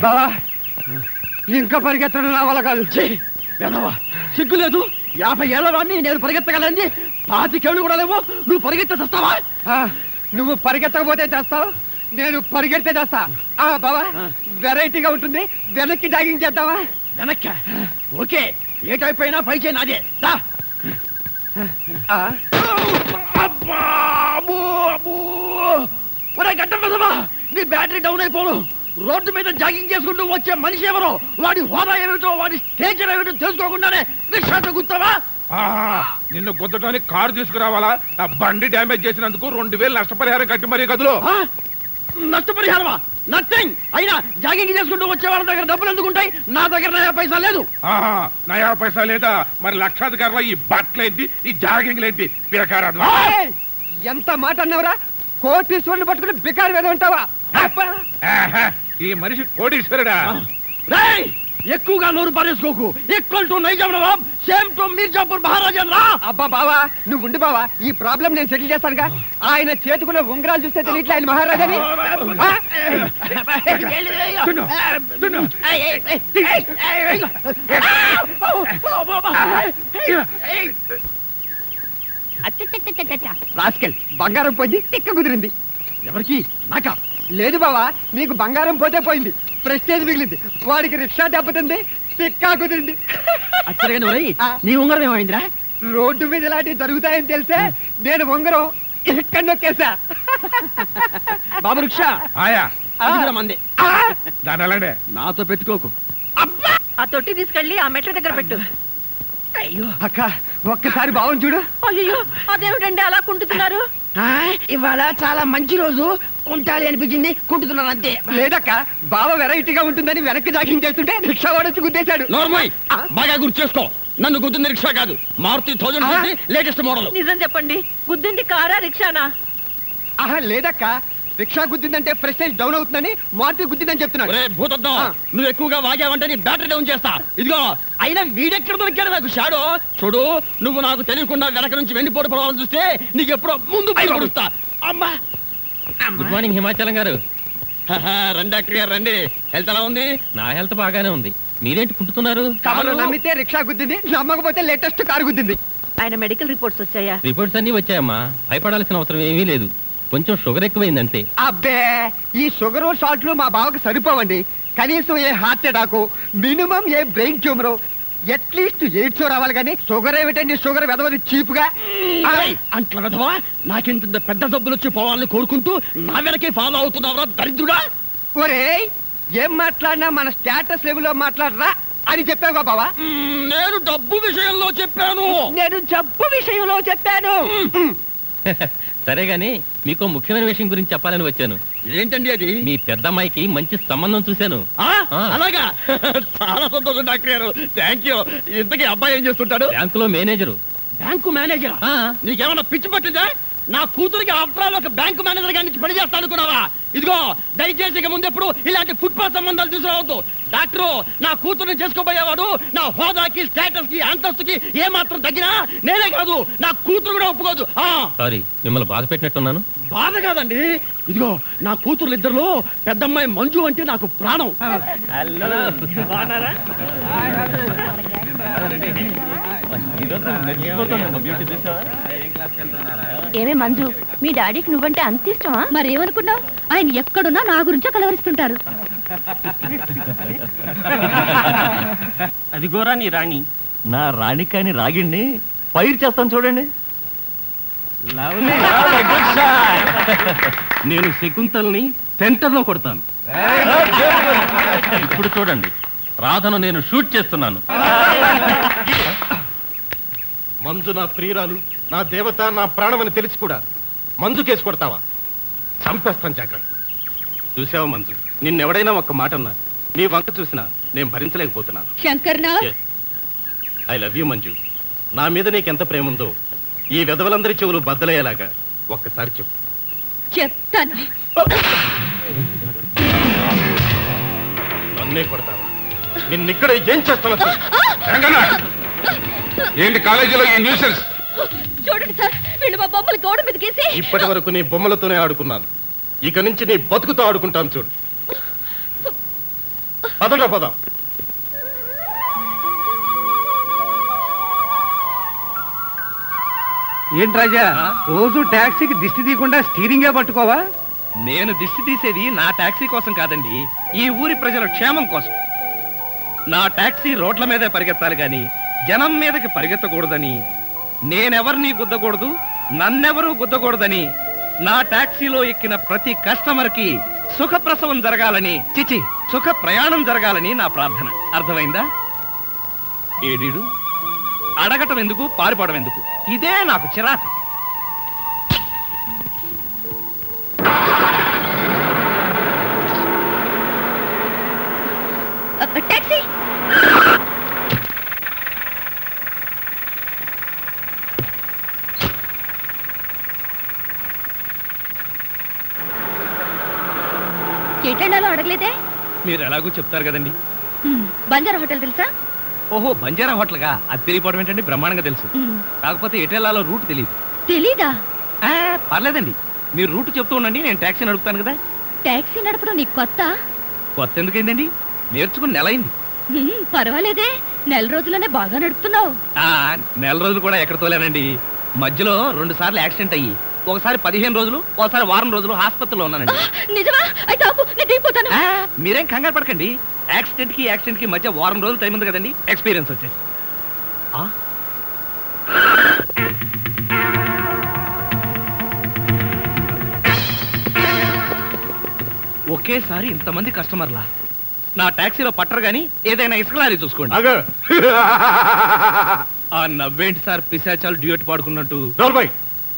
బావా ఇంకా పరిగెత్తడం నా వల్ల కాదు. సిగ్గు లేదు. 50 ఏళ్ళ వాడిని నేను పరిగెత్తగలండి. 25 ఏళ్ళు కూడా లేవు. నువ్వు పరిగెత్తే చేస్తావా? నువ్వు పరిగెత్తకపోతే చేస్తావు, నేను పరిగెడితే చేస్తా. బావా వెరైటీగా ఉంటుంది, వెనక్కి జాగింగ్ చేద్దామా? వెనక్క ఓకే. ఏ టైప్ అయినా పై చేయి నాదే. నీ బ్యాటరీ డౌన్ అయిపోను. రోడ్డు మీద జాగింగ్ చేసుకుంటూ వచ్చే మనిషి ఎవరో, వాడి హోదా ఏమిటో, వాడి స్టేచర్ ఏమిటో తెలుసుకోకుండానే రిక్షాతో గుర్తావా? నిన్ను గుద్దటానికి కారు తీసుకురావాలా? నా బండి డ్యామేజ్ చేసినందుకు 2000 నష్టపరిహారం కట్టి మరీ గదులు. నష్టపరిహారమా? నథింగ్. అయినా జాగింగ్ చేసుకుంటూ వచ్చే వాళ్ళ దగ్గర డబ్బులు ఎందుకుంటాయి? నా దగ్గర నయా పైసా లేదు. నయా పైసా లేదా? మరి లక్షాధికారుల ఈ బట్టలేంటి, ఈ జాగింగ్లేంటి? పిరకారాదు. ఎంత మాట అన్నవరా? కోటీశ్వరుని పట్టుకుని బికారు వేద ఉంటావా? ఈ మనిషి కోటీశ్వరుడా? ఎక్కువగా నోరు పారేసుకోకు. Equal to Nizam nawab, same to Mirzapur maharaja రా. అబ్బా బావా నువ్వు ఉండి బావా, ఈ ప్రాబ్లం నేను సెటిల్ చేస్తానుగా. ఆయన చేతుకున్న ఉంగరాలు చూస్తే తెలియట్లే ఆయన మహారాజాని. రాస్కెల్ బంగారం పోయింది, తిక్క కుదిరింది. ఎవరికి? నాకా? లేదు బావా, నీకు బంగారం పోతే పోయింది, ప్రెస్టేజ్ మిగిలింది. వాడికి రిక్షా దెబ్బతింది, తిక్కా కుదిరింది. నీ ఉంగరం ఏమైందిరా? రోడ్డు మీద ఇలాంటివి జరుగుతాయని తెలిసే నేను ఉంగరం ఇక్కడ నొక్కేసా. బాబు రిక్షా మంది దాని నాతో పెట్టుకోకు. ఆ తొట్టి తీసుకెళ్ళి ఆ మెట్ల దగ్గర పెట్టు. అయ్యో అక్క ఒక్కసారి బావని చూడు. అయ్యో అదేమిటండి అలా కుంటున్నారు? ఇవాళ చాలా మంచి రోజు, కుంటాలి అనిపించింది, కుంటున్నాను అంతే. లేదక్క బావ వెరైటీగా ఉంటుందని వెనక్కి జాగింగ్ చేస్తుంటే రిక్షా వాడొచ్చి గుద్దేశాడు. నోర్మోయ్, బాగా గుర్తు చేసుకో. నన్ను గుద్దింది రిక్షా కాదు, మారుతి 1000 లేటెస్ట్ మోడల్. నిజం చెప్పండి, గుద్దింది కారా రిక్షానా? లేదక్క రిక్షా గుద్దిందంటే ప్రెస్టేజ్ డౌన్ అవుతుందని మారుతి గుద్దిందని చెప్తున్నాడు. భూతద్దం, నువ్వు ఎక్కువగా వాగావంటే నీ బ్యాటరీ డౌన్ చేస్తా. ఇదిగో అయినా వీడెక్కడ దొరికాడు నాకు షాడో. చూడు, నువ్వు నాకు తెలియకుండా వెనక నుంచి వెండిపోటు పడవాలని చూస్తే నీకు ఎప్పుడో ముందు పడుస్తా. అమ్మా. గుడ్ మార్నింగ్ హిమాచలం గారు. రండి డాక్టర్ గారు రండి. హెల్త్ ఎలా ఉంది? నా హెల్త్ బాగానే ఉంది. మీరేంటి కుంటున్నారు? కారు నమ్మితే రిక్షా గుద్దింది, నమ్మకపోతే లేటెస్ట్ కారు గుద్దింది. ఆయన మెడికల్ రిపోర్ట్స్ వచ్చాయా? రిపోర్ట్స్ అన్ని వచ్చాయమ్మా. భయపడాల్సిన అవసరం ఏమీ లేదు, కొంచెం షుగర్ ఎక్కువైంది అంతే. అబ్బే ఈ షుగర్ సాల్ట్లు మా బావకు సరిపోవండి. కనీసం ఏ హార్ట్ అటాక్, మినిమం ఏ బ్రెయిన్ ట్యూమర్, అట్లీస్ట్ ఎయిడ్స్ రావాలి. కానీ షుగర్ ఏమిటండి? షుగర్ వెదవది చీప్ గా. అంట్ల వెదవా, నాకింత పెద్ద డబ్బులు వచ్చి పోవాలని కోరుకుంటూ నా వెనకే ఫాలో అవుతున్నావురా దరిద్రుడా. ఒరే ఏం మాట్లాడినా మన స్టేటస్ లెవెల్లో మాట్లాడరా అని చెప్పావుగా బావా. నేను డబ్బు విషయంలో చెప్పాను. నేను జబ్బు విషయంలో చెప్పాను. సరే గాని మీకు ముఖ్యమైన విషయం గురించి చెప్పాలని వచ్చాను. ఏంటండి అది? మీ పెద్దమ్మాయికి మంచి సంబంధం చూశాను. అలాగా? చాలా సంతోషం డాక్టర్ గారు, థ్యాంక్ యూ. ఇంతకీ అబ్బాయి ఏం చేస్తుంటాడు? బ్యాంకులో మేనేజరు. Bank manager? నీకేమన్నా పిచ్చి పట్టిందా? నా కూతురికి ఆఫ్టర్ ఆల్ ఒక బ్యాంకు మేనేజర్ గారి నుంచి పని చేస్తా అనుకున్నావా? ఇదిగో దయచేసి ఇక ముందెప్పుడు ఇలాంటి ఫుట్పాత్ సంబంధాలు తీసుకురావద్దు. డాక్టరు, నా కూతురుని చేసుకోబోయేవాడు నా హోదాకి, స్టేటస్ కి, అంతస్తుకి ఏ మాత్రం తగ్గినా నేనే కాదు నా కూతురు కూడా ఒప్పుకోదు. సారీ, మిమ్మల్ని బాధ పెట్టినట్టున్నాను. బాధ కాదండి, ఇదిగో నా కూతురు ఇద్దరులో పెద్దమ్మాయి మంజు అంటే నాకు ప్రాణం. ఏమే మంజు, మీ డాడీకి నువ్వంటే అంత ఇష్టమా? మరేమనుకున్నావు? ఆయన ఎక్కడున్నా నా గురించే కలవరిస్తుంటారు. అది గోరా నీ రాణి. నా రాణి కాని రాగిణ్ణి ఫైర్ చేస్తాను చూడండి. నేను శకుంతల్ని సెంటర్ లో కొడతాను. ఇప్పుడు చూడండి, రాధను నేను షూట్ చేస్తున్నాను. మంజు నా ప్రియురాలు, నా దేవత, నా ప్రాణమని తెలిసి కూడా మంజు కేసు కొడతావా? చంపేస్తాను, జాగ్రత్త. చూసావా మంజు, నిన్నెవడైనా ఒక్క మాటన్నా నీ వంక చూసినా నేను భరించలేకపోతున్నాను. I love you Manju. నా మీద నీకెంత ప్రేమ ఉందో ఈ వెధవలందరి చెవులు బద్దలయ్యేలాగా ఒక్కసారి చెప్పు. చెప్తాను. నన్నే కొడతావా? నిన్నిక్కడ ఏం చేస్తాను? ఏంటి కాలేజీలో ఈ న్యూసెన్స్? చూడండి సార్, వీళ్ళు మా బొమ్మలు గోడ మీద గీసి. ఇప్పటి వరకు నీ బొమ్మలతోనే ఆడుకున్నాను, ఇక నుంచి నీ బతుకుతో ఆడుకుంటాను చూడు. పదరా పదం. ఏంటి రాజా రోజు టాక్సీకి దిష్టి తీయకుండా స్టీరింగే పట్టుకోవా? నేను దిష్టి తీసేది నా టాక్సీ కోసం కాదండి, ఈ ఊరి ప్రజల క్షేమం కోసం. నా టాక్సీ రోడ్ల మీదే పరిగెత్తాలి గాని జనం మీదకి పరిగెత్తకూడదని, నేనెవరిని గుద్దకూడదు, నన్నెవరూ గుద్దకూడదని, నా టాక్సీలో ఎక్కిన ప్రతి కస్టమర్ కి సుఖప్రసవం జరగాలని, చిచి సుఖ ప్రయాణం జరగాలని నా ప్రార్థన. అర్థమైందా? ఏడీడు అడగటం ఎందుకు, పారిపోవడం ఎందుకు? ఇదే నాకు చిరాకు. టాక్సీ ఎటెళ్ళాలో అడగలేదే? మీరు ఎలాగో చెప్తారు కదండి. బంజారా హోటల్ తెలుసా? ఓహో, బంజారా హోటల్గా? అది తెలియపోవడం ఏంటండి, బ్రహ్మాండంగా తెలుసు. కాకపోతే ఎటెల్లాలో రూట్ తెలియదు. తెలీదా? పర్లేదండి, మీరు రూట్ చెప్తూ ఉండండి, నేను టాక్సీ నడుపుతాను కదా. టాక్సీ నడపడం నీకు కొత్త? కొత్త ఎందుకైందండి, నేర్చుకుని నెల అయింది. పర్వాలేదే, నెల రోజుల్లోనే బాగా నడుపుతున్నావు. నెల రోజులు కూడా ఎక్కడ తోలేనండి, మధ్యలో 2 సార్లు యాక్సిడెంట్ అయ్యి, ఒకసారి 15 రోజులు, ఒకసారి వారం రోజులు హాస్పిటల్లో ఉన్నానండి. నిజమా? అయితే ఆపు, నేను దిగిపోతాను. మీరేం కంగారు పడకండి, యాక్సిడెంట్ కి మధ్య వారం రోజులు టైం ఉంది కదండి, ఎక్స్పీరియన్స్ వచ్చేసి. ఒకేసారి ఇంతమంది కస్టమర్లా నా టాక్సీలో పట్టరు గాని ఏదైనా ఇసుక లారీ చూసుకోండి. ఆ నవ్వేంటి సార్, పిశాచాలు డ్యూయట్ పాడుకున్నట్టు.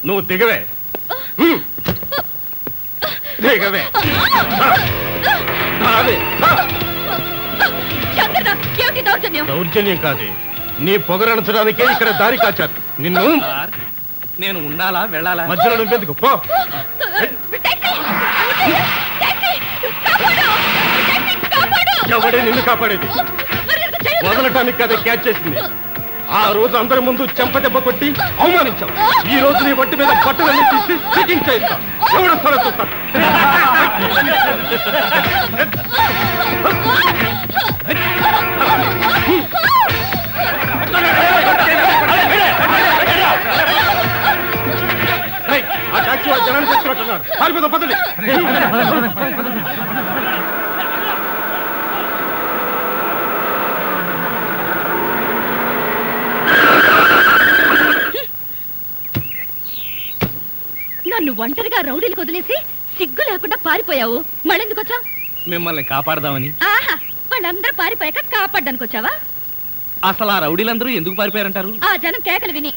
నువ్వు దిగవే. దిగవే. దౌర్జన్యం కాదే, నీ పొగరణించడానికే ఇక్కడ దారి కాచారు. నిన్ను నేను ఉండాలా వెళ్ళాలా? మధ్యలో నువ్వెందుకు పో. ఎవడే నిన్ను కాపాడేది? వదలటానికి కదా క్యాచ్ చేసింది. ఆ రోజు అందరి ముందు చెంపదెబ్బ కొట్టి అవమానించావు. ఈ రోజు నీ ఒంటి మీద బట్టలన్నీ తీసి చెకింగ్ చేస్తాం. ఎవడు సరే చూస్తాను. ఆ టాక్సీ వాళ్ళు జనాన్ని తెచ్చుకుంటున్నారు. పారిపోదాం పదండి. నన్ను ఒంటరిగా రౌడీలకు వదిలేసి సిగ్గు లేకుండా పారిపోయావు. మళ్ళెందుకు వచ్చావు? మిమ్మల్ని కాపాడదామని. ఆహా, వాళ్ళందరూ పారిపోయాక కాపాడ్డానికి వచ్చావా? అసలు ఆ రౌడీలందరూ ఎందుకు పారిపోయారంటారు? ఆ జనం కేకలు విని.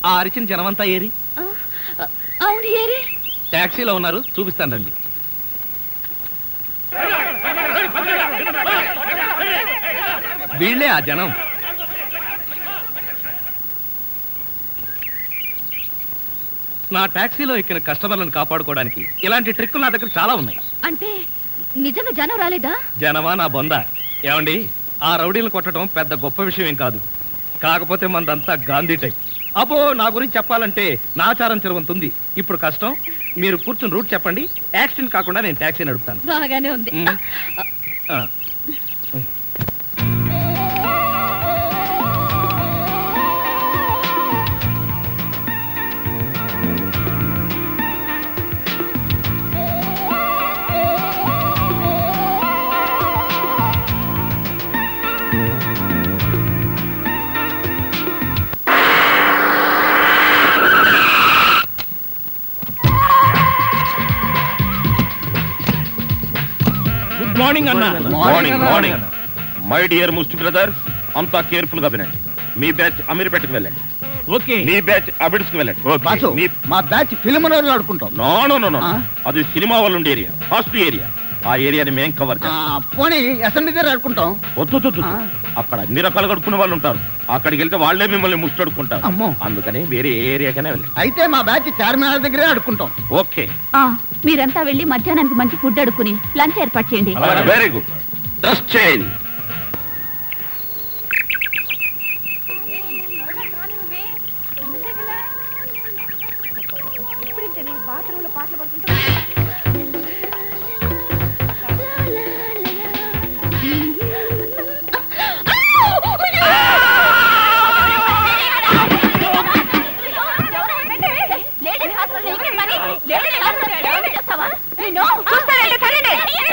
ఆ అరిచిన జనమంతా ఏరి? అవును, ఏరి. టాక్సీలో ఉన్నారు, చూపిస్తాను రండి. వీళ్ళే ఆ జనం. నా టాక్సీలో ఎక్కిన కస్టమర్లను కాపాడుకోవడానికి ఇలాంటి ట్రిక్కులు నా దగ్గర చాలా ఉన్నాయి. అంటే నిజంగా జనం రాలేదా? జనమా నా బొంద. ఏమండి, ఆ రౌడీలను కొట్టడం పెద్ద గొప్ప విషయం ఏం కాదు. కాకపోతే మనదంతా గాంధీ టైప్. అబ్బో, నా గురించి చెప్పాలంటే నాచారం చెరువంతుంది. ఇప్పుడు కష్టం, మీరు కూర్చుని రూట్ చెప్పండి. యాక్సిడెంట్ కాకుండా నేను టాక్సీ నడుపుతాను. బాగానే ఉంది. మార్నింగ్ అన్న. Morning morning. మై డియర్ ముస్టి బ్రదర్స్, అంతా కేర్ఫుల్ గా వినండి. మీ బ్యాచ్ అమీర్పేటకు వెళ్ళండి. ఓకే. మీ బ్యాచ్ అబిడ్స్ కి వెళ్ళండి. మా బ్యాచ్ ఫిల్మ్ ఆడుకుంటాం. నో నో నో నో, అది సినిమా వాళ్ళు ఉండే ఏరియా, ఫస్ట్ ఏరియా. ఆ ఏరియాని మేం కవర్ చేస్తాం. పోనీ అసెంబ్లీ దగ్గర ఆడుకుంటాం. వద్దు, అక్కడ అన్ని రకాలుగా అడుక్కునే వాళ్ళు ఉంటారు. అక్కడికి వెళ్తే వాళ్లే మిమ్మల్ని ముష్టి అడుక్కుంటారు. అమ్మో. అందుకని వేరే ఏరియాకనే వెళ్ళండి. అయితే మా బ్యాచ్ చార్మినార్ దగ్గరే ఆడుకుంటాం. ఓకే, మీరంతా వెళ్ళి మధ్యాహ్నానికి మంచి ఫుడ్ అడుక్కుని లంచ్ ఏర్పాటు చేయండి. Very good. Dress change.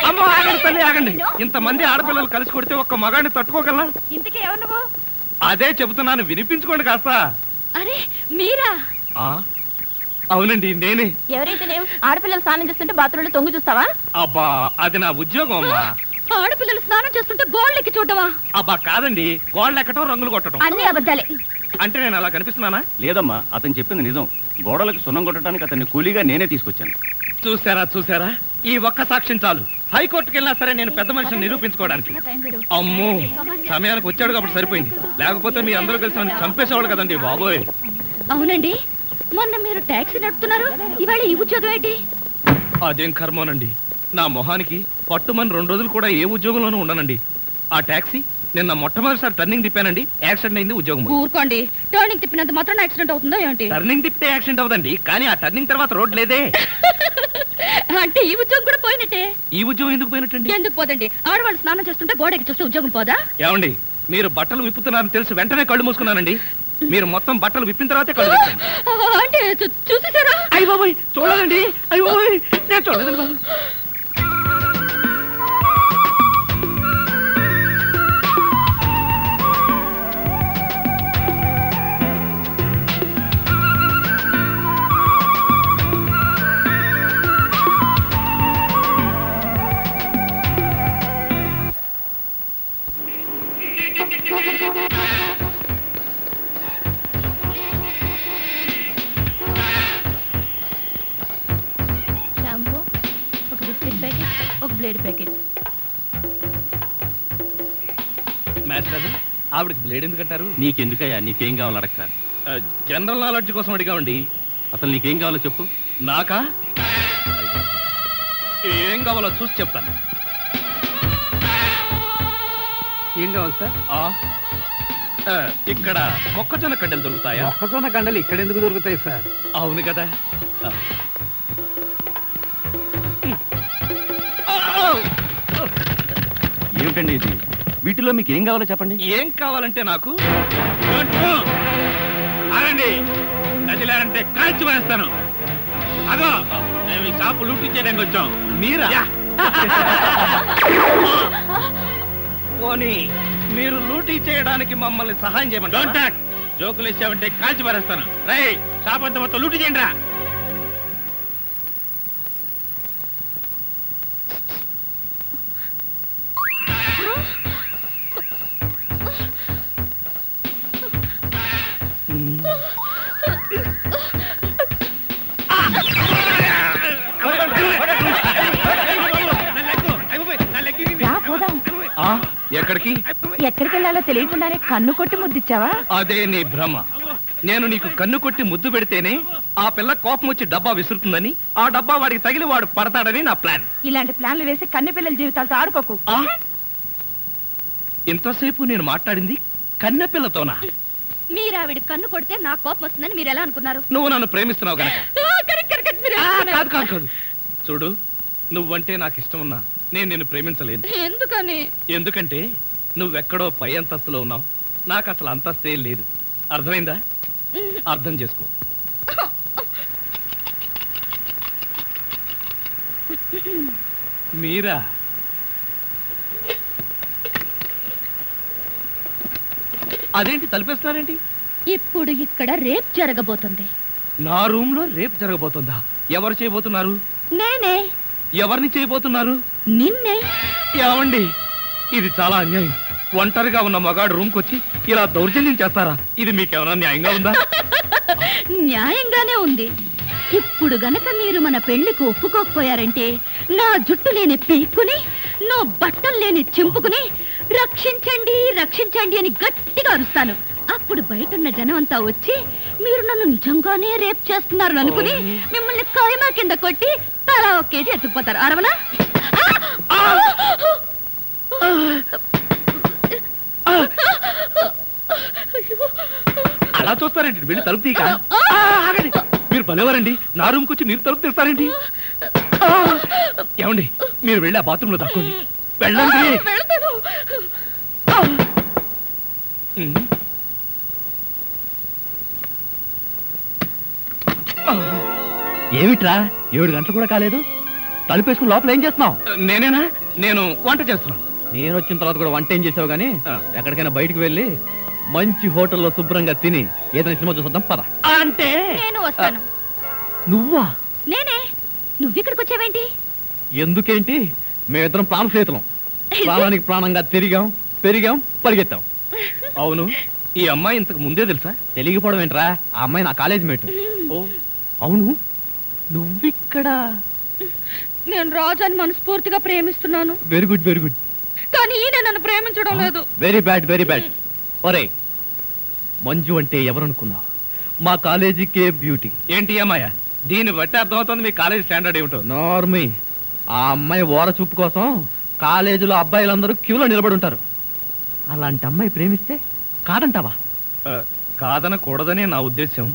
అమ్మో ఆగండి తల్లి ఆగండి. ఇంతమంది ఆడపిల్లలు కలిసి కొడితే ఒక్క మగాడిని తట్టుకోగలనా? ఇంతకీ ఎవరు నువ్వు? అదే చెబుతున్నాను, వినిపించుకోండి కాస్త. అరే మీరా? అవునండి నేనే. ఎవరైతే ఆడపిల్లలు స్నానం చేస్తుంటే బాత్రూంలో తొంగి చూస్తావా? అబ్బా అది నా ఉద్యోగం అమ్మా. ఆడపిల్లలు స్నానం చేస్తుంటే గోళ్ళెక్కి చూడవా? అబ్బా కాదండి, గోళ్ళు ఎక్కటం రంగులు కొట్టడం. అన్ని అబద్ధాలే. అంటే నేను అలా కనిపిస్తున్నానా? లేదమ్మా, అతను చెప్పింది నిజం. గోడలకు సున్నం కొట్టడానికి అతన్ని కూలీగా నేనే తీసుకొచ్చాను. చూసారా ఈ ఒక్క సాక్ష్యం చాలు. హైకోర్టుకి వెళ్ళినా సరే నేను పెద్ద మనిషిని నిరూపించుకోవడానికి. అమ్మో సమయానికి వచ్చాడు కాబట్టి సరిపోయింది, లేకపోతే మీ అందరూ కలిసి నన్ను చంపేసేవాళ్ళు కదండి బాబోయ్. అవునండి, మొన్న మీరు టాక్సీ నడుపుతున్నారు, ఇవాళ ఈ ఉద్యోగం ఏంటి? అదేం కర్మోనండి, నా మొహానికి పట్టుమని 2 రోజులు కూడా ఏ ఉద్యోగంలోనూ ఉండనండి. ఆ టాక్సీ నిన్న మొట్టమొదటిసారి టర్నింగ్ తిప్పానండి, యాక్సిడెంట్ అయింది, ఉద్యోగం. ఊరుకోండి, టర్నింగ్ తిప్పినంత మాత్రం యాక్సిడెంట్ అవుతుందో ఏంటి? టర్నింగ్ తిప్పితే యాక్సిడెంట్ అవుదండి, కానీ ఆ టర్నింగ్ తర్వాత రోడ్ లేదే. అంటే ఈ ఉద్యోగం కూడా పోయినట్టే. ఈ ఉద్యోగం ఎందుకు పోయినట్టండి? ఎందుకు పోదండి, ఆడవాళ్ళు స్నానం చేస్తుంటే గోడకి చూస్తే ఉద్యోగం పోదా? ఏమండి, మీరు బట్టలు విప్పుతున్నారని తెలిసి వెంటనే కళ్ళు మూసుకున్నానండి. మీరు మొత్తం బట్టలు విప్పిన తర్వాతే కళ్ళు తెరిచాను. అంటే చూసేసారా? అయ్య బాబోయ్ చూడదండి, అయ్య బాబోయ్ నేను చూడదండి బాబు. షాంపూ, ఒక బిస్కెట్ ప్యాకెట్, ఒక బ్లేడ్ ప్యాకెట్. మాస్టర్ ఆవిడకి బ్లేడ్ ఎందుకంటారు? నీకెందుకయ్యా, నీకేం కావాలి అడక్క. జనరల్ నాలెడ్జ్ కోసం అడిగామండి. అసలు నీకేం కావాలో చెప్పు. నాకా? ఏం కావాలో చూసి చెప్తాను. ఏం కావాలి సార్? ఇక్కడ మొక్కజొన్న కండలు దొరుకుతాయా? మొక్కజొన్న గండలు ఇక్కడ ఎందుకు దొరుకుతాయి సార్? అవును కదా. ఏమిటండి ఇది? వీటిలో మీకు ఏం కావాలో చెప్పండి. ఏం కావాలంటే నాకు అదండి నదిలారంటే కాల్చి వేస్తాను. అదో మేము ఈ షాపు లూటీ చేయడానికి వచ్చాం. మీరా? పోనీ మీరు లూటీ చేయడానికి మమ్మల్ని సహాయం చేయమంటారా? జోకులు వేసావంటే కాల్చి పారేస్తాను. రై షాప్ అంతా మొత్తం లూటీ చేయండి రా. ఎక్కడికి? ఎక్కడికి వెళ్ళాలో తెలియకుండానే కన్ను కొట్టి ముద్దిచ్చావా? అదే నీ భ్రమ. నేను నీకు కన్ను కొట్టి ముద్దు పెడితేనే ఆ పిల్ల కోపం వచ్చి డబ్బా విసురుతుందని, ఆ డబ్బా వాడికి తగిలి వాడు పడతాడని నా ప్లాన్. ఇలాంటి ప్లాన్లు వేసి కన్నె పిల్లల జీవితాలతో ఆడుకోకు. ఇంతసేపు నేను మాట్లాడింది కన్నె పిల్లతోనా? మీరు ఆవిడ కన్ను కొడితే నా కోపం వస్తుందని మీరు ఎలా అనుకున్నారు? నువ్వు నన్ను ప్రేమిస్తున్నావు కనుక. కాదు కాదు కాదు, చూడు నువ్వంటే నాకు ఇష్టం ఉన్నా నేను నిన్ను ప్రేమించలేను. ఎందుకని? ఎందుకంటే నువ్వెక్కడో పై అంతస్తులో ఉన్నావు, నాకు అసలు అంతస్తే లేదు. అర్థమైందా? అర్థం చేసుకో. మీరా? అదేంటి తలిపేస్తున్నారేంటి? ఇప్పుడు ఇక్కడ రేప్ జరగబోతుంది. నా రూమ్ లో రేప్ జరగబోతుందా? ఎవరు చేయబోతున్నారు? నేనే. ఎవరిని చేయబోతున్నారు? నిన్నే. ఏమండి, ఇది చాలా అన్యాయం. ఒంటరిగా ఉన్న మగాడు రూమ్ కొచ్చి ఇలా దౌర్జన్యం చేస్తారా? ఇది మీకేమైనా న్యాయంగా ఉందా? న్యాయంగానే ఉంది. ఇప్పుడు గనక మీరు మన పెళ్లికి ఒప్పుకోకపోయారంటే నా జుట్టు లేని పీక్కుని, నా బట్టలు లేని చింపుకుని రక్షించండి రక్షించండి అని గట్టిగా అరుస్తాను. అప్పుడు బయటున్న జనం అంతా వచ్చి మీరు నన్ను నిజంగానే రేప్ చేస్తున్నారు అనుకుని మిమ్మల్ని కాయమా కింద కొట్టి తలా 1 కేజీ ఎత్తుకుపోతారు. అరవనా? అలా చూస్తారేంటి? వెళ్ళి తలుపు తీక. మీరు భలేవారండి, నా రూమ్కి వచ్చి మీరు తలుపు తీస్తారేంటి? ఏమండి, మీరు వెళ్ళి ఆ బాత్రూంలో తక్కువండి. వెళ్ళండి. ఏమిట్రా 7 గంటలు కూడా కాలేదు? తలుపేసుకుని లోపల ఏం చేస్తున్నావు? నేనేనా? నేను వంట చేస్తున్నాను. నేను వచ్చిన తర్వాత కూడా వంట ఏం చేసావు గానీ ఎక్కడికైనా బయటికి వెళ్ళి మంచి హోటల్లో శుభ్రంగా తిని ఏదైనా సినిమా చూద్దాం పద. అంటే నేను వస్తాను. నువ్వా? నేనే. నువ్విక్కడికి వచ్చావేంటి? ఎందుకేంటి, మేమిద్దరం ప్రాణ స్నేహితులం. ప్రాణానికి ప్రాణంగా తిరిగాం, పెరిగాం, పరిగెత్తాం. అవును, ఈ అమ్మాయి ఇంతకు ముందే తెలుసా? తెలియకపోవడం ఏంట్రా, ఆ అమ్మాయి నా కాలేజ్ మేట్. ఓ, అవును, నువ్విక్కడ? నేను రాజాని మనస్ఫూర్తిగా ప్రేమిస్తున్నాను, వెరీ గుడ్ వెరీ గుడ్. కానీ ఈయన నన్ను ప్రేమించడం లేదు. Very bad very bad. ఒరే, మంజు అంటే ఎవరనుకున్నావు? మా కాలేజీకే బ్యూటీ. ఏంటి అమ్మాయ? దీన్ని బట్టి అర్థమవుతుంది మీ కాలేజ్ స్టాండర్డ్ ఏమిటో. నార్మీ, ఆ అమ్మాయి ఓర చూపు కోసం కాలేజీలో అబ్బాయిలందరూ క్యూలో నిలబడి ఉంటారు. అలాంటి అమ్మాయి ప్రేమిస్తే కాదంటావా? కాదనకూడదనే నా ఉద్దేశం.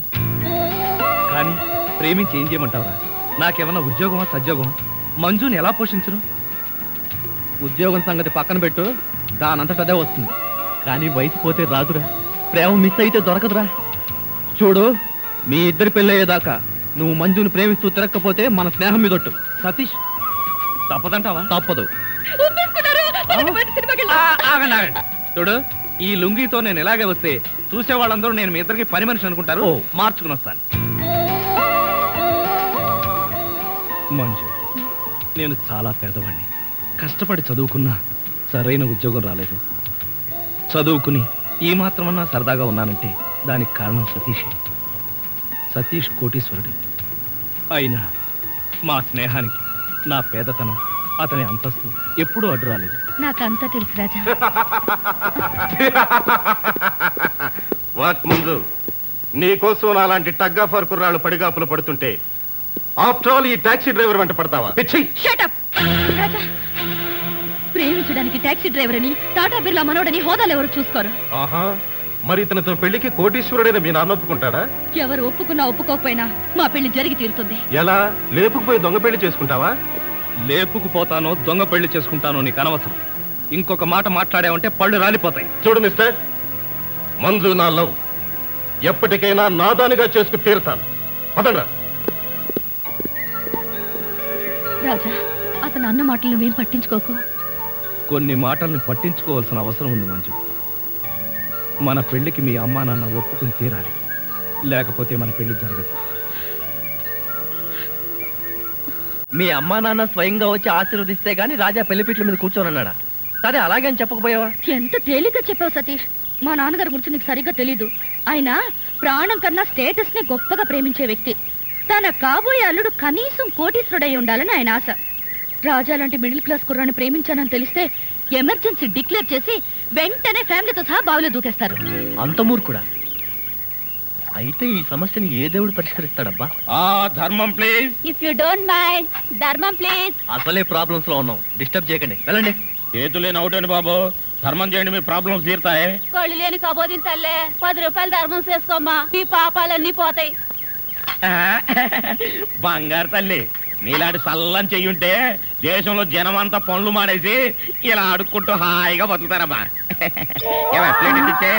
కానీ ప్రేమించి ఏం చేయమంటావరా? నాకేమన్నా ఉద్యోగమా సద్యోగమా? మంజుని ఎలా పోషించను? ఉద్యోగం సంగతి పక్కన పెట్టు, దానంతట అదే వస్తుంది. కానీ వయసు పోతే రాదురా, ప్రేమ మిస్ అయితే దొరకదురా. చూడు, మీ ఇద్దరి పెళ్ళయ్యేదాకా నువ్వు మంజుని ప్రేమిస్తూ తిరగకపోతే మన స్నేహం మీదొట్టు. సతీష్, తప్పదంటావా? తప్పదు. ఒప్పేసుకున్నారు. పదండి, పదండి, సినిమాకి వెళ్దాం. ఆగండి ఆగండి. చూడు, ఈ లుంగితో నేను ఇలాగే వస్తే చూసే వాళ్ళందరూ నేను మీ ఇద్దరికి పని మనిషి అనుకుంటారు. ఓ. మార్చుకుని వస్తాను. మంజు, నేను చాలా పేదవాడిని. కష్టపడి చదువుకున్నా సరైన ఉద్యోగం రాలేదు. చదువుకుని ఈ మాత్రమన్నా సరదాగా ఉన్నానంటే దానికి కారణం సతీషే. సతీష్ కోటీశ్వరుడు. అయినా మా స్నేహానికి నా పేదతనం, అతని అంతస్తు ఎప్పుడూ అడ్డు రాలేదు. నాకంతా తెలుసు రాజా. వాట్ ముందు నీకోసం అలాంటి టగ్గాఫర్ కుర్రాళ్ళు పడిగాపులు పడుతుంటే ఆఫ్టర్ ఆల్ ఈ టాక్సీ డ్రైవర్ వెంట పడతావా? పిచ్చి! Shut up! రాజా, ప్రేమించడానికి టాక్సీ డ్రైవర్ అని, టాటా బిర్లా మనోడని హోదాలు ఎవరు చూసుకోరు. ఆహా, మరి ఇతనితో పెళ్లికి కోటీశ్వరుడైన మీ నాన్న ఒప్పుకుంటాడా? ఎవరు ఒప్పుకున్నా ఒప్పుకోకపోయినా మా పెళ్లి జరిగి తీరుతుంది. ఎలా? లేపుకుపోయి దొంగ పెళ్లి చేసుకుంటావా? లేపుకుపోతానో దొంగ పెళ్లి చేసుకుంటానో నీకు అనవసరం. ఇంకొక మాట మాట్లాడావంటే పళ్ళు రాలిపోతాయి. చూడు మిస్టర్, మంజు నా లవ్, ఎప్పటికైనా నాదానిగా చేసుకు తీరుతాను. పదండ్రా. రాజా, అతను అన్న మాటలు నువ్వేం పట్టించుకోకు. కొన్ని మాటల్ని పట్టించుకోవాల్సిన అవసరం ఉంది మంజు. మన పెళ్లికి మీ అమ్మా నాన్న ఒప్పుకుని తీరాలి, లేకపోతే మన పెళ్లి జరగదు. మీ అమ్మా నాన్న స్వయంగా వచ్చి ఆశీర్వదిస్తే గానీ రాజా పెళ్లిపీట్ల మీద కూర్చోనన్నాడా? సరే, అలాగే అని చెప్పకపోయావా? ఎంత తేలిగ్గా చెప్పావు సతీష్. మా నాన్నగారి గురించి నీకు సరిగ్గా తెలీదు. ఆయన ప్రాణం కన్నా స్టేటస్ ని గొప్పగా ప్రేమించే వ్యక్తి. తన కాబోయే అల్లుడు కనీసం కోటీశ్వరుడై ఉండాలని ఆయన ఆశ. రాజా లాంటి మిడిల్ క్లాస్ కుర్రాన్ని ప్రేమించానని తెలిస్తే ఎమర్జెన్సీ డిక్లేర్ చేసి వెంటనే ఫ్యామిలీతో సహా బావిలో దూకేస్తారు. అంత మూర్ఖుడా? అయితే ఈ సమస్యని ఏ దేవుడు పరిష్కరిస్తాడబ్బా? ధర్మం please. If you don't mind, ధర్మం ప్లీజ్. అసలే ప్రాబ్లమ్స్ లో ఉన్నాం, డిస్టర్బ్ చేయకండి, వెళ్ళండి. చేతులేని అవుటండి బాబు, ధర్మం చేయండి, మీ ప్రాబ్లమ్స్ తీరుతాయి. కళ్ళు లేని కబోదిన తల్లే, 10 రూపాయలు ధర్మం చేసుకోమ్మా, మీ పాపాలన్నీ పోతాయి. బంగారు తల్లి, నీలాంటి సల్లం చెయ్యుంటే దేశంలో జనం అంతా పనులు మానేసి ఇలా అడుక్కుంటూ హాయిగా బతుకుతారమ్మా. ఏమా, ప్లేట్ ఇచ్చే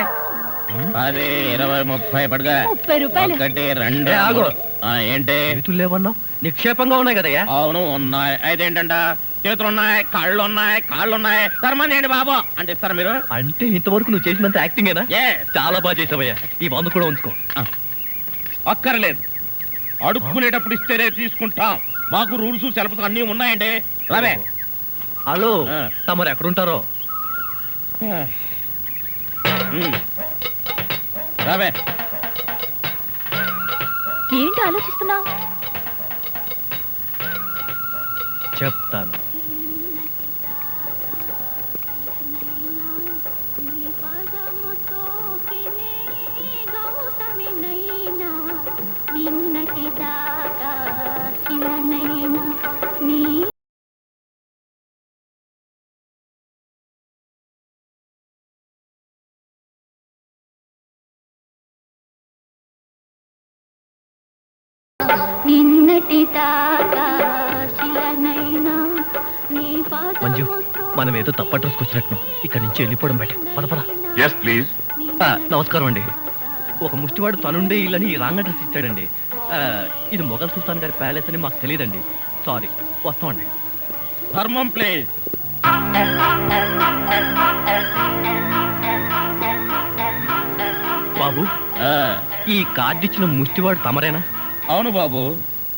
10, 20, 30 పడుగా. 30 రూపాయలు. 1, 2. ఆగు. ఏంటి? చేతులు లేవన్నావు, నిక్షేపంగా ఉన్నాయి కదయ్యా. అవును ఉన్నాయి. అయితేంటంట, చేతులున్నాయి, కాళ్ళున్నాయి, ధర్మం చేయండి బాబు అంటే ఇస్తారా మీరు? అంటే ఇంతవరకు నువ్వు చేసినంత యాక్టింగేనా? Yes. చాలా బాగా చేసావయ్యా. ఈ వంద కూడా ఉంచుకో. అక్కర్లేదు, అడుక్కునేటప్పుడు ఇస్తేనే తీసుకుంటాం. మాకు రూల్స్ సెలవులు అన్నీ ఉన్నాయండి. రావే. హలో, ఆ. తమరు ఎక్కడుంటారో? రావే. ఏంటి ఆలోచిస్తున్నావు? చెప్తాను. మంజు, మనం ఏదో తప్ప అడ్రస్కి వచ్చినట్టు ఇక్కడి నుంచి వెళ్ళిపోవడం బయట. పద పద. Yes please. నమస్కారం అండి. ఒక ముష్టివాడు తనుండే ఇల్లని రాంగ్ అడ్రస్ ఇచ్చాడండి. ఇది మొఘల్ సుల్తాన్ గారి ప్యాలెస్ అని మాకు తెలియదండి. సారీ. వస్తామండి. ధర్మం ప్లీజ్. బాబు, ఈ కార్డు ఇచ్చిన ముష్టివాడు తమరేనా? అవును బాబు.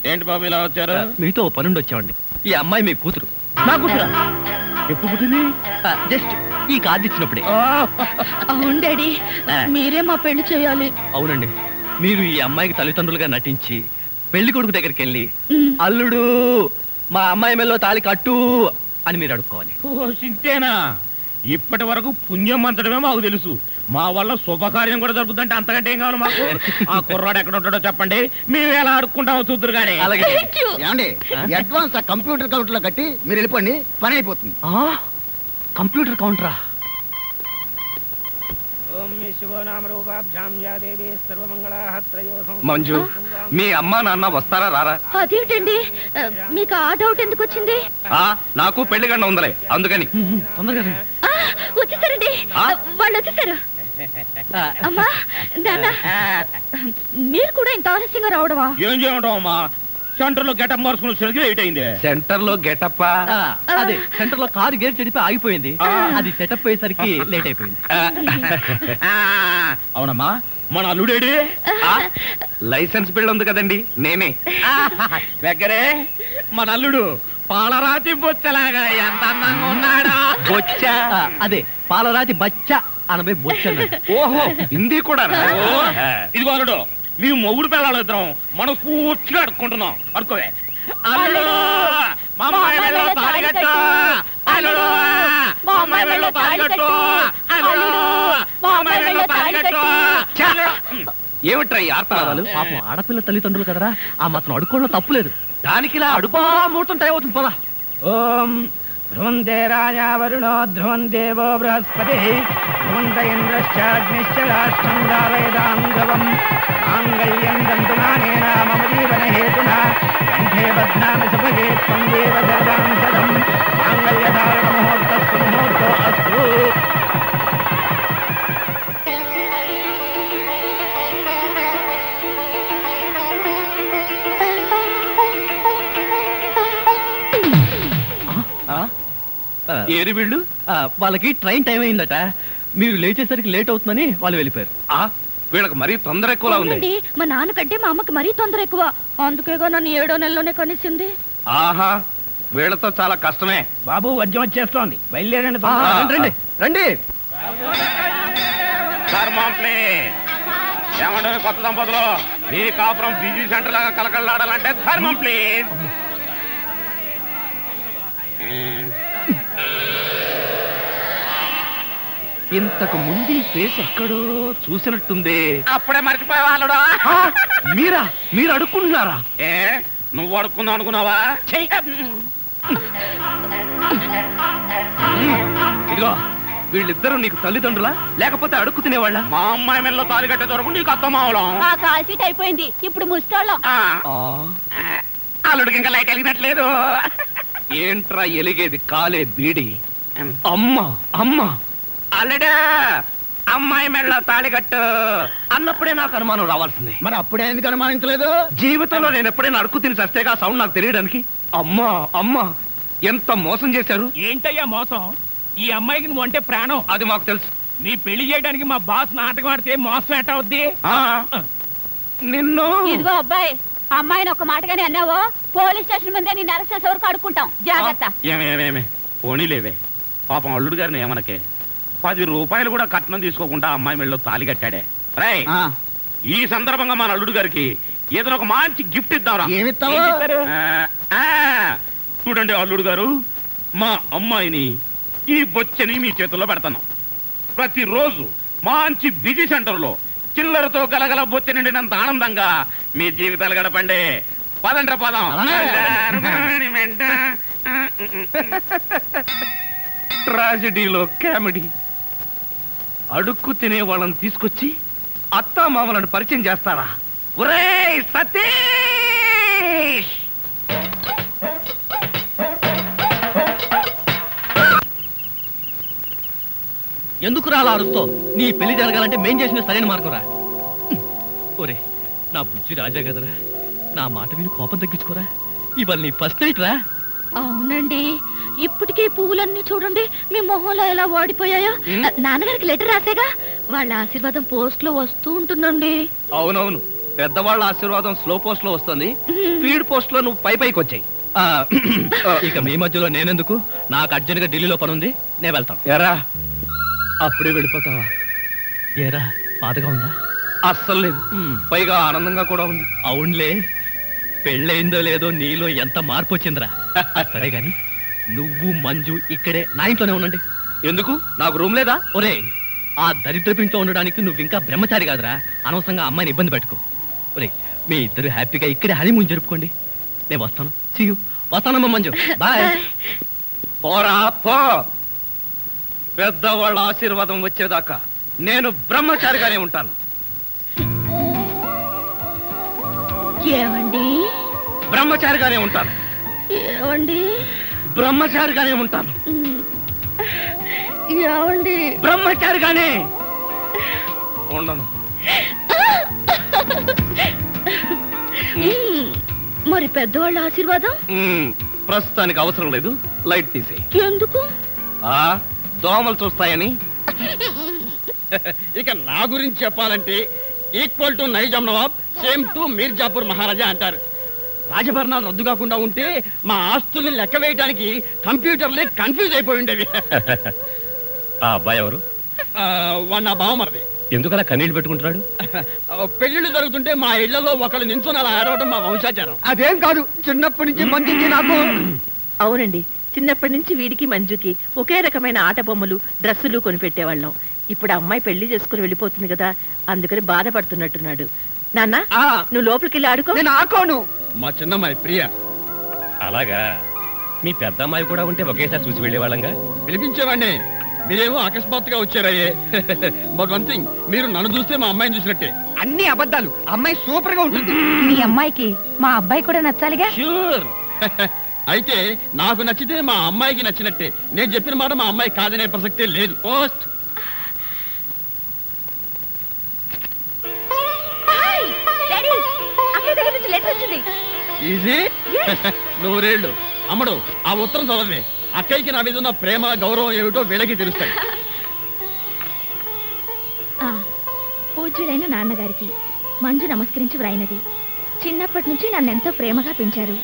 ఏంటి బాబు ఇలా వచ్చారు? మీతో ఓ పనుండి వచ్చామండి. ఈ అమ్మాయి మీ కూతురు. నా కూతురా? ఎప్పుడు పుట్టింది? జస్ట్ ఈ కార్డు ఇచ్చినప్పుడే. అవును డాడీ, మీరే మా పెళ్లి చేయాలి. అవునండి, మీరు ఈ అమ్మాయికి తల్లిదండ్రులుగా నటించి పెళ్లి కొడుకు దగ్గరికి వెళ్ళి అల్లుడు మా అమ్మాయి మెల్లో తాళి కట్టు అని మీరు అడుక్కోవాలి. ఓ సింతేనా? ఇప్పటి వరకు పుణ్యం అంతటమే మాకు తెలుసు. మా వల్ల శుభకార్యం కూడా జరుగుతుందంటే అంతకంటే ఏం కావాలి మాకు? ఆ కుర్రాడు ఎక్కడ ఉంటాడో చెప్పండి, మేము ఎలా అడుక్కుంటామో చూద్దరు కానీ. అలాగే. ఏమండి, అడ్వాన్స్ ఆ కంప్యూటర్ కౌంటర్ లో కట్టి మీరు వెళ్ళిపోండి, పని అయిపోతుంది. కంప్యూటర్ కౌంటరా? మంజు, మీ అమ్మా నాన్న వస్తారా రారా? అదేంటండి, మీకు ఆ డౌట్ ఎందుకు వచ్చింది? నాకు పెళ్లి గంట ఉందలే, అందుకని. తొందరగా రండి. వచ్చేసారండి, వాళ్ళు వచ్చేసారు. అమ్మా నాన్న, మీరు కూడా ఇంత ఆలస్యంగా రావడమా? ఏం చేయడం అమ్మా, సెంటర్ లో గెటప్ మార్చుకుని సరిగ్గా లేట్ అయింది. సెంటర్ లో గెటప్? అదే, సెంటర్ లో కారు గేర్ చెడిపి ఆగిపోయింది. అది సెటప్ అయ్యేసరికి లేట్ అయిపోయింది. అవునమ్మా, మన అల్లుడేడి? లైసెన్స్ బిల్ ఉంది కదండి, నేనే. దగ్గరే మన అల్లుడు పాలరాతి బొచ్చలాగా ఎంత అందంగా ఉన్నాడా? బొచ్చ? అదే, పాలరాతి బచ్చ అనబై బొచ్చ. ఓహో, హిందీ కూడా? ఇదిగో అల్లుడు, మీ మొగుడు పిల్లలు ఇద్దరం మనం పూర్తిగా అడుక్కుంటున్నాం. అడుకోవే. అల్లుడు, మా అమ్మాయి మెడలో తాళి కట్టు. అల్లుడు, మా అమ్మాయి మెడలో తాళి కట్టు. అల్లుడు, మా అమ్మాయి మెడలో తాళి కట్టు. ఏమిట్రా ఈ ఆర్తనాదాలు? పాపం ఆడపిల్ల తల్లిదండ్రులు కదరా, ఆ మాత్రం అడుక్కోవడం తప్పులేదు. దానికి ఇలా అడుగు ముహూర్తం టైం అవుతుంది, పదా. ఓం ధ్రువంతే రాజా వరుణో ధ్రువం దేవో బృహస్పతి ధ్రువంత ఇంద్రశ్చాగ్నిశ్చ రాష్ట్రం దారయదాం ధ్రువం మాంగళ్యం దంతునానేన మమ జీవన హేతునా కంఠే బధ్నామి సుభగే త్వం దేవ జగదాం సదం మాంగళ్యధారణ ముహూర్తస్సు ముహూర్తో అస్తు. ఏరి వీళ్ళు? వాళ్ళకి ట్రైన్ టైం అయిందట, మీరు లేచేసరికి లేట్ అవుతుందని వాళ్ళు వెళ్ళిపోయారు. వీళ్ళకి మరీ తొందర ఎక్కువలా ఉంది. అవునండి, మా నాన్నకంటే మా అమ్మకి మరీ తొందర ఎక్కువ, అందుకేగా నన్ను 7వ నెలలోనే కనిసింది. ఆహా, వీళ్ళతో చాలా కష్టమే. బాబు, వద్యం వచ్చేస్తోంది, బయలుదేరండి. రండి రండి. ఏమంటే కొత్త దంపతులు, మీ కాపురం బిజీ సెంటర్ లాగా కలకలాడాలంటే ధర్మం ప్లీజ్. ఇంతకు ముందు ఈ ఫేస్ ఎక్కడో చూసినట్టుంది. అప్పుడే మర్చిపోయే వాళ్ళుడా? మీరా? మీరు అడుక్కుంటున్నారా? ఏ, నువ్వు అడుక్కుందాం అనుకున్నావా? ఇదిగో, వీళ్ళిద్దరూ నీకు తల్లిదండ్రులా లేకపోతే అడుక్కు తినేవాళ్ళ? మా అమ్మాయి మెల్లో తాళి కట్టే దొరకు నీకు అత్తమావలం. ఆ కాల్ సీట్ అయిపోయింది, ఇప్పుడు ముస్టాళ్ళం. అల్లుడికి ఇంకా లైట్ వెలిగినట్లేదు. ఏంట్రా ఎలిగేది? కాలే బీడి. అమ్మా అమ్మా, అల్లుడు అమ్మాయి మెళ్ళ తాళి కట్టు అన్నప్పుడే నాకు అనుమానం రావాల్సిందే. మరి అప్పుడే ఎందుకు అనుమానించలేదు? జీవితంలో నేను ఎప్పుడైనా అడుక్కు తిని చస్తేగా సౌండ్ నాకు తెలియడానికి. అమ్మా అమ్మా, ఎంత మోసం చేశారు. ఏంటయ్యా మోసం? ఈ అమ్మాయికి నువ్వు అంటే ప్రాణం. అది మాకు తెలుసు. నీ పెళ్లి చేయడానికి మా బాస్ నాటకం ఆడితే మోసం ఎట్ట అవుద్ది? నిన్ను ఇదిగో అబ్బాయి, అమ్మాయిని ఒక మాటగానే అన్నావో పోలీస్ స్టేషన్ ముందే నేను అరెస్ట్ చేసే వరకు అడుక్కుంటాం, జాగ్రత్త. ఏమేమేమే పోనీలేవే, పాపం అల్లుడు గారిని ఏమనకే. 10 రూపాయలు కూడా కట్నం తీసుకోకుండా అమ్మాయి మెళ్ళలో తాళి కట్టాడే. రై, ఈ సందర్భంగా మన అల్లుడు గారికి ఏదైనా ఒక మంచి గిఫ్ట్ ఇద్దాంరా. ఏమిస్తావు? చూడండి అల్లుడు గారు, మా అమ్మాయిని ఈ బొచ్చని మీ చేతుల్లో పెడతాను. ప్రతిరోజు మంచి బిజీ సెంటర్లో చిల్లరతో గలగల బొచ్చ నిండినంత ఆనందంగా మీ జీవితాలు గడపండి. పదండ్ర పదం. ట్రాజడీలో కామెడీ. అడుక్కు తినే వాళ్ళని తీసుకొచ్చి అత్తా మామలను పరిచయం చేస్తారా? ఒరేయ్ సతీష్! ఎందుకు రాలా అరుస్తో? నీ పెళ్లి జరగాలంటే మేం చేసిన సరైన మార్గం రా. ఒరే నా బుజ్జి రాజా గదరా, నా మాట విని కోపం తగ్గించుకోరా. ఇవాళ నీ ఫస్ట్ నైట్ రా. అవునండి, ఇప్పటికే పువ్వులన్నీ చూడండి మీ మొహంలో ఎలా వాడిపోయాయో. నాన్నగారికి లెటర్ రాసేగా, వాళ్ళ ఆశీర్వాదం పోస్ట్ లో వస్తూ ఉంటుందండి. అవునవును, పెద్దవాళ్ళ ఆశీర్వాదం స్లో పోస్ట్ లో వస్తుంది, స్పీడ్ పోస్ట్ లో నువ్వు పైకి వచ్చాయి. ఇక మీ మధ్యలో నేనెందుకు? నాకు అర్జెంట్ గా ఢిల్లీలో పని ఉంది, నేను వెళ్తాను. ఎరా అప్పుడే వెళ్ళిపోతావా? ఏరా బాధగా ఉందా? అస్సలు లేదు, పైగా ఆనందంగా కూడా ఉంది. అవునులే, పెళ్ళయిందో లేదో నీలో ఎంత మార్పు వచ్చిందిరా. సరే గాని నువ్వు మంజు ఇక్కడే నా ఇంట్లోనే ఉండండి. ఎందుకు? నాకు రూమ్ లేదా? ఒరే, ఆ దరిద్రపు ఇంట్లో ఉండడానికి నువ్వు ఇంకా బ్రహ్మచారి కాదురా. అనవసరంగా అమ్మాయిని ఇబ్బంది పెట్టుకో. ఒరే, మీ ఇద్దరు హ్యాపీగా ఇక్కడే హనీమూన్ జరుపుకోండి. నేను వస్తాను. See you. వస్తానమ్మా మంజు, బాయ్. పోరా పో, పెద్దవాళ్ళ ఆశీర్వాదం వచ్చేదాకా నేను బ్రహ్మచారిగానే ఉంటాను. ఏమండి? బ్రహ్మచారిగానే ఉంటాను. ఏమండి? బ్రహ్మచారిగానే ఉంటాను. ఏమండి? బ్రహ్మచారిగానే ఉండను. మరి పెద్దవాళ్ళ ఆశీర్వాదం ప్రస్తుతానికి అవసరం లేదు, లైట్ తీసేయి. ఎందుకు? దోమలు చూస్తాయని. ఇక నా గురించి చెప్పాలంటే equal to Nizam nawab, same to Mirzapur maharaja అంటారు. రాజభరణాలు రద్దు కాకుండా ఉంటే మా ఆస్తుల్ని లెక్క వేయడానికి కంప్యూటర్లే కన్ఫ్యూజ్ అయిపోయి ఉండేవి. ఆ అబ్బాయి ఎవరు? వాడు నా బావమరిది. ఎందుకలా కన్నీళ్లు పెట్టుకుంటున్నాడు? పెళ్లిళ్ళు జరుగుతుంటే మా ఇళ్లలో ఒకళ్ళు నించుని అలా ఆడవడం మా వంశాచారం. అదేం కాదు, చిన్నప్పటి నుంచి మంచికి నాకు. అవునండి, చిన్నప్పటి నుంచి వీడికి మంజుకి ఒకే రకమైన ఆట బొమ్మలు డ్రెస్సులు కొనిపెట్టేవాళ్ళం. ఇప్పుడు అమ్మాయి పెళ్లి చేసుకుని వెళ్ళిపోతుంది కదా, అందుకని బాధపడుతున్నట్టున్నాడు. నాన్న, నువ్వు లోపలికి వెళ్ళి ఆడుకో. నేను ఆడుకోను. మా చిన్నమ్మాయి ప్రియ. అలాగా, మీ పెద్ద అమ్మాయి కూడా ఉంటే ఒకేసారి చూసి వెళ్ళేవాళ్ళంగా. పిలిపించేవాడిని, మీరేమో అకస్మాత్తుగా వచ్చారయ్యే. బట్ వన్ థింగ్, మీరు నన్ను చూస్తే మా అమ్మాయిని చూసినట్టే. అన్ని అబద్ధాలు. అమ్మాయి సూపర్ గా ఉంటుంది. మీ అమ్మాయికి మా అబ్బాయి కూడా నచ్చాలిగా. ష్యూర్. అయితే నాకు నచ్చితే మా అమ్మాయికి నచ్చినట్టే. నేను చెప్పిన మాట మా అమ్మాయి కాదనే ప్రసక్తే లేదు. పోస్ట్. ఈజీ. నూరేళ్ళు. అమ్మడు, ఆ ఉత్తరం చదవే. అక్కయ్యకి నా మీద ఉన్న ప్రేమ గౌరవం ఏమిటో వీళ్ళకి తెలుస్తాయి. పూజ్యులైన నాన్నగారికి మంజు నమస్కరించి వ్రాయినది. చిన్నప్పటి నుంచి నన్నెంతో ప్రేమగా పెంచారు.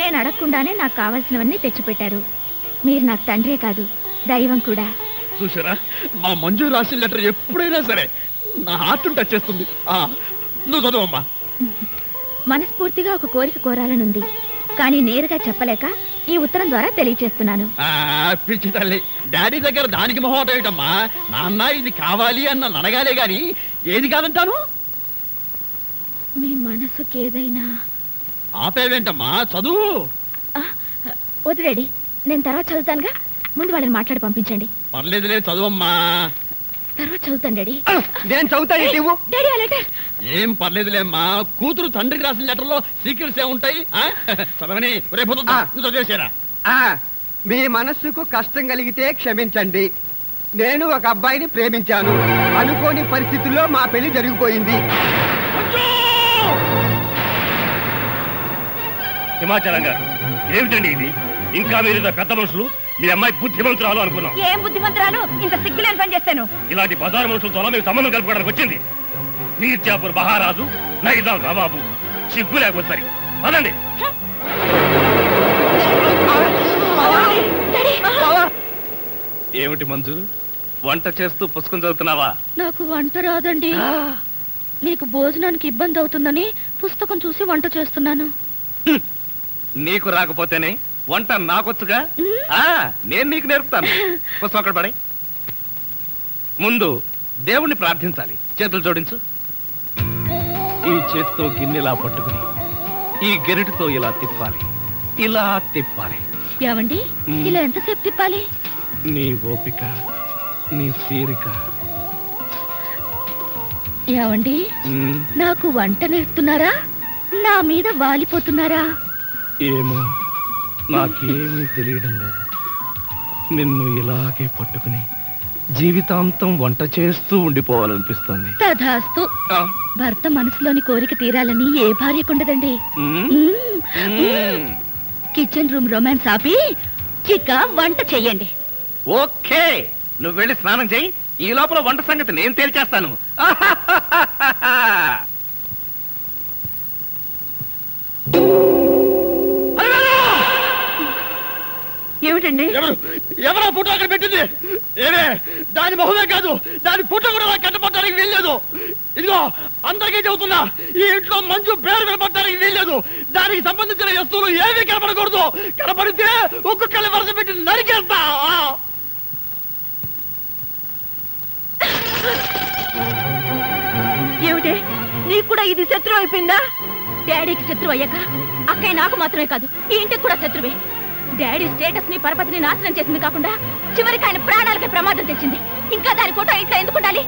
నేను అడగకుండానే నాకు కావాల్సినవన్నీ తెచ్చిపెట్టారు. మీరు నాకు తండ్రే కాదు, దైవం కూడా. చూసారా, మా మంజు రాసిన లెటర్ ఎప్పుడైనా సరే నా హార్ట్ టచ్ చేస్తుంది. నువ్వు చదవమ్మా. మనస్ఫూర్తిగా ఒక కోరిక కోరాలనుంది, కానీ నేరుగా చెప్పలేక ఈ ఉత్తరం ద్వారా తెలియచేస్తున్నాను. పిచ్చి తల్లి, డాడీ దగ్గర దానికి మొహమాట ఏమిటమ్మా? నాన్న ఇది కావాలి అన్న అడగాలే గాని ఏది కాదంటాను. మీ మనసుకి ఏదైనా. ఆపేవేంటమ్మా, చదువు. వద్దు డాడీ, నేను తర్వాత చదువుతానుగా. ముందు వాళ్ళని మాట్లాడి పంపించండి. పర్లేదులే, చదువమ్మా. తర్వాత చదువుతాను డాడీ. నేను చదువుతాను. డాడీ ఆ లెటర్. ఏం పర్లేదులేమ్మా, కూతురు తండ్రికి రాసిన లెటర్లో సీక్రెట్స్ ఏముంటాయి? చదవని రేపు చదివేసారా? మీ మనస్సుకు కష్టం కలిగితే క్షమించండి. నేను ఒక అబ్బాయిని ప్రేమించాను. అనుకోని పరిస్థితుల్లో మా పెళ్లి జరిగిపోయింది. హిమాచలం గారు, ఏమిటండి ఇది? ఇంకా మీరు పెద్ద మనుషులు, మీ అమ్మాయి బుద్ధిమంతురాలు అనుకున్నాం. ఏం బుద్ధిమంతురాలు? ఇంత సిగ్గులేని పని చేస్తాను. ఇలాంటి బజారు మనుషులతో మీరు సంబంధం కలుపుకోవడానికి వచ్చింది. మీర్జాపూర్ మహారాజు, నైజాం నవాబు. సిగ్గు లేకపోతే సరి పదండి. ఏమిటి మంజు, వంట చేస్తూ పుస్తకం చదువుతున్నావా? నాకు వంట రాదండి. మీకు భోజనానికి ఇబ్బంది అవుతుందని పుస్తకం చూసి వంట చేస్తున్నాను. నీకు రాకపోతేనే వంట నాకొచ్చుగా. నేను నీకు నేర్పుతాను. పుస్తకం అక్కడ పడే. ముందు దేవుణ్ణి ప్రార్థించాలి. చేతులు జోడించు. ఈ చేతితో గిన్నెలా పట్టుకుని ఈ గెరిటితో ఇలా తిప్పాలి, ఇలా తిప్పాలి. ఏవండి, ఇలా ఎంతసేపు తిప్పాలి? నీ ఓపిక, నీ తీరిక. ఏవండి, నాకు వంట నేర్పుతున్నారా? నా మీద వాలిపోతున్నారా? ఏమో, నాకేమీ తెలియడం లేదు. నిన్ను ఇలాగే పట్టుకుని జీవితాంతం వంట చేస్తూ ఉండిపోవాలనిపిస్తుంది. తధాస్తు. భర్త మనసులోని కోరిక తీరాలని ఏ భార్యకుండదండి. కిచెన్ రూమ్ రొమాన్స్ ఆపి చిక్క వంట చెయ్యండి. ఓకే, నువ్వు వెళ్ళి స్నానం చెయ్యి. ఈ లోపల వంట సంగతి నేను తేల్చేస్తాను. ఏమిటండి? ఎవరా ఫోటో అక్కడ పెట్టింది? ఏమే, దాని మొహమే కాదు, దాని ఫోటో కూడా నాకు కట్టపడటానికి వీల్లేదు. ఇదిగో అందరికీ చెబుతున్నా, ఈ ఇంట్లో మంజు పేరు వినపడటానికి వీల్లేదు. దానికి సంబంధించిన వస్తువులు ఏమీ కనపడకూడదు. కనపడితే ఒక్కొక్కరి వరుస పెట్టి నరికేస్తా. ఏమిటి, నీకు కూడా ఇది శత్రువు అయిపోయిందా? డాడీకి శత్రువు అయ్యాక అక్కయ్య నాకు మాత్రమే కాదు, ఈ ఇంటికి కూడా శత్రువే. డాడీ స్టేటస్ ని పరపతిని నాశనం చేసింది కాకుండా చివరికి ఆయన ప్రాణాలకి ప్రమాదం తెచ్చింది. ఇంకా దాని ఫోటో ఇంట్లో ఎందుకు ఉండాలి?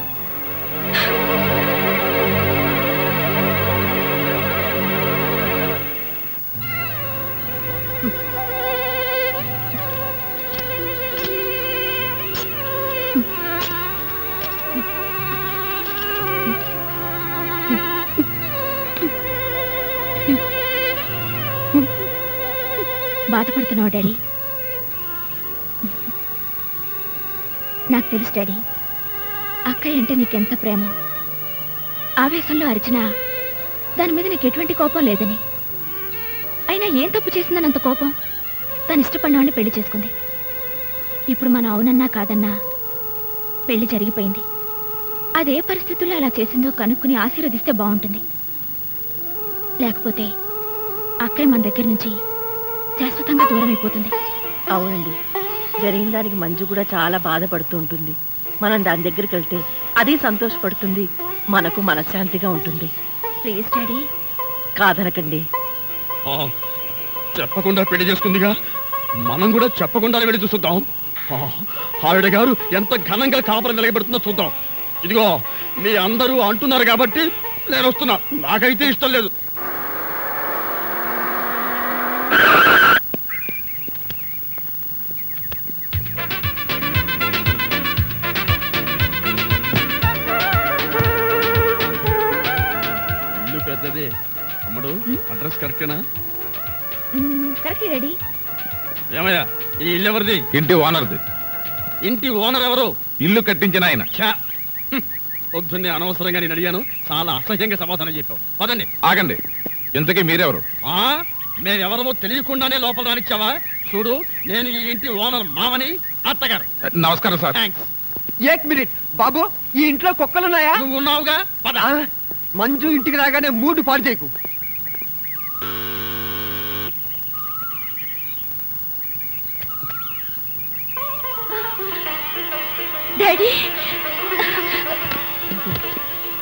బాధపడుతున్నావు డాడీ? నాకు తెలుసు డాడీ, అక్కయ్య అంటే నీకెంత ప్రేమ. ఆవేశంలో అరిచినా దాని మీద నీకు ఎటువంటి కోపం లేదని. అయినా ఏం తప్పు చేసిందని అంత కోపం? తను ఇష్టపడిన వాళ్ళని పెళ్లి చేసుకుంది. ఇప్పుడు మనం అవునన్నా కాదన్నా పెళ్లి జరిగిపోయింది. అదే పరిస్థితుల్లో అలా చేసిందో కనుక్కుని ఆశీర్వదిస్తే బాగుంటుంది. లేకపోతే అక్కయ్య మన దగ్గర నుంచి శాశ్వతంగా దూరం అయిపోతుంది. అవునండి, జరిగిన దానికి మంజు కూడా చాలా బాధపడుతూ ఉంటుంది. మనం దాని దగ్గరికి వెళ్తే అది సంతోషపడుతుంది, మనకు మనశ్శాంతిగా ఉంటుంది. Please daddy. కాదనకండి. చెప్పకుండా పెళ్లి చేసుకుందిగా, మనం కూడా చెప్పకుండా వెళ్ళి చూద్దాం. ఆవిడ గారు ఎంత ఘనంగా కాపురం వెలగబెడుతుందో చూద్దాం. ఇదిగో మీ అందరూ అంటున్నారు కాబట్టి నేను వస్తున్నా. నాకైతే ఇష్టం లేదు. పెద్దది అమ్మడు, అడ్రస్ కరెక్టేనా? Correct daddy. ఏమయ్యా, ఈ ఇల్లు ఎవరిది? ఇంటి ఓనర్ది. ఇంటి ఓనర్ ఎవరు? ఇల్లు కట్టించిన ఆయన. పొద్దున్నే అనవసరంగా నేను అడిగాను, చాలా అసహ్యంగా సమాధానం చెప్పావు. పదండి. ఆగండి, ఇంతకీ మీరెవరు? మేమెవరమో తెలియకుండానే లోపల రానిచ్చావా? చూడు, నేను ఈ ఇంటి ఓనర్ మామని, అత్తగారు. నమస్కారం సార్. థ్యాంక్స్. ఏక్ మినిట్ బాబు, ఈ ఇంట్లో కుక్కలున్నాయా? నువ్వు ఉన్నావుగా, పద. మంజు ఇంటికి రాగానే మూడు పాడు చేయకు. డాడీ,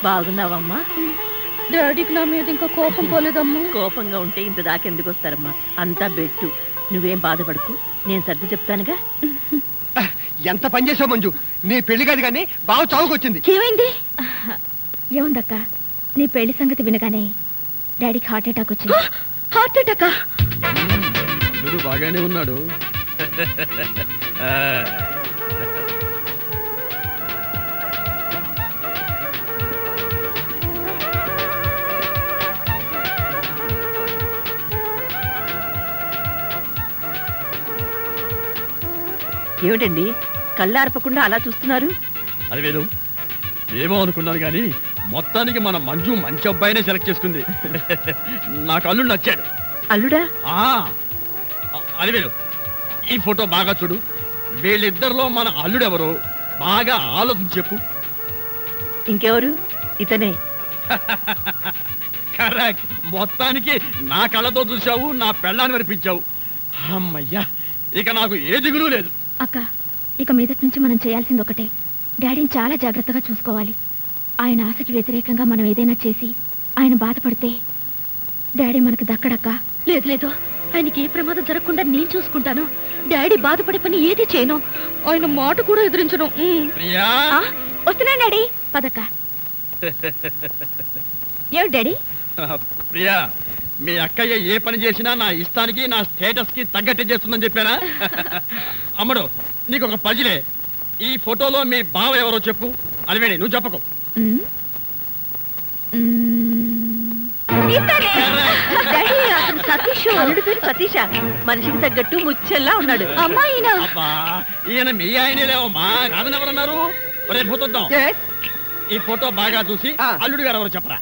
బాగున్నావమ్మా? డాడీకి నా మీద ఇంకా కోపం పోలేదమ్మా. కోపంగా ఉంటే ఇంత దాకెందుకు వస్తారమ్మా? అంతా బెట్టు. నువ్వేం బాధపడకు, నేను సర్ది చెప్తానుగా. ఎంత పని చేసావు మంజు, నీ పెళ్లి కాదు కానీ బాగా చావుకొచ్చింది. ఏమైంది? ఏముందక్క, నీ పెళ్లి సంగతి వినగానే డాడీకి హార్ట్ అటాక్ వచ్చింది. హార్ట్ అటాకా? బాగానే ఉన్నాడు. ఏమిటండి కళ్ళార్పకుండా అలా చూస్తున్నారు? అరవేదు, ఏమో అనుకున్నాను కానీ మొత్తానికి మన మంజు మంచి అబ్బాయినే సెలెక్ట్ చేసుకుంది. నాకు అల్లుడు నచ్చాడు. అల్లుడా? అరవేదు, ఈ ఫోటో బాగా చూడు. వీళ్ళిద్దరిలో మన అల్లుడెవరో బాగా ఆలోచించి చెప్పు. ఇంకెవరు? ఇతనే. కరెక్ట్. మొత్తానికి నా కళ్ళతో చూసావు, నా పెళ్ళాన్ని వినిపించావు. అమ్మయ్యా, ఇక నాకు ఏ దిగులు లేదు. అక్క, ఇక మీదటి నుంచి మనం చేయాల్సింది ఒకటే, డాడీని చాలా జాగ్రత్తగా చూసుకోవాలి. ఆయన ఆశకి వ్యతిరేకంగా మనం ఏదైనా చేసి ఆయన బాధపడితే డాడీ మనకు దక్కడక్క. లేదు లేదు, ఆయనకి ఏ ప్రమాదం జరగకుండా నేను చూసుకుంటాను. డాడీ బాధపడే పని ఏది చేయను, ఆయన మాట కూడా ఎదిరించను. వస్తున్నా డాడీ, పదక్క. ఏమిటి డాడీ? ప్రియా, మీ అక్కయ్య ఏ పని చేసినా నా ఇష్టానికి నా స్టేటస్ కి తగ్గట్టే చేస్తుందని చెప్పానా? అమ్మడు, నీకు ఒక పజిలే. ఈ ఫోటోలో మీ బావ ఎవరో చెప్పు. అలివేణి, నువ్వు చెప్పకు. డాడీ, అతను సతీష్. అల్లుడి పేరు సతీష. మనిషికి తగ్గట్టు ముచ్చెల్లా ఉన్నాడు. అమ్మాయినా అబ్బా ఈయన మీ ఆయనే లేవమ్మా, కాదని ఎవరన్నారు? రేపు పోతుందాం. ఈ ఫోటో బాగా చూసి అల్లుడు గారు ఎవరు చెప్పరా?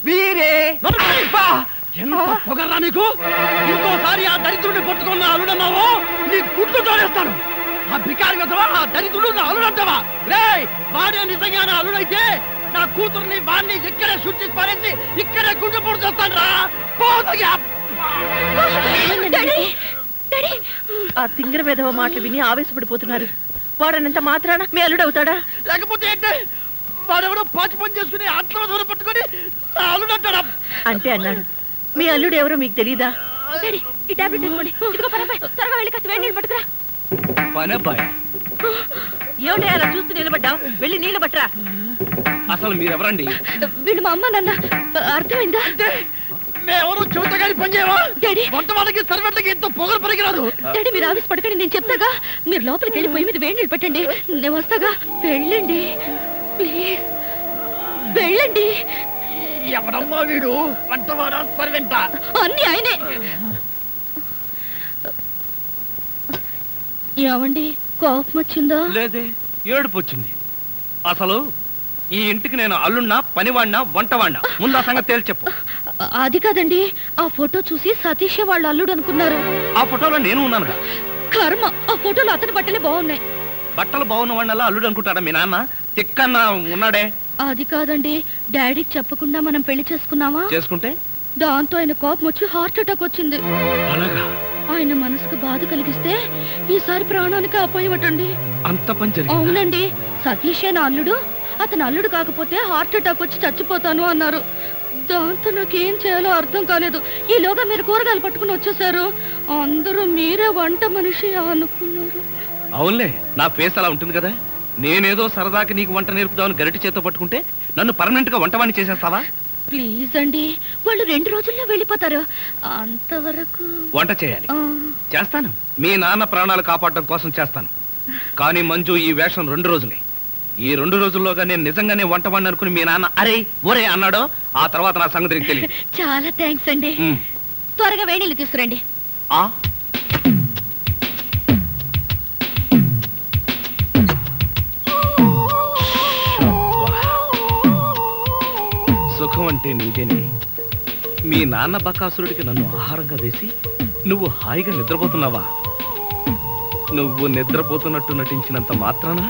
వీరే ఎంత పొగరా నీకు? ఇంకోసారి ఆ దరిద్రుడిని పట్టుకున్న అల్లుడన్నావు నీ గుడ్లు తోడేస్తాను. ఆ బికారి కదవా, ఆ దరిద్రుడు నా అల్లుడంటావా? రేయ్, వాడే నిజంగా నా అల్లుడైతే నా కూతుర్ని వాడిని ఇక్కడే శుద్ధి పారేసి ఇక్కడే గుడ్డు పొడి చేస్తాను రా. ఆ తింగర విధవ మాటలు విని ఆవేశపడిపోతున్నారు. వాడనంత మాత్రాన మీ అల్లుడు అవుతాడా? లేకపోతే ఏంటి? వాడెవడో పాచి పని చేసుకుని ఆత్మ దూరం పట్టుకొని నా అల్లుడు అంటాడా? అంటే అన్నాడు. మీ అల్లుడు ఎవరో మీకు తెలీదా? ఈ టాబ్లెట్ తీసుకోండి. ఇదిగో పరపై త్వరగా వెళ్ళి కాస్త వేడి నీళ్ళు పట్టుకురా. పనబ్బాయి, ఏమిటి అలా చూస్తూ నిలబడ్డావు? వెళ్ళి నీళ్ళు పట్టరా. అసలు మీరెవరండి? వీళ్ళు మా అమ్మ నాన్న. అర్థమైందా? మేమెవరు చెబుతా కానీ పని చేయవా? డాడీ, వంట వాళ్ళకి సర్వెంట్లకి ఎంతో పొగలు పనికిరాదు. డాడీ మీరు ఆవేశ పడకండి, నేను చెప్తాగా. మీరు లోపలికి వెళ్ళి పొయ్యి మీద వేడి నీళ్ళు పెట్టండి, నేను వస్తాగా. వెళ్ళండి ప్లీజ్, వెళ్ళండి. ఎవడమ్మా వీడు? వంటవాడా సర్వెంటా? అన్ని ఆయనే. ఏమండి, కోపం వచ్చిందా? లేదే, ఏడుపు వచ్చింది. అసలు ఈ ఇంటికి నేను అల్లున్నా, పనివాడినా, వంటవాడినా? ముందు ఆ సంగతి తేల్చి చెప్పు. అది కాదండి, ఆ ఫోటో చూసి సతీష్ వాళ్ళ అల్లుడు అనుకున్నారు. ఆ ఫోటోలో నేను ఉన్నానుగా. కర్మ, ఆ ఫోటోలో అతని బట్టలే బాగున్నాయి. బట్టలు బాగున్న వాడినల్లా అల్లుడు అనుకుంటాడా మీ నాన్న? తిక్కన్న ఉన్నాడే. అది కాదండి, డాడీకి చెప్పకుండా మనం పెళ్లి చేసుకున్నావా? చేసుకుంటే దాంతో ఆయన కోపం వచ్చి హార్ట్ అటాక్ వచ్చింది. ఆయన మనసుకు బాధ కలిగిస్తే ఈసారి ప్రాణానికి అపాయమటండి. అంత పని జరిగింది? అవునండి, సతీష్ నా అల్లుడు. అతను అల్లుడు కాకపోతే హార్ట్ అటాక్ వచ్చి చచ్చిపోతాను అన్నారు. దాంతో నాకేం చేయాలో అర్థం కాలేదు. ఈలోగా మీరు కూరగాయలు పట్టుకుని వచ్చేసారు. అందరూ మీరే వంట మనిషి అనుకున్నారు. అవునులే, నా ఫేస్ అలా ఉంటుంది కదా. నేనేదో సరదాకి నీకు వంట నేర్పుదామని గరిటి చేత్తో పట్టుకుంటే నన్ను పర్మనెంట్ గా వంటవాణ్ణి చేసేస్తావా? ప్లీజ్ అండి, వాళ్ళు 2 రోజుల్లో వెళ్ళిపోతారు. అంతవరకు వంట చేయాలి. చేస్తాను, మీ నాన్న ప్రాణాలు కాపాడటం కోసం చేస్తాను. కానీ మంజు, ఈ వేషం 2 రోజులే. ఈ 2 రోజుల్లోగా నేను నిజంగానే వంటవాణ్ణి అనుకుని మీ నాన్న అరే ఒరే అన్నాడో, ఆ తర్వాత నా సంగతి నీకు తెలియదు. చాలా థ్యాంక్స్ అండి. త్వరగా వేణీళ్ళు తీసుకురండి. సుఖం అంటే నీదేనే. మీ నాన్న బకాసురుడికి నన్ను ఆహారంగా వేసి నువ్వు హాయిగా నిద్రపోతున్నావా? నువ్వు నిద్రపోతున్నట్టు నటించినంత మాత్రాన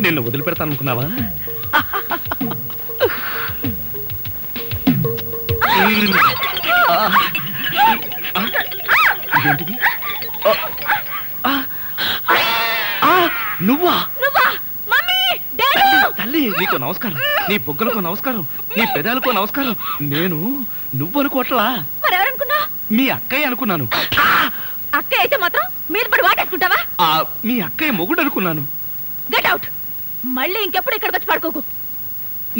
నిన్ను వదిలిపెడతాననుకున్నావా? ఇదేంటిది? నువ్వా? తల్లి, నీకు నమస్కారం. నీ బొగ్గలకు నమస్కారం, నీ పెదాలకు నమస్కారం. నేను నువ్వు అనుకోవట్లా, మరెవరనుకున్నా? మీ అక్కయ్య అనుకున్నాను. అక్కయ్య అయితే మాత్రం మీరు పడి వాటేసుకుంటావా? మీ అక్కయ్య మొగుడు అనుకున్నాను. Get out. మళ్ళీ ఇంకెప్పుడు ఇక్కడికి వచ్చి పడుకోకు.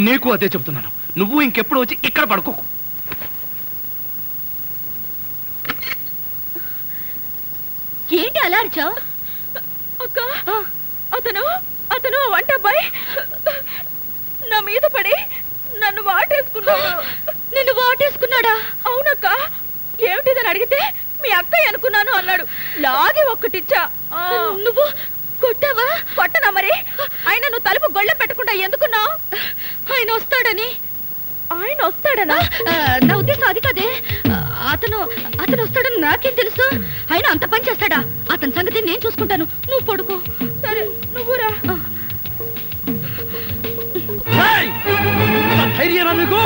నీకు అదే చెప్తున్నాను, నువ్వు ఇంకెప్పుడు వచ్చి ఇక్కడ పడుకోకు. ఏంటి అలా అరిచావు? అక్క, అతను వంట అబ్బాయి నా మీద పడి నన్ను వాటేసుకున్నాడు. నిన్ను వాటేసుకున్నాడా? అవునక్క. ఏమిటిదని అడిగితే మీ అక్కయ్య అనుకున్నాను అన్నాడు. లాగి ఒక్కటిచ్చా. నువ్వు కొట్టావా? కొట్టనా మరి? ఆయన నువ్వు తలుపు గొళ్ళెం పెట్టకుండా ఎందుకున్నావు? ఆయన వస్తాడని. ఆయన వస్తాడనా? నా ఉద్దేశం అది కాదే. అతను వస్తాడని నాకేం తెలుసు? ఆయన అంత పని చేస్తాడా? అతని సంగతి నేను చూసుకుంటాను, నువ్వు పడుకో. సరే, నువ్వురా. ధైర్యరా నీకు?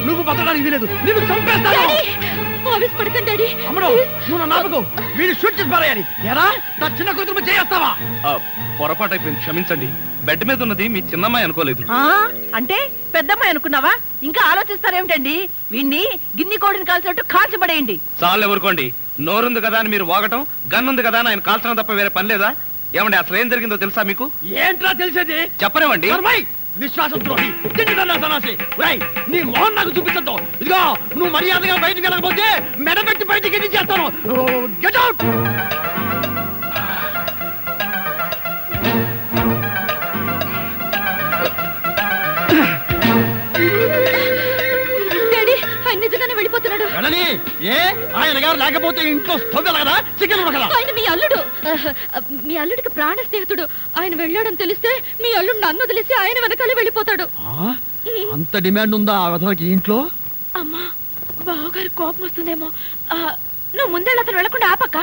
నువ్వు బతకడానికి వీలేదు, నీకు చంపేస్తాను. ఆవేశపడకండి డాడీ. అమ్మడు, నువ్వు నా నాపకు. వీడు షూట్ చేసి పారేయాలి. ఎరా, నా చిన్న కూతురు చేస్తావా? పొరపాటు అయిపోయింది, క్షమించండి. బెడ్ మీద ఉన్నది మీ చిన్నమ్మాయి అనుకోలేదు. అంటే పెద్దమ్మాయి అనుకున్నావా? ఇంకా ఆలోచిస్తారేమిటండి? వీణ్ణి గిన్ని కోడిని కాల్చినట్టు కాల్చబడేయండి. చాలు ఎవరుకోండి. నోరుంది కదా అని మీరు వాగటం, గన్నుంది కదా అని ఆయన కాల్చడం తప్ప వేరే పని లేదా? ఏమండి, అసలు ఏం జరిగిందో తెలుసా మీకు? ఏంట్రా తెలిసేది? చెప్పనివ్వండి. విశ్వాసం ద్రోహి, సన్నాసి. నీ మోహన్ నాకు చూపించద్దు. ఇదిగో, నువ్వు మర్యాదగా బయటికి వెళ్ళకపోతే మెడబెట్టి బయటికి చేస్తాను. Get out. వెళ్ళని ఏ ఆయన గారు లేకపోతే ఇంట్లో స్టవ్ కదా చికెన్ కదా. ఆయన మీ అల్లుడు. మీ అల్లుడికి ప్రాణ స్నేహితుడు. ఆయన వెళ్ళాడని తెలిస్తే మీ అల్లుడు నన్ను వదిలేసి ఆయన వెనకాలే వెళ్ళిపోతాడు. అంత డిమాండ్ ఉందా ఆ విధవకి ఇంట్లో? అమ్మా బావగారు కోపం వస్తుందేమో. నువ్వు ముందే అతను వెళ్ళకుండా ఆపక్క.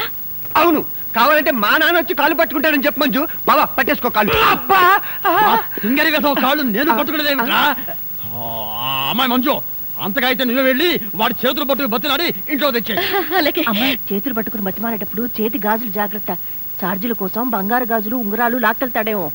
అవును, కావాలంటే మా నాన్న వచ్చి కాళ్ళు పట్టుకుంటానని చెప్పు మంజు. బాబా పట్టేసుకో కాళ్ళు. సింగరి విధవ కాళ్ళు నేను పట్టుకునేదేమిట్రా? అమ్మాయి మంజు, అంతగా అయితే నువ్వే వెళ్ళి వాడి చేతులు పట్టుకు బతిలాడి ఇంట్లో తెచ్చే. అమ్మాయి చేతులు పట్టుకుని బతిమాలేటప్పుడు చేతి గాజులు జాగ్రత్త. ఛార్జీల కోసం బంగారు గాజులు ఉంగరాలు లాక్కెళ్తాడేమో.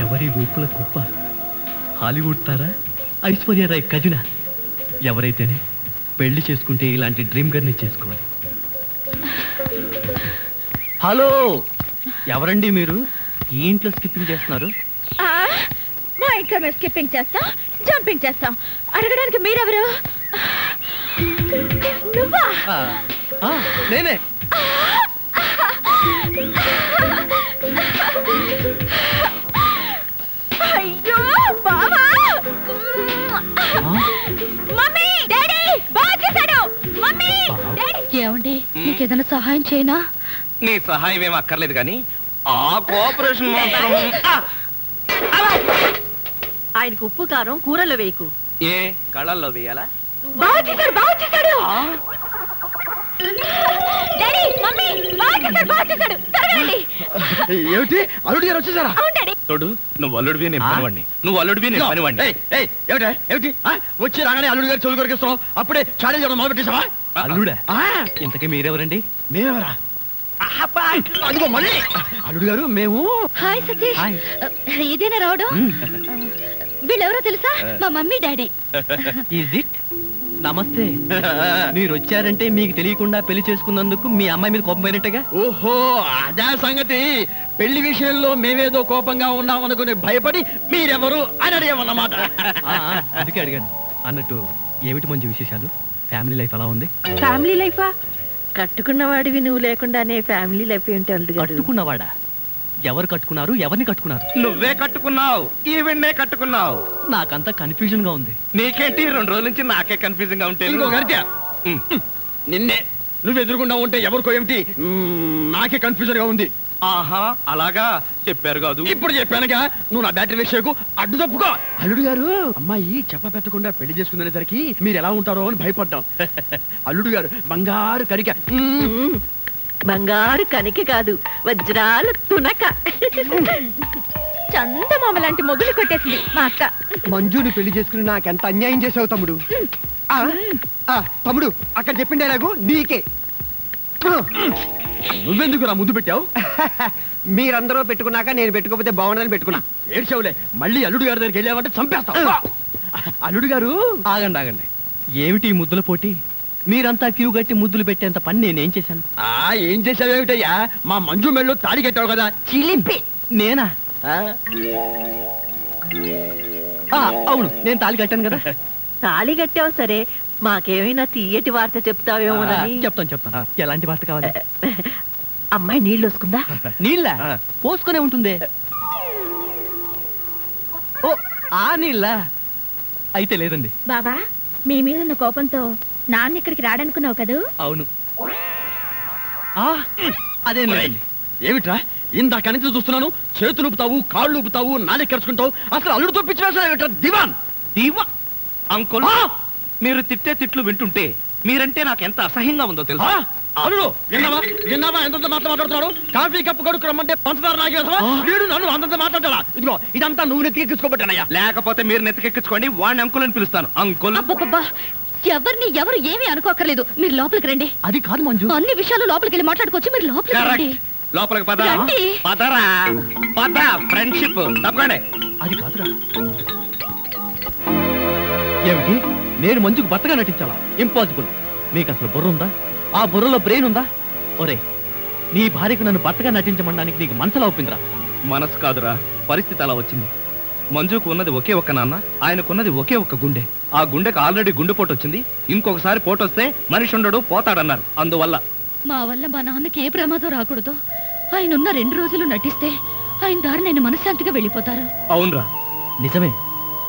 ఎవరి ఊపుల కుప్ప? హాలీవుడ్ తారా, ఐశ్వర్యరాయ్ కజిన? ఎవరైతేనే పెళ్లి చేసుకుంటే ఇలాంటి డ్రీమ్ గర్ని చేసుకోవాలి. హలో, ఎవరండి మీరు? ఈ ఇంట్లో స్కిప్పింగ్ చేస్తున్నారు? మా ఇంట్లో మేము స్కిప్పింగ్ చేస్తాం, జంపింగ్ చేస్తాం. అడగడానికి మీరెవరు? నువ్వా? నేనే. అయ్యో బావా! మమ్మీ, డాడీ, బాగా చేశాడు. Mummy, daddy. ఏమండి, నీకేదైనా సహాయం చేయనా? నీ సహాయం ఏం అక్కర్లేదు కానీ ఆ కోఆపరేషన్ మాత్రం. ఆయనకు ఉప్పు కారం కూరలో వేయకు. ఏ కళ్ళల్లో వేయాలా? బాగా చేశాడు, బాగా చేశాడు. డాడీ, మమ్మీ, బాగా చేశాడు, బాగా చేశాడు. త్వరగా ఏమిటి అల్లుడు గారు వచ్చేసారా? అవును డాడీ. చూడు, నువ్వు అల్లుడివి నేను పనివాడిని, నువ్వు అల్లుడివి నేను పనివాడిని. ఏమిటి వచ్చి రాగానే అల్లుడు గారు చెవులు కొరికిస్తున్నావు? అప్పుడే చాడీ చేయడం మొదలు పెట్టేసావా? అల్లుడా? ఇంతకీ మీరెవరండి? మేమెవరా? అదిగో మళ్ళీ అల్లుడు గారు మేము. హాయ్ సతీష్. ఇదేనా రావడం? వీళ్ళెవరో తెలుసా? మా మమ్మీ డాడీ. Is it? నమస్తే. మీరు వచ్చారంటే మీకు తెలియకుండా పెళ్లి చేసుకున్నందుకు మీ అమ్మాయి మీద కోపం పోయినట్టుగా. ఓహో, అదే సంగతి. పెళ్లి విషయంలో మేమేదో కోపంగా ఉన్నాం అనుకుని భయపడి మీరెవరు అని అడిగామన్నమాట. అందుకే అడిగాను. అన్నట్టు ఏమిటి మంచి విశేషాలు? ఫ్యామిలీ లైఫ్ ఎలా ఉంది? ఫ్యామిలీ లైఫా? కట్టుకున్నవాడివి నువ్వు లేకుండానే ఫ్యామిలీ లైఫ్ ఏంటి అల్లుడు గారు? కట్టుకున్నవాడా? ఎవరు కట్టుకున్నారు? ఎవరిని కట్టుకున్నారు? నువ్వే కట్టుకున్నావు, ఈవెన్నే కట్టుకున్నావు. నాకంతా కన్ఫ్యూజన్ గా ఉంది. నీకేంటి 2 రోజుల నుంచి నాకే కన్ఫ్యూజన్ గా ఉంటే? ఇంకో గరిట నిన్నే నువ్వు ఎదురుకుండా ఉంటే ఎవరికో ఏమిటి నాకే కన్ఫ్యూజన్ గా ఉంది. ఆహా, అలాగా చెప్పారు కాదు. ఇప్పుడు చెప్పానుగా, నువ్వు నా బ్యాటరీ విషయకు అడ్డు తప్పుకో. అల్లుడు గారు, అమ్మాయి చెప్ప పెట్టకుండా పెళ్లి చేసుకునేసరికి మీరు ఎలా ఉంటారో అని భయపడ్డాం. అల్లుడు గారు బంగారు కరిక. బంగారు కనిక కాదు, వజ్రాల తునక. చందమామ లాంటి మొగులు కొట్టేసింది మా అక్క. మంజుని పెళ్లి చేసుకుని నాకెంత అన్యాయం చేసావు తమ్ముడు. తమ్ముడు, అక్కడ చెప్పిన డైలాగు నీకే. నువ్వెందుకు నా ముందు పెట్టావు? మీరందరూ పెట్టుకున్నాక నేను పెట్టుకోకపోతే బాగుండదని పెట్టుకున్నా. ఏడ్చావులే, మళ్ళీ అల్లుడు గారి దగ్గరికి వెళ్ళావంటే చంపేస్తావు. అల్లుడు గారు, ఆగండి ఆగండి. ఏమిటి ఈ ముద్దుల పోటీ? మీరంతా క్యూ కట్టి ముద్దులు పెట్టేంత పని నేనేం చేశాను? ఏం చేశావేమిటయ్యా? మా మంజు మెళ్ళు తాడి కట్టావు కదా. చిలిపి. నేనా? అవును, నేను తాళి కట్టాను కదా. తాళి కట్టావు సరే, మాకేమైనా తీయటి వార్త చెప్తావేమోనని. చెప్తాను. ఎలాంటి వార్త కావాలి? అమ్మాయి నీళ్ళు వస్తుందా? నీళ్ళ పోసుకునే ఉంటుంది. ఓ, ఆ నీళ్ళ అయితే లేదండి. బావా, మీ మీద ఉన్న కోపంతో నాన్న ఇక్కడికి రాడనుకున్నావు కదూ? అవును. అదే ఏమిట్రా ఇందాక నుంచి చూస్తున్నాను, చేతులు ఊపుతావు, కాళ్ళు ఊపుతావు, నాలుగు కరుచుకుంటావు. అసలు అల్లుడు తప్పించి వేసా దివాన్ దివా. అంకుల్, మీరు తిట్టే తిట్లు వింటుంటే మీరంటే నాకు ఎంత అసహ్యంగా ఉందో తెలుసా? అల్లుడు, విన్నావా ఎంత మాట్లాడుతున్నాడు? కాఫీ కప్పు కడుకు రమ్మంటే పంచదార నాగేసా? వీడు నన్ను అంతంత మాట్లాడాలా? ఇదిగో ఇదంతా నువ్వు నెత్తికెక్కించుకోబట్టానయ్యా. లేకపోతే మీరు నెత్తికెక్కించుకోండి, వాడిని అంకుల్ అని పిలుస్తాను. అంకుల్. ఎవరిని ఎవరు ఏమీ అనుకోకర్లేదు, మీరు లోపలికి రండి. అది కాదు మంజు, అన్ని విషయాలు లోపలికి వెళ్ళి మాట్లాడుకోవచ్చు. మీరు లోపలికి రండి. లోపలికి పద. పదరా, పద. ఫ్రెండ్షిప్ తప్పకండి. అది కాదురా. ఏమిటి? నేను మంజుకు భర్తగా నటించాలా? ఇంపాసిబుల్. మీకు అసలు బుర్ర ఉందా? ఆ బుర్రలో బ్రెయిన్ ఉందా? ఒరే, నీ భార్యకు నన్ను భర్తగా నటించమనడానికి నీకు మనసులా ఒప్పిందిరా? మనసు కాదురా, పరిస్థితి అలా వచ్చింది. మంజుకు ఉన్నది ఒకే ఒక్క నాన్న, ఆయనకున్నది ఒకే ఒక్క గుండె. ఆ గుండెకు ఆల్రెడీ గుండెపోటు వచ్చింది. ఇంకొకసారి పోటు వస్తే మనిషి ఉండడు, పోతాడన్నారు. అందువల్ల మా వల్ల మా నాన్నకి ఏ ప్రమాదం రాకూడదు. ఆయన ఉన్న 2 రోజులు నటిస్తే ఆయన దారి నేను మనశ్శాంతిగా వెళ్ళిపోతారు. అవునరా, నిజమే.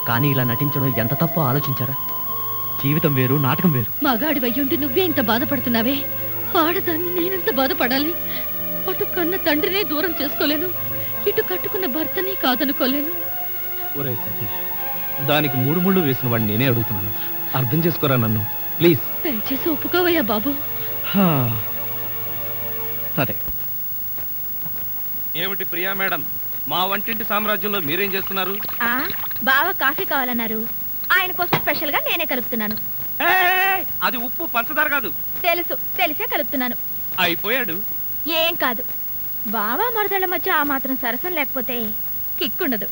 కానీ ఇలా నటించడం ఎంత తప్పో ఆలోచించారా? జీవితం వేరు, నాటకం వేరు. మగాడి వయ్యుండి నువ్వే ఇంత బాధపడుతున్నావే, ఆడదాన్ని నేనెంత బాధపడాలి? అటు కన్న తండ్రిని దూరం చేసుకోలేను, ఇటు కట్టుకున్న భర్తని కాదనుకోలేను. ఒరే సతీష్, దానికి 3 ముళ్ళు వేసిన వాడిని నేనే అడుగుతున్నాను. అర్థం చేసుకోరా నన్ను, ప్లీజ్. దయచేసి ఒప్పుకోవయ్యా బాబు. సరే. ఏమిటి ప్రియా మేడం, మా వంటింటి సామ్రాజ్యంలో మీరేం చేస్తున్నారు? బావ కాఫీ కావాలన్నారు, ఆయన కోసం స్పెషల్ గా నేనే కలుపుతున్నాను. అది ఉప్పు పంచదార కాదు. తెలిసే కలుపుతున్నాను. అయిపోయాడు. ఏం కాదు, బావా మరదళ్ళ మధ్య ఆ మాత్రం సరసం లేకపోతే కిక్కుండదు.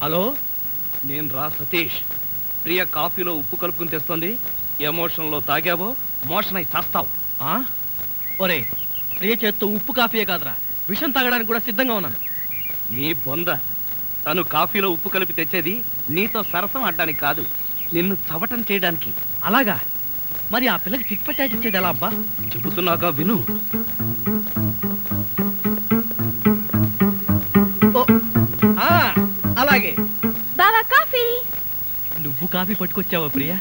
హలో, నేను రా సతీష్. ప్రియ కాఫీలో ఉప్పు కలుపుకుని తెస్తుంది. ఎమోషన్లో తాగావో మోషన్ అయి చేస్తావు. ఒరే, ప్రియ చేత్తో ఉప్పు కాఫీయే కాదురా, విషం తాగడానికి కూడా సిద్ధంగా ఉన్నాను. నీ బొంద. తను కాఫీలో ఉప్పు కలిపి తెచ్చేది నీతో సరసం ఆడడానికి కాదు, నిన్ను చవటం చేయడానికి. అలాగా? మరి ఆ పిల్లకి టిక్ పట్టాచి ఇచ్చేది ఎలా అబ్బా? చెబుతున్నాగా విను. అలాగే. బావా కాఫీ. నువ్వు కాఫీ పట్టుకొచ్చావా ప్రియా?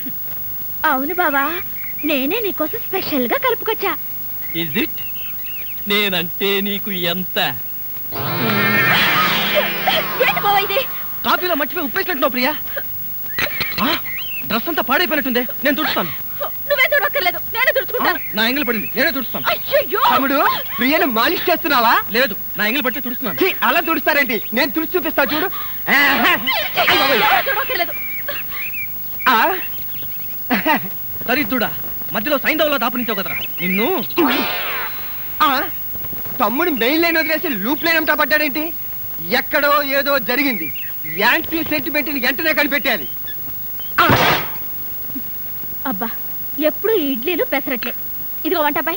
అవును బావా, నేనే నీకోసం స్పెషల్ గా కలుపుకొచ్చా. Is it? నేనంటే నీకు ఎంత? ఏంటి బావా ఇది? కాఫీలో మర్చిపోయి ఉప్పేసినట్టున్నావు ప్రియా. డ్రెస్ అంతా పాడైపోయినట్టుంది, నేను తుడుస్తాను. నువ్వే తుడక్కర్లేదు, నేనే తుడుచుకుంటాను. నా ఎంగిల్ పడింది, నేనే తుడుస్తాను. అయ్యయ్యో! తమ్ముడు, ప్రియను మాలిష్ చేస్తున్నావా? లేదు, నా ఎంగిల్ పట్టి తుడుస్తున్నాను. ఛీ, అలా తుడుస్తారేంటి? నేను తుడిచి చూపిస్తా చూడు. తుడక్కర్లేదు. దరిద్రుడా, మధ్యలో సైంధవ్లో దాపురించావు కదరా నిన్ను. తమ్ముడు మెయిన్ లైన్ వదిలేసి లూప్ లైన్ అంతా పడ్డాడేంటి? ఎక్కడో ఏదో జరిగింది. యాంటీ సెంటిమెంట్ వెంటనే కనిపెట్టాలి. అబ్బా, ఎప్పుడు ఇడ్లీలు పెసరట్లే. ఇదిగో వంటపై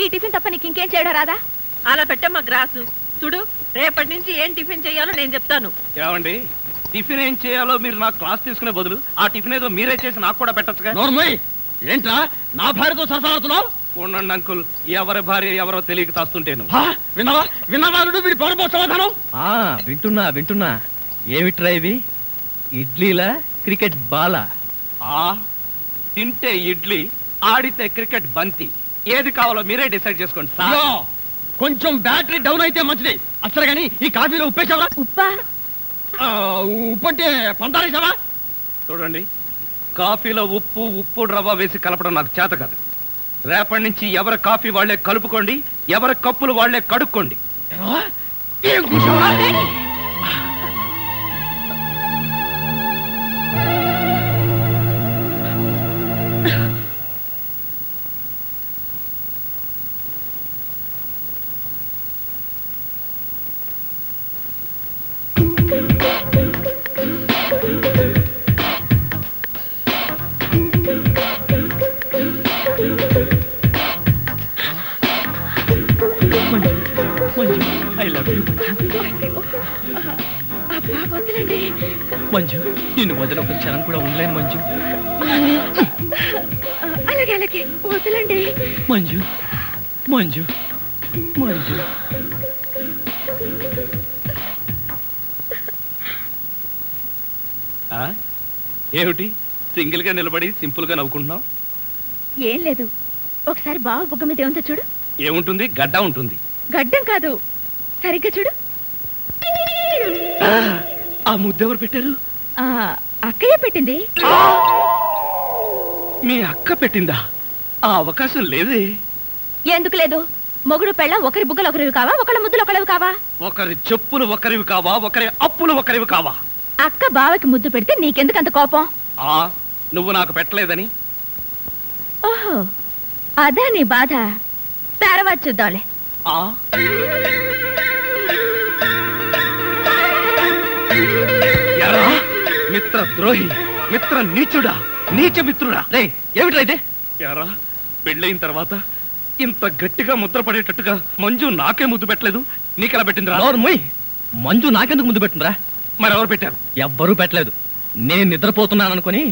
ఈ టిఫిన్ తప్ప నీకు ఇంకేం చేయడం రాదా? అలా పెట్టమ్మా గ్రాసు. చూడు, రేపటి నుంచి ఏం టిఫిన్ చేయాలో నేను చెప్తాను. ఏమండి, టిఫిన్ ఏం చేయాలో మీరు నాకు క్లాస్ తీసుకునే బదులు ఆ టిఫిన్ ఏదో మీరే చేసి నాకు కూడా పెట్టచ్చుగా. నోర్మోయ్, ఏంట్రా నా భార్యతో సరసాడుతున్నావు? ఉండండి అంకుల్, ఎవరి భార్య ఎవరో తెలియక తాస్తుంటేను. విన్నావా వీడి పౌరపో సమాధానం? వింటున్నా. ఏమిట్రా ఇవి? ఇడ్లీలా, క్రికెట్ బాలా? తింటే ఇడ్లీ, ఆడితే క్రికెట్ బంతి. ఏది కావాలో మీరే డిసైడ్ చేసుకోండి సార్. కొంచెం బ్యాటరీ డౌన్ అయితే మంచిది. అసలు కానీ ఈ కాఫీలో ఉప్పేసావా? ఉప్పా? ఉప్పు అంటే పంటారేసావా? చూడండి, కాఫీలో ఉప్పు రవ్వ వేసి కలపడం నాకు చేత కాదు. రేపటి నుంచి ఎవరి కాఫీ వాళ్లే కలుపుకోండి, ఎవరి కప్పులు వాళ్లే కడుక్కోండి. ఏం కూర్చోవా? I love you Manju. నిన్ను వదిన ఒక క్షణం కూడా ఉండలేను మంజు. అలాగే వదలండి మంజు. మంజు మంజు ఏమిటి సింగిల్ గా నిలబడి సింపుల్ గా నవ్వుకుంటున్నావు? ఏం లేదు, ఒకసారి బావ బుగ్గ మీద ఏముందో చూడు. ఏముంటుంది? గడ్డ ఉంటుంది. గడ్డం కాదు, సరిగ్గా చూడు. ఆ ముద్దెవరు పెట్టారు? అక్కయ్య పెట్టింది. మీ అక్క పెట్టిందా? ఆ అవకాశం లేదే. ఎందుకు లేదు? మొగుడు పెళ్ళ ఒకరి బుగ్గలు ఒకరివి కావా, ఒకళ్ళ ముద్దులు ఒకరివి కావా? ఒకరి చెప్పులు ఒకరివి కావా, ఒకరి అప్పులు ఒకరివి కావా? అక్క బావకి ముద్దు పెడితే నీకెందుకు అంత కోపం? నువ్వు నాకు పెట్టలేదని. ఓహో, అదా నీ బాధ. తర్వాత చూద్దాంలే. మిత్ర ద్రోహి, మిత్ర నీచుడా, నీచ మిత్రుడా. రే ఏమిట్రా అయితే యారా, పెళ్ళయిన తర్వాత ఇంత గట్టిగా ముద్ర పడేటట్టుగా మంజు నాకే ముద్దు పెట్టలేదు, నీకెలా పెట్టిందిరా? నోర్మోయ్, మంజు నాకెందుకు ముందు పెట్టిందిరా? మరెవరు పెట్టారు? ఎవ్వరూ పెట్టలేదు. నేను నిద్రపోతున్నాను అనుకుని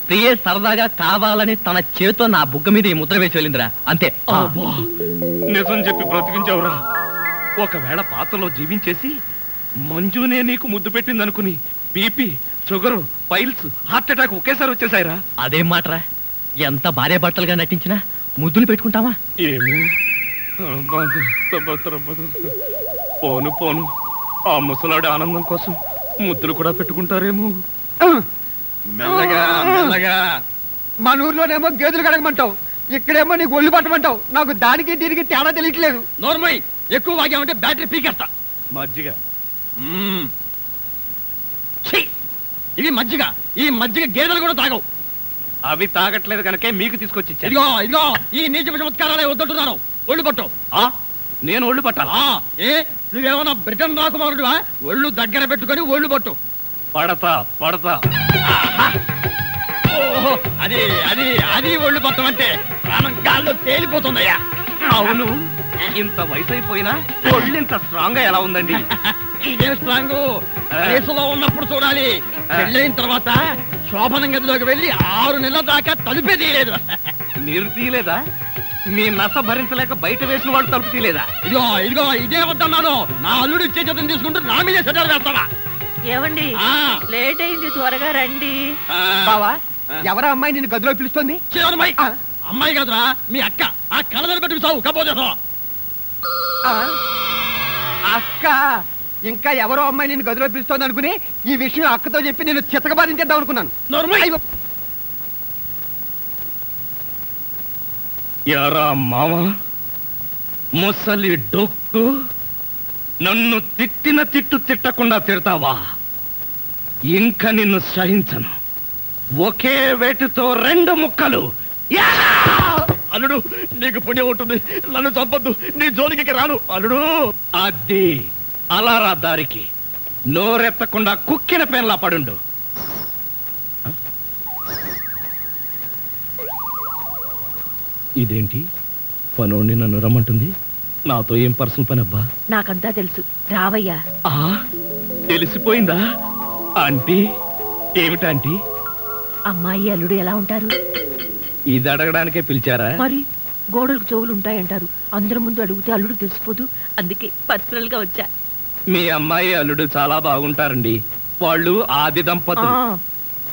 ప్రియే సరదాగా కావాలని తన చేతితో నా బుగ్గ మీద ఈ ముద్ర వేసి వెళ్ళిందిరా, అంతే. అబ్బా, నిజం చెప్పి బ్రతికించావురా. ఒకవేళ పాతలో జీవించేసి మంజునే నీకు ముద్దు పెట్టిందనుకుని BP, sugar, piles, heart attack ఒకేసారి వచ్చేసాయిరా. అదేం మాటరా, ఎంత భార్య భర్తలుగా నటించినా ముద్దులు పెట్టుకుంటావా? ఏమో, పోను పోను, ఆ ముసలాడి ఆనందం కోసం ముద్దులు కూడా పెట్టుకుంటారేమో. మెల్లగా మెల్లగా. మన ఊర్లోనేమో గేదెలు కడగమంటావు, ఇక్కడేమో నీకు ఒళ్ళు పట్టమంటావు. నాకు దానికి దీనికి తేడా తెలియట్లేదు. నోర్మై, ఎక్కువ వాగామంటే బ్యాటరీ పీకేస్తా. మజ్జిగ. ఛీ! ఇది మజ్జిగ. ఈ మజ్జిగ గేదెలు కూడా తాగవు. అవి తాగట్లేదు కనుకే మీకు తీసుకొచ్చి ఇచ్చాను. ఇదిగో ఇదిగో, ఈ నీచ చమత్కారాలే వద్దంటున్నాను. ఒళ్ళు పట్టు. నేను ఒళ్ళు పట్టాలా? ఏ నువ్వేమన్నా బ్రిటన్ రాకుమారుడువా? ఒళ్ళు దగ్గర పెట్టుకొని ఒళ్ళు పట్టు. పడతా పడతా. ఓహో, అది అది అది ఒళ్ళు పట్టం అంటే ప్రాణం గాల్లో తేలిపోతుందయ్యా. అవును, ఇంత వయసు అయిపోయినా ఒళ్ళు ఇంత స్ట్రాంగ్ గా ఎలా ఉందండి? ఇదే స్ట్రాంగ్. వయసులో ఉన్నప్పుడు చూడాలి. పెళ్ళైన తర్వాత శోభనం గదిలోకి వెళ్ళి 6 నెలల దాకా తలుపే తీయలేదు. మీరు తీయలేదా? మీ నస భరించలేక బయట వేసిన వాళ్ళు తలుపు తీయలేదా? ఇదిగో ఇదిగో, ఇదే వద్దన్నాను. నా అల్లుడు ఇచ్చే చేతం తీసుకుంటూ నా మీదే సెటర్ వేస్తావా? ఏమండి, లేట్ అయింది, త్వరగా రండి. బావా, ఎవరా అమ్మాయి నిన్ను గదిలో పిలుస్తోంది? చిన్నమ్మాయి. అమ్మాయి కదరా, మీ అక్క. ఆ కళ్ళదర పెట్టుకు సావు కపోతే. అక్క, ఇంకా ఎవరో అమ్మాయి నిన్ను గదిలో పిలుస్తోంది అనుకుని ఈ విషయం అక్కతో చెప్పి నేను చితకబాధించేద్దాం అనుకున్నాను. నోర్మై. యారా మామ, ముసలి డొక్కు, నన్ను తిట్టిన తిట్టు తిట్టకుండా తిడతావా? ఇంకా నిన్ను సహించను. ఒకే వేటుతో 2 ముక్కలు. అల్లుడు, నీకు పుణ్యం ఉంటుంది. నన్ను చంపొద్దు. నీ జోలికి రాను అల్లుడు. అది అలారా దారికి. నోరెత్తకుండా కుక్కిన పెన్లా పడుండు. ఇదేంటి, పనోడిని నన్ను రమ్మంటుంది? నాతో ఏం పర్సనల్ పని అబ్బా? నాకంతా తెలుసు, రావయ్యా. తెలిసిపోయిందా? ఆంటీ, ఏమిటాంటీ? అమ్మాయి అల్లుడు ఎలా ఉంటారు? ఇది అడగడానికే పిలిచారా? మరి గోడలకు చెవులు ఉంటాయంటారు. అందరి ముందు అడిగితే అల్లుడు తెలిసిపోదు. అందుకే పర్సనల్ గా వచ్చా. మీ అమ్మాయి అల్లుడు చాలా బాగుంటారండి. వాళ్ళు ఆది దంపతులు.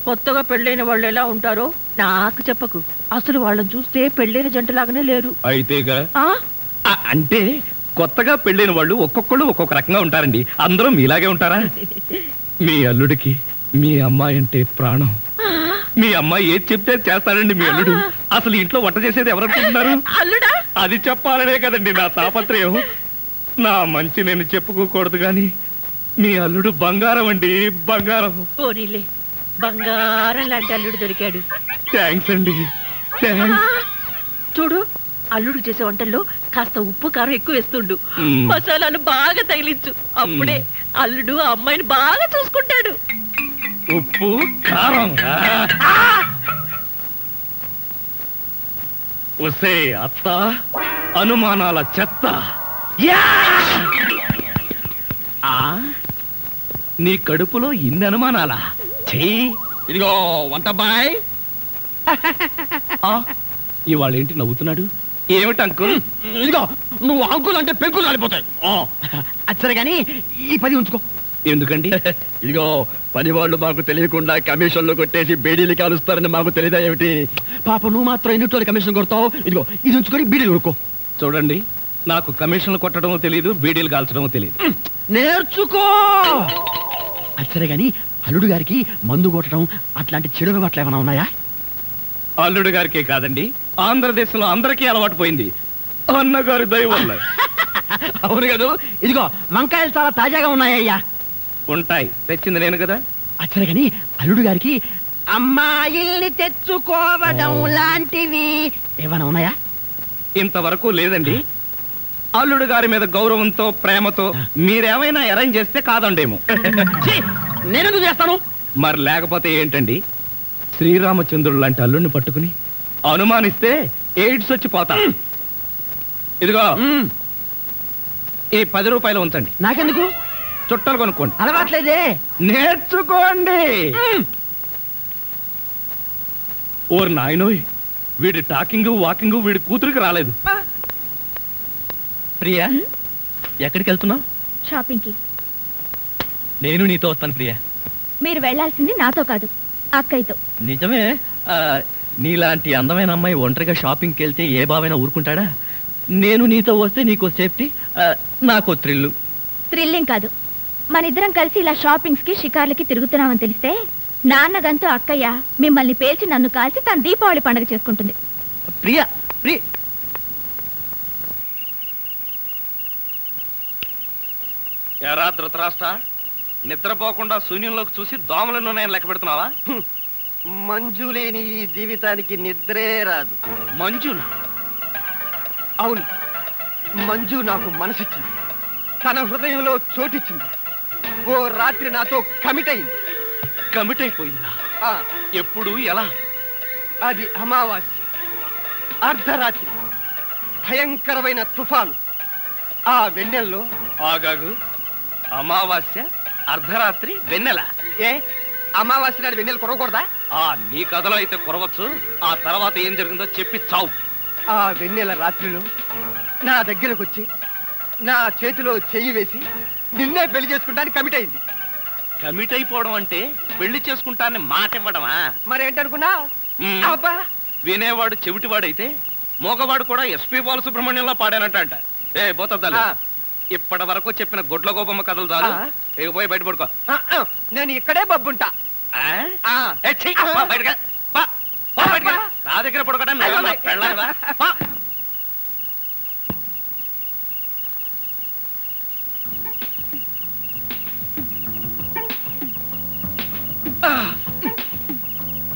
కొత్తగా పెళ్ళైన వాళ్ళు ఎలా ఉంటారో నాకు చెప్పకు. అసలు వాళ్ళని చూస్తే పెళ్ళైన జంటలాగానే లేరు. అయితేగా? అంటే కొత్తగా పెళ్ళైన వాళ్ళు ఒక్కొక్కళ్ళు ఒక్కొక్క రకంగా ఉంటారండి. అందరూ మీలాగే ఉంటారా? మీ అల్లుడికి మీ అమ్మాయి అంటే ప్రాణం. మీ అమ్మాయి ఏది చెప్తే చేస్తాడండి మీ అల్లుడు. అసలు ఇంట్లో వంట చేసేది ఎవరనుకుంటున్నారు? అల్లుడా? అది చెప్పాలనే కదండి నా తాపత్రయం. నా మంచి నేను చెప్పుకోకూడదు గాని మీ అల్లుడు బంగారం అండి, బంగారం. పోనీలే, బంగారం లాంటి అల్లుడు దొరికాడు. థ్యాంక్స్ అండి, థ్యాంక్స్. చూడు, అల్లుడు చేసే వంటల్లో కాస్త ఉప్పు కారం ఎక్కువ వేస్తుండు. మసాలాలు బాగా తగిలించు. అప్పుడే అల్లుడు ఆ అమ్మాయిని బాగా చూసుకుంటాడు. ఉప్పు కారం. ఒసే అత్త, అనుమానాల చెత్త. నీ కడుపులో ఇన్ని అనుమానాలా? ఇదిగో వంటబ్బాయ్. ఇవాళ ఏంటి నవ్వుతున్నాడు? ఏమిటి అంకుల్? ఇదిగో, నువ్వు అంకుల్ అంటే పెంకులు రాలిపోతాయి. అచ్చరే గాని ఈ 10 ఉంచుకో. ఎందుకండి? ఇదిగో, పని వాళ్ళు మాకు తెలియకుండా కమిషన్లు కొట్టేసి బీడీలు కాలుస్తారని మాకు తెలియదా ఏమిటి? పాప నువ్వు మాత్రం ఎన్నింటి కమిషన్ కొడతావు. ఇదిగో, ఇది ఉంచుకొని బీడీలు కొడుకో. చూడండి, నాకు కమిషన్లు కొట్టడమో తెలియదు, బీడీలు కాల్చడమో తెలియదు. నేర్చుకో. అచ్చరే గాని అల్లుడు గారికి మందు కొట్టడం అట్లాంటి చెడు అలవాట్లు ఏమైనా ఉన్నాయా? అల్లుడు గారికే కాదండి, ఆంధ్రదేశంలో అందరికీ అలవాటు పోయింది. అన్నగారి దయ వల్ల. అవును కదా. ఇదిగో, వంకాయలు చాలా తాజాగా ఉన్నాయ్యా. ఉంటాయి, తెచ్చింది నేను కదా. అచ్చరే గాని అల్లుడు గారికి అమ్మాయిల్ని తెచ్చుకోవడం లాంటివి ఏమైనా ఉన్నాయా? ఇంతవరకు లేదండి. అల్లుడు గారి మీద గౌరవంతో, ప్రేమతో మీరేమైనా అరేంజ్ చేస్తే కాదండేమో. నేనెందుకు చేస్తాను? మరి లేకపోతే ఏంటండి? శ్రీరామచంద్రుడు లాంటి అల్లుడిని పట్టుకుని అనుమానిస్తే ఎయిడ్స్ వచ్చి పోతా. ఇదిగో ఈ 10 రూపాయలు ఉంచండి. నాకెందుకు? చుట్టాలు కొనుక్కోండి. అలవాట్లేదే. నేర్చుకోండి. ఓర్ నాయనోయ్, వీడి టాకింగ్ వాకింగ్ వీడి కూతురికి రాలేదు. ప్రియా, ఎక్కడికి వెళ్తున్నావు? షాపింగ్కి. నేను నీతో వస్తాను ప్రియా. మీరు వెళ్ళాల్సింది నాతో కాదు, అక్కయ్యతో. నిజమే. నీలాంటి అందమైన అమ్మాయి ఒంటరిగా షాపింగ్కి వెళ్తే ఏ బావైనా ఊరుకుంటాడా? నేను నీతో వస్తే నీకో సేఫ్టీ, నాకో థ్రిల్లు. థ్రిల్లింగ్ కాదు, మన ఇద్దరం కలిసి ఇలా షాపింగ్స్ కి షికార్లకి తిరుగుతున్నామని తెలిస్తే నాన్నగంతూ అక్కయ్య మిమ్మల్ని పేల్చి నన్ను కాల్చి తన దీపావళి పండుగ చేసుకుంటుంది. ప్రియా, ప్రియ ఎరా ధృతరాష్ట్ర, నిద్రపోకుండా శూన్యంలోకి చూసి దోమలను నేను లెక్క పెడుతున్నావా? మంజు లేని ఈ జీవితానికి నిద్రే రాదు. మంజునా? అవును, మంజు నాకు మనసిచ్చింది, తన హృదయంలో చోటిచ్చింది. ఓ రాత్రి నాతో కమిట్ అయింది. కమిట్ అయిపోయిందా? ఎప్పుడు, ఎలా? అది అమావాస్య, అర్ధరాత్రి, భయంకరమైన తుఫాను. ఆ వెన్నెల్లో ఆగాగు. అమావాస్య, అర్ధరాత్రి, వెన్నెల. ఏ అమావాస్య నాడు వెన్నెల కురవకూడదా? నీ కథలో అయితే కురవచ్చు. ఆ తర్వాత ఏం జరిగిందో చెప్పి చావు. ఆ వెన్నెల రాత్రిలో నా దగ్గరకు వచ్చి నా చేతిలో చెయ్యి వేసి నిన్నే పెళ్లి చేసుకుంటానికి కమిట్ అయింది. కమిట్ అయిపోవడం అంటే పెళ్లి చేసుకుంటానని మాట ఇవ్వడమా? మరేంటనుకున్నా? అబ్బా, వినేవాడు చెవిటివాడైతే మోగవాడు కూడా ఎస్పీ బాలసుబ్రహ్మణ్యంలో పాడానంట. ఏ బోతద్దాలు, ఇప్పటి వరకు చెప్పిన గొడ్ల గోపమ్మ కథలు చాలు. పోయి బయట పడుకో. నేను ఇక్కడే బబ్బుంటా. నా దగ్గర పడుకోవడం పెళ్ళావా?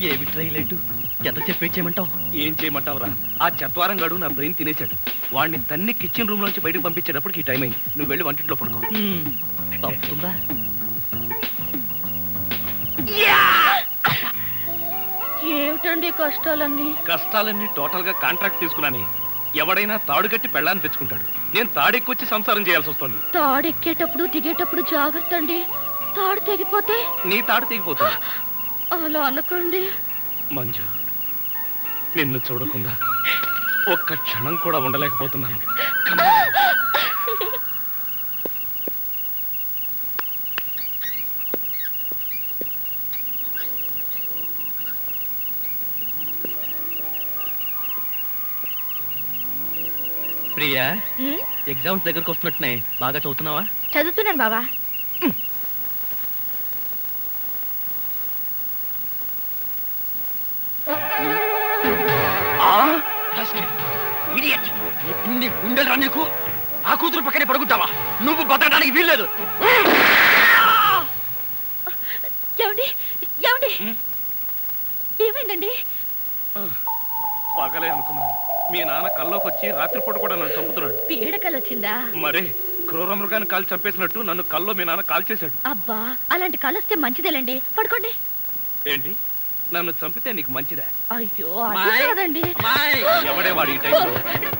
ఏమి ట్రైలైట్ ఎంత చెప్పి చేయమంటావు? ఏం చేయమంటావురా? ఆ చత్వారం గడు నా బ్రెయిన్ తినేశాడు. వాడిని తన్ని కిచెన్ రూమ్ లోంచి బయటకు పంపించేటప్పటికి ఈ టైం అయింది. నువ్వు వెళ్ళి వంటింట్లో పడుకో. తప్పుతుందా? ఏమిటండి కష్టాలన్నీ? కష్టాలన్నీ టోటల్ గా కాంట్రాక్ట్ తీసుకున్నాని. ఎవడైనా తాడు కట్టి పెళ్ళాన్ని తెచ్చుకుంటాడు. నేను తాడెక్కొచ్చి సంసారం చేయాల్సి వస్తుంది. తాడెక్కేటప్పుడు దిగేటప్పుడు జాగ్రత్త అండి, తాడు తెగిపోతే. నీ తాడు తెగిపోతుంది. అలా అనకండి. మంజు, నిన్ను చూడకుండా ఒక్క క్షణం కూడా ఉండలేకపోతున్నాను. ప్రియా, ఎగ్జామ్స్ దగ్గరకు వస్తున్నట్టున్నాయి, బాగా చదువుతున్నావా? చదువుతున్నాను బావా. ఎన్ని గుండెలు రా నీకు? ఆ కూతురు పక్కనే పడుకుంటావా? నువ్వు బతకడానికి వీల్లేదు. ఏమండి, ఏమండి, ఏమైందండి? పగలే అనుకున్నాను. మీ నాన్న కల్లోకి వచ్చి రాత్రిపూట కూడా నన్ను చంపుతున్నాడు. పీడకలు వచ్చిందా? మరే క్రూర మృగాన్ని కాల్ చంపేసినట్టు నన్ను కల్లో మీ నాన్న కాల్ చేశాడు. అబ్బా, అలాంటి కలొస్తే మంచిదేలండి, పడుకోండి. ఏంటి, నన్ను చంపితే నీకు మంచిదా? అయ్యో, అది కాదండి. ఎవడే వాడు ఈ టైంలో?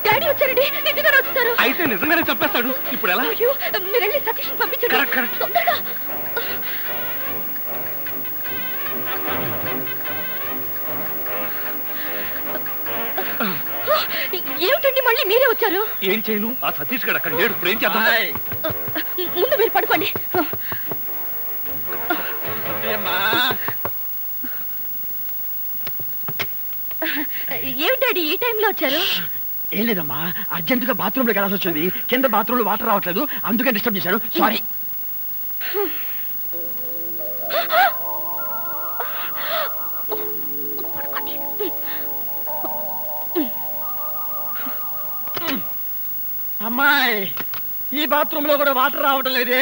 డాడీ వచ్చారండి, నిజంగానే వచ్చారు. అయితే నిజంగానే చంపేస్తాడు. ఇప్పుడు ఎలా? అయ్యో, మీరు వెళ్ళి సతీష్ పంపించండి తొందరగా. ఏమిటండి మళ్ళీ మీరే వచ్చారు? ఏం చేయను, ఆ సతీష్ గడు అక్కడ లేడు. ఇప్పుడు ఏం చేద్దాం? ముందు మీరు పడుకోండి. ఏమిటాడి ఈ టైంలో వచ్చారు? ఏం లేదమ్మా, అర్జెంటుగా బాత్రూమ్ లోకి వెళ్ళాల్సి వచ్చింది. కింద బాత్రూమ్ లో వాటర్ రావట్లేదు, అందుకని డిస్టర్బ్ చేశాను, సారీ. అమ్మాయి, ఈ బాత్రూమ్ లో కూడా వాటర్ రావటం లేదే.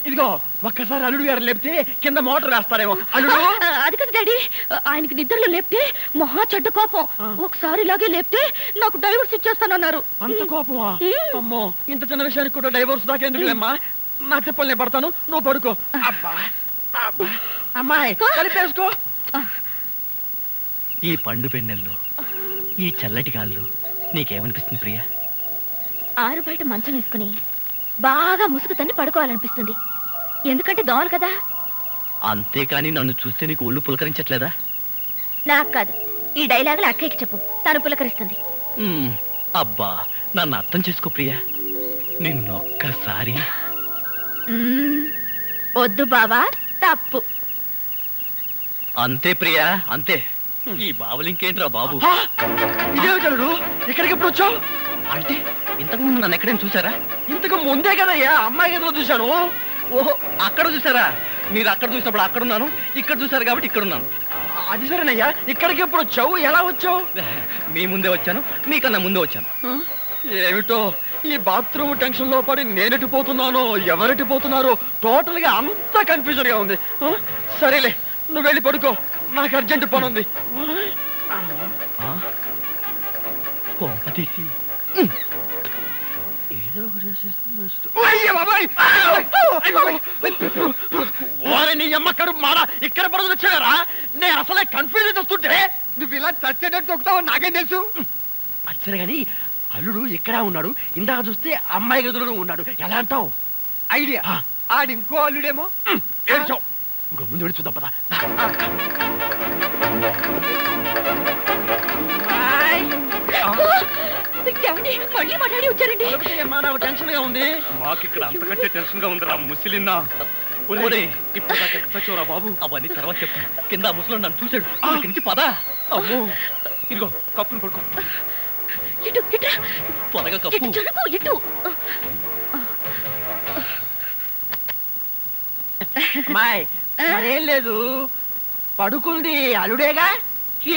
ఇదిగో ఒక్కసారి అల్లుడు గారు లేపితే కింద మోటార్ వేస్తారేమో. అల్లుడు, అది కదా డాడీ, ఆయనకి నిద్రలో లేపితే మహా చెడ్డ కోపం. ఒకసారి ఇలాగే లేపితే నాకు డైవర్స్ ఇచ్చేస్తానన్నారు. అంత కోపమా? అమ్మో, ఇంత చిన్న విషయానికి కూడా డైవోర్స్ దాకా ఎందుకులేమ్మా. నా చెప్పలు నేను పడతాను, నువ్వు పడుకో. అబ్బా అబ్బా. అమ్మాయి కలిపేసుకో. ఈ పండు పెన్నెల్లో ఈ చల్లటి గాల్లో నీకేమనిపిస్తుంది ప్రియా? ఆరు బయట మంచం వేసుకుని బాగా ముసుగు తన్ని పడుకోవాలనిపిస్తుంది. ఎందుకంటే దోమలు కదా. అంతేకాని నన్ను చూస్తే నీకు ఒళ్ళు పులకరించట్లేదా? నాకు కాదు, ఈ డైలాగులు అక్కయ్యకి చెప్పు, తను పులకరిస్తుంది. అబ్బా, నన్ను అర్థం చేసుకో ప్రియా. నిన్నొక్కసారి. వద్దు బావా, తప్పు. అంతే ప్రియా, అంతే. ఈ బాబులు ఇంకేంట్రా బాబు? ఇదేమిటడు ఇక్కడికి ఎప్పుడు వచ్చావు? అంటే ఇంతకు ముందు నన్ను ఎక్కడైనా చూసారా? ఇంతకు ముందే కదయ్యా అమ్మాయి గదిలో చూశాను. ఓహో, అక్కడ చూసారా? మీరు అక్కడ చూసినప్పుడు అక్కడున్నాను, ఇక్కడ చూసారు కాబట్టి ఇక్కడున్నాను. అది సరేనయ్యా, ఇక్కడికి ఎప్పుడు వచ్చావు? ఎలా వచ్చావు? మీ ముందే వచ్చాను, మీకన్నా ముందే వచ్చాను. ఏమిటో ఈ బాత్రూమ్ టెన్షన్ లో పడి నేనెటు పోతున్నానో ఎవరెటు పోతున్నారో టోటల్ గా అంతా కన్ఫ్యూజన్ గా ఉంది. సరేలే, నువ్వు వెళ్ళి పడుకో, నాకు అర్జెంట్ పని ఉంది. కొంపతీసి నీ అమ్మక్కడు మాడ ఇక్కడ పడుతు వచ్చారా? నేను అసలే కన్ఫ్యూజన్ వస్తుంటే నువ్వు ఇలా చచ్చేటట్టు తొక్కుతావో నాకేం తెలుసు. అచ్చరే గాని అల్లుడు ఇక్కడ ఉన్నాడు, ఇందాక చూస్తే అమ్మాయి గదిలో ఉన్నాడు. ఎలా అంటావు? ఐడియా, ఆడి ఇంకో అల్లుడేమో. ఏడ్చావు, ఇంకో ముందు వెళ్ళి చూద్దాం పదా. మళ్ళీ మాట్లాడి వచ్చారండి. నాకు టెన్షన్ గా ఉంది. మాకు ఇక్కడ అంతకంటే టెన్షన్ గా ఉందిరా ముసిలిన్నా. ఇప్పుడు చచ్చోరా బాబు, అవన్నీ తర్వాత చెప్తాను. కింద ముసలో నన్ను చూశాడు, ఇక్కడి నుంచి పదా. అమ్మో, ఇదిగో కప్పును పడుకో. ఇటు ఇటు త్వరగా కప్పు. జరుగు, ఇటు. అమ్మాయి మరేం లేదు, పడుకుంది అల్లుడేగా.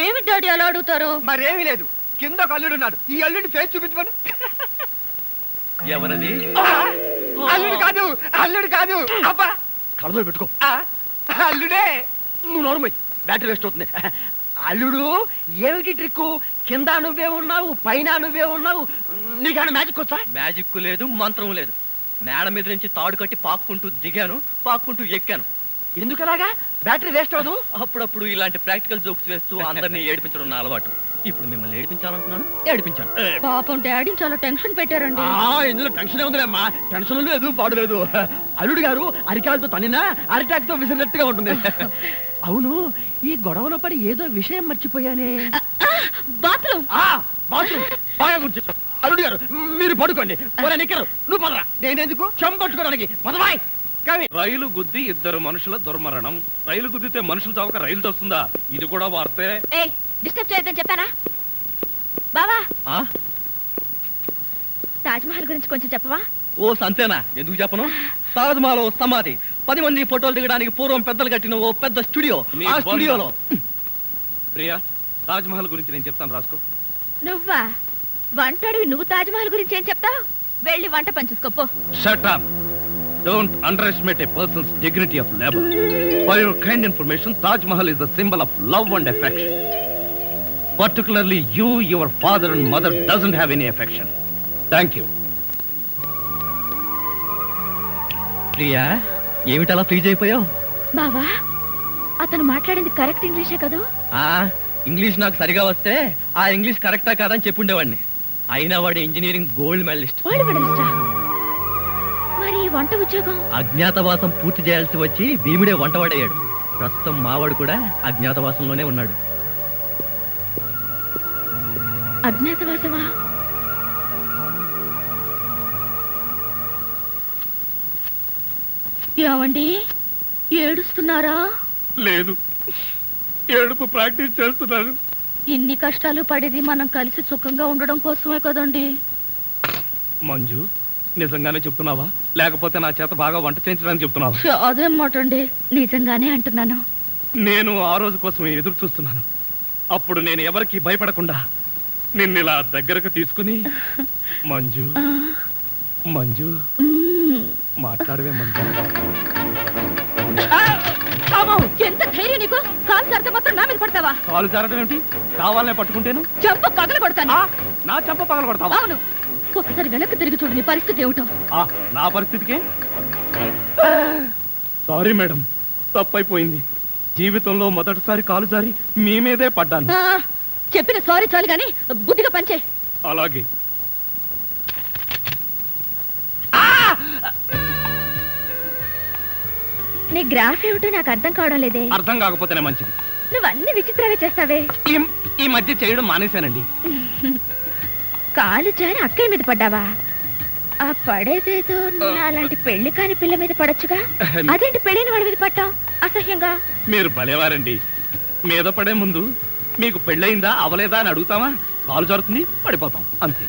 ఏమి డాడీ అలా అడుగుతారు? మరేమీ లేదు, కింద ఒక అల్లుడున్నాడు. ఈ అల్లుడిని ఫేస్ చూపించమను. ఎవరది? అల్లుడు కాదు, అల్లుడు కాదు. అబ్బా, కళ్ళలో పెట్టుకో. అల్లుడే. నువ్వు నోరుమై, బ్యాటరీ వేస్ట్ అవుతుంది. అల్లుడు ఏమిటి ట్రిక్కు? కింద నువ్వే ఉన్నావు, పైన నువ్వే ఉన్నావు. నీకన్నా మ్యాజిక్ వచ్చా? మ్యాజిక్ లేదు, మంత్రం లేదు. మేడ మీద నుంచి తాడు కట్టి పాక్కుంటూ దిగాను, పాక్కుంటూ ఎక్కాను. ఎందుకలాగా? బ్యాటరీ వేస్ట్ అవ్వదు. అప్పుడప్పుడు ఇలాంటి ప్రాక్టికల్ జోక్స్ వేస్తూ అందరినీ ఏడిపించడం నా అలవాటు. ఇప్పుడు మిమ్మల్ని ఏడిపించాలనుకున్నాను, ఏడిపించాను. పాపం డాడీని చాలా టెన్షన్ పెట్టారండి. ఇందులో టెన్షన్ ఉందిలేమ్మా, టెన్షన్ లేదు, పాడు లేదు. అల్లుడు గారు అరికాలతో తనినా అరిటాక్ తో విసిరినట్టుగా ఉంటుంది. అవును, ఈ గొడవలో పడి ఏదో విషయం మర్చిపోయానే. బాత్రూమ్. బాత్రూమ్ బాగా గుర్తు. అల్లుడు గారు మీరు పడుకోండి, నిక్కరు నువ్వు పదరా. నేనెందుకు? చంపట్టుకోవడానికి పదవాయ్. రైలు గుద్ది ఇద్దరు మనుషుల దుర్మరణం. రైలు గుద్దితే మనుషులు చావక రైలు తోస్తుందా? ఇది కూడా వార్తే. డిస్టర్బ్ చేయొద్దని చెప్పానా? బావా, తాజ్ మహల్ గురించి కొంచెం చెప్పవా? ఓ సంతేనా, ఎందుకు చెప్పను? తాజ్ మహల్ ఓ సమాధి, 10 మంది ఫోటోలు దిగడానికి పూర్వం పెద్దలు కట్టిన ఓ పెద్ద స్టూడియో. ఆ స్టూడియోలో ప్రియా, తాజ్ మహల్ గురించి నేను చెప్తాను, రాసుకో. నువ్వా? వంటడివి నువ్వు తాజ్ మహల్ గురించి ఏం చెప్తావు? వెళ్ళి వంట పంచుకోపో. Shut up. Don't underestimate a person's dignity of labor. For your kind information, Taj Mahal is a symbol of love and affection. Particularly you, your father and mother doesn't have any affection. Thank you. Priya, ఏమిటలా freeze అయిపోయావు? బావా, అతను మాట్లాడింది correct ఇంగ్లీషే కదూ? English నాకు సరిగా వస్తే ఆ ఇంగ్లీష్ కరెక్టా కాదని చెప్పుండేవాడిని. అయినా వాడి ఇంజనీరింగ్ గోల్డ్ మెడలిస్ట్. మరి వంట ఉద్యోగం? అజ్ఞాతవాసం పూర్తి చేయాల్సి వచ్చి భీముడే వంటవాడయ్యాడు. ప్రస్తుతం మావాడు కూడా అజ్ఞాతవాసంలోనే ఉన్నాడు. అజ్ఞాతవాసమా? ఏమండి, ఏడుస్తున్నారా? లేదు, ఏడుపు ప్రాక్టీస్ చేస్తున్నాను. ఇన్ని కష్టాలు పడేది మనం కలిసి సుఖంగా ఉండడం కోసమే కదండి. మంజు, నిజంగానే చెప్తున్నావా లేకపోతే నా చేత బాగా వంట చేయించడానికి చెప్తున్నావా? అదేం మాట అండి, నిజంగానే అంటున్నాను. నేను ఆ రోజు కోసం ఎదురు చూస్తున్నాను. అప్పుడు నేను ఎవరికి భయపడకుండా నిన్ను ఇలా దగ్గరకు తీసుకుని మంజు మంజు మాట్లాడవే మంజు. ఎంత ధైర్యం నీకు? కాలు జారితే మాత్రం నా మీద పడతావా? కాలు జారడం ఏమిటి? కావాలనే పట్టుకుంటేను చెంప పగల కొడతాను. నా చెంప పగల కొడతావా? అవును. ఒకసారి వెనక్కి తిరిగి చూడు, నీ పరిస్థితి ఏమిటో. నా పరిస్థితికే సారీ మేడం, తప్పైపోయింది. జీవితంలో మొదటిసారి కాలు జారి మీ మీదే పడ్డాను. చెప్పిన సారీ చాలు గాని బుద్ధిగా పంచే. అలాగే. నీ గ్రాఫ్ ఏమిటో నాకు అర్థం కావడం లేదే. అర్థం కాకపోతేనే మంచిది. నువ్వు అన్ని విచిత్రంగా చేస్తావే. ఈ మధ్య చేయడం మానేశానండి. కాలు జారి అక్కయ్య మీద పడ్డావా? ఆ పడేదేదో అలాంటి పెళ్లి కాని పిల్ల మీద పడొచ్చుగా. అదేంటి పెళ్ళైన వాడి మీద పట్టావు అసహ్యంగా? మీరు భలేవారండి. మీద పడే ముందు మీకు పెళ్ళయిందా అవలేదా అని అడుగుతామా? కాలు జారుతుంది, పడిపోతాం అంతే.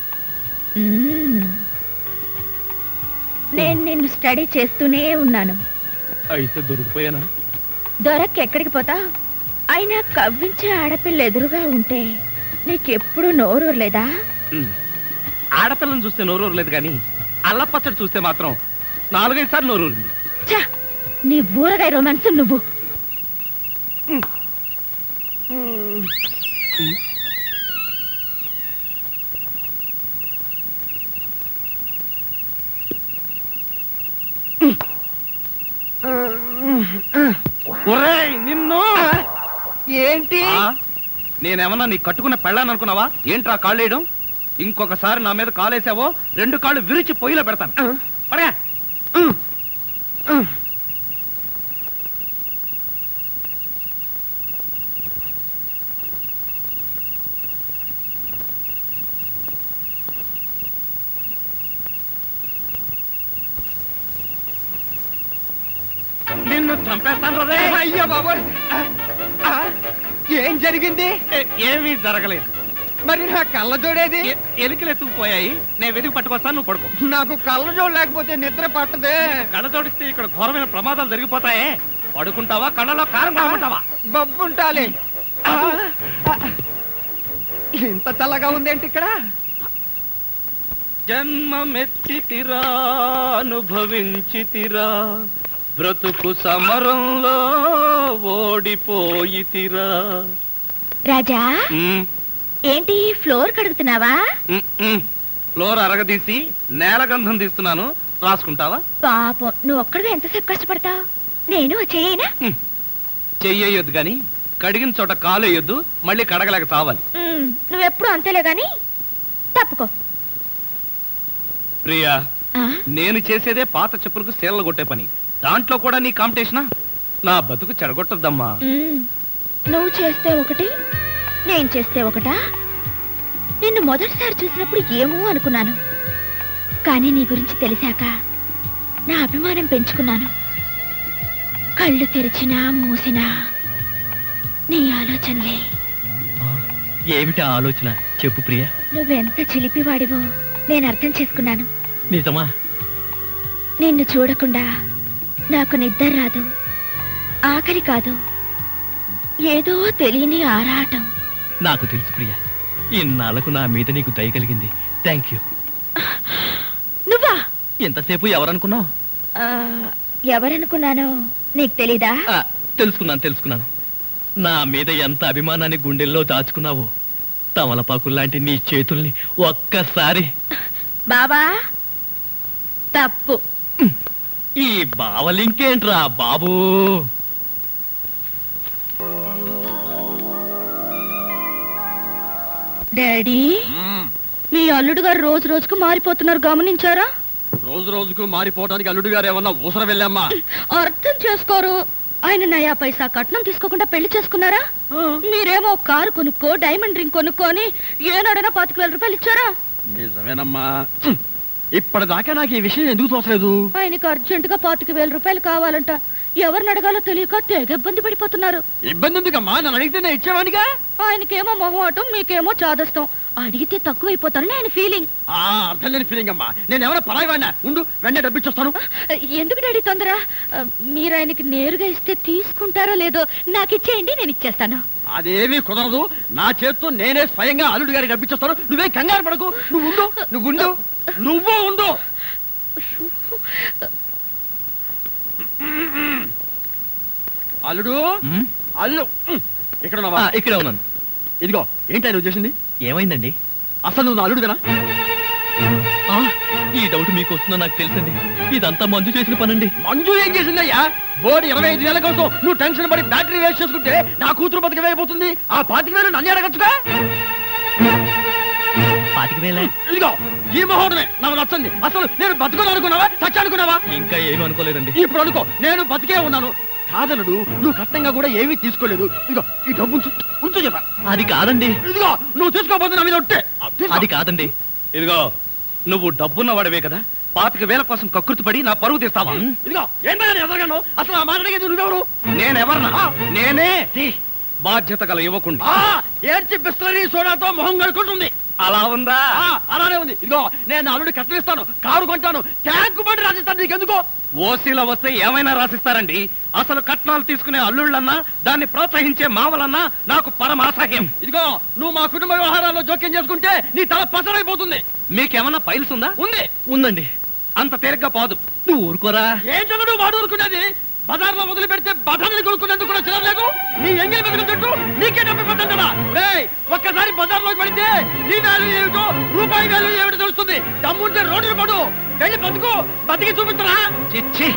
నేను నిన్ను స్టడీ చేస్తూనే ఉన్నాను. అయితే దొరికిపోయానా? దొరక్కెక్కడికి పోతా? అయినా కవ్వించే ఆడపిల్ల ఎదురుగా ఉంటే నీకెప్పుడు నోరు లేదా? ఆడపిల్లని చూస్తే నోరూరలేదు కానీ అల్లపచ్చడి చూస్తే మాత్రం 4-5 సార్లు నోరూరింది. నీ ఊరగాయ రొమాన్స్ నువ్వు. నిన్ను ఏంటి? నేనేమన్నా నీ కట్టుకున్న పెళ్ళాను అనుకున్నావా? ఏంట్రా కాళ్ళేయడం? ఇంకొకసారి నా మీద కాలేసావో 2 కాళ్ళు విరిచి పొయ్యిలో పెడతాను. పడగా. నిన్ను చంపేస్తాను రే. అయ్యో బాబోయ్, ఏం జరిగింది? ఏమీ జరగలేదు. మరి నా కళ్ళజోడేది? ఎలికలు ఎత్తుకుపోయాయి. నేను వెతికి పట్టుకొస్తాను, నువ్వు పడుకో. నాకు కళ్ళజోడు లేకపోతే నిద్ర పట్టదే. కళ్ళజోడిస్తే ఇక్కడ ఘోరమైన ప్రమాదాలు జరిగిపోతాయే. పడుకుంటావా? కళ్ళలో కారం కాకుంటావా? బబ్బుంటాలే. ఇంత చల్లగా ఉందేంటి ఇక్కడ? జన్మమెత్తితిరా అనుభవించితిరా, బ్రతుకు సమరంలో ఓడిపోయితిరా. రాజా, ఏంటి ఫ్లోర్ కడుగుతున్నావా? ఫ్లోర్ అరగదీసి నేల గంధం తీస్తున్నాను, రాసుకుంటావా? పాపం, నువ్వు ఒక్కడిగా ఎంతసేపు కష్టపడతావు? నేను చెయ్యనా? చెయ్యొద్దు గాని కడిగిన చోట కాలు వేయొద్దు, మళ్ళీ కడగలేక చావాలి. నువ్వెప్పుడు అంతేలే గాని తప్పుకో. ప్రియా, నేను చేసేదే పాత చెప్పులకు సేలలు కొట్టే పని. దాంట్లో కూడా నీ కాంపిటీషనా? నా బతుకు చెడగొట్టద్దమ్మా. నువ్వు చేస్తే ఒకటి, నేను చేస్తే ఒకటా? నిన్ను మొదటిసారి చూసినప్పుడు ఏమో అనుకున్నాను, కానీ నీ గురించి తెలిసాక నా అభిమానం పెంచుకున్నాను. కళ్ళు తెరిచినా మూసినా నీ ఆలోచనలే. ఏమిటి ఆలోచన చెప్పు ప్రియా. నువ్వెంత చిలిపివాడివో నేను అర్థం చేసుకున్నాను. నిజమా? నిన్ను చూడకుండా నాకు నిద్ర రాదు, ఆకలి కాదు, ఏదో తెలియని ఆరాటం. నాకు తెలుసు ప్రియా, ఇన్నాళ్లకు నా మీద నీకు దయ కలిగింది. Thank you. నువ్వా? ఎంతసేపు ఎవరనుకున్నావు? ఎవరనుకున్నానో నీకు తెలీదా? తెలుసుకున్నాను. నా మీద ఎంత అభిమానాన్ని గుండెల్లో దాచుకున్నావో. తమలపాకుల్లాంటి నీ చేతుల్ని ఒక్కసారి. బాబా, తప్పు. ఈ బావలింకేంట్రా బాబూ? డాడీ, మీ అల్లుడు గారు రోజు రోజుకు మారిపోతున్నారు, గమనించారా? రోజు రోజుకు మారిపోవడానికి అల్లుడు గారు ఏమన్నా ఊసర వెళ్ళామ్మా? అర్థం చేసుకోరు. ఆయన నయా పైసా కట్నం తీసుకోకుండా పెళ్లి చేసుకున్నారా? మీరేమో కారు కొనుక్కో, డైమండ్ రింగ్ కొనుక్కోని ఏనాడైనా 25,000 రూపాయలు ఇచ్చారా? నిజమేనమ్మా. ఇప్పటిదాకా నాకు ఈ విషయం ఎందుకు తోచలేదు? ఆయనకు అర్జెంటుగా 25,000 రూపాయలు కావాలంట. ఎవరిని అడగాలో తెలియక తెగ ఇబ్బంది పడిపోతున్నారు. ఇబ్బంది ఎందుకమ్మా? నన్ను అడిగితేనే ఇచ్చేవాడిగా. ఆయనకేమో మొహమాటం, మీకేమో చాదస్తం. అడిగితే తక్కువైపోతారని ఆయన ఫీలింగ్. అర్థం లేని ఫీలింగ్ అమ్మా. నేను ఎవరో పరాయి వాడినా? ఉండు, వెంటనే డబ్బిచ్చొస్తాను. ఎందుకు డాడీ తొందర? మీరు ఆయనకి నేరుగా ఇస్తే తీసుకుంటారో లేదో నాకు ఇచ్చేయండి, నేను ఇచ్చేస్తాను. అదేమీ కుదరదు. నా చేత్తో నేనే స్వయంగా అల్లుడు గారికి డబ్బిచ్చొస్తాను. నువ్వే కంగారు పడకు. నువ్వు ఉండు. అల్లుడు, ఇక్కడ ఉన్నావా? ఇక్కడే ఉన్నాను. ఇదిగో, ఏంటి ఆయన చేసింది? ఏమైందండి? అసలు నువ్వు నా అల్లుడువేనా? ఈ డౌట్ మీకు వస్తుందో నాకు తెలుసండి. ఇదంతా మంజు చేసిన పనండి. మంజు ఏం చేసిందయ్యా? బోర్డు 25 వేల కోసం నువ్వు టెన్షన్ పడి బ్యాటరీ వేస్ట్ చేసుకుంటే నా కూతురు బతికవేయబోతుంది. ఆ 25,000 నన్ను అడగచ్చుగా. 25,000? ఇదిగో ఈ మహోడమే నాకు నచ్చింది. అసలు నేను బతుకుని అనుకున్నావా, చచ్చి అనుకున్నావా? ఇంకా ఏమీ అనుకోలేదండి. ఇప్పుడు అనుకో, నేను బతికే ఉన్నాను. కాదనుడు, నువ్వు కష్టంగా కూడా ఏమీ తీసుకోలేదు. ఇదిగో ఈ డబ్బు ఉంచు చెప్పా. అది కాదండి. ఇదిగో నువ్వు తీసుకోపోతే నా మీద ఒట్టే. అది కాదండి. ఇదిగో నువ్వు డబ్బున్న వాడవే కదా, 25,000 కోసం కకృతి పడి నా పరువు తీస్తావా? ఇదిగో ఏంటో ఎదగను. అసలు ఆ మాట అడిగేది నువ్వెవరు? నేనెవరన్నా? నేనే బాధ్యత గల యువకుండి. ఏడ్చి బిస్లరీ సోడాతో మొహం కడుకుంటుంది. అలా ఉందా? అలానే ఉంది. ఇదిగో నేను అల్లుడి కట్టలిస్తాను, కారు కొంటాను, ట్యాంకు బండి రాసిస్తాను. నీకెందుకో? ఓసీలో వస్తే ఏమైనా రాసిస్తారండి. అసలు కట్నాలు తీసుకునే అల్లుళ్ళన్నా, దాన్ని ప్రోత్సహించే మామలన్నా నాకు పరమాసహ్యం. ఇదిగో నువ్వు మా కుటుంబ వ్యవహారాల్లో జోక్యం చేసుకుంటే నీ తల పసరైపోతుంది. మీకేమన్నా ఫైల్స్ ఉందా? ఉంది. ఉందండి. అంత తేలిగ్గా పాదు. నువ్వు ఊరుకోరా. ఏంటో నువ్వు వాడు ఊరుకునేది? బజార్లో వదిలి పెడితే బఠానీలు కొనుక్కునేందుకు కూడా చిరలేదు. నీ ఎంగిలి బతుకుల చుట్టూ నీకే డబ్బు పడ్డా. ఒక్కసారి బజార్లోకి పడితే నీ వాల్యూ ఏమిటో, రూపాయి వాల్యూ ఏమిటో తెలుస్తుంది. దమ్ముంటే రోడ్డు పడు, వెళ్ళి బతుకు, బతికి చూపిస్తున్నా. చిచ్చి,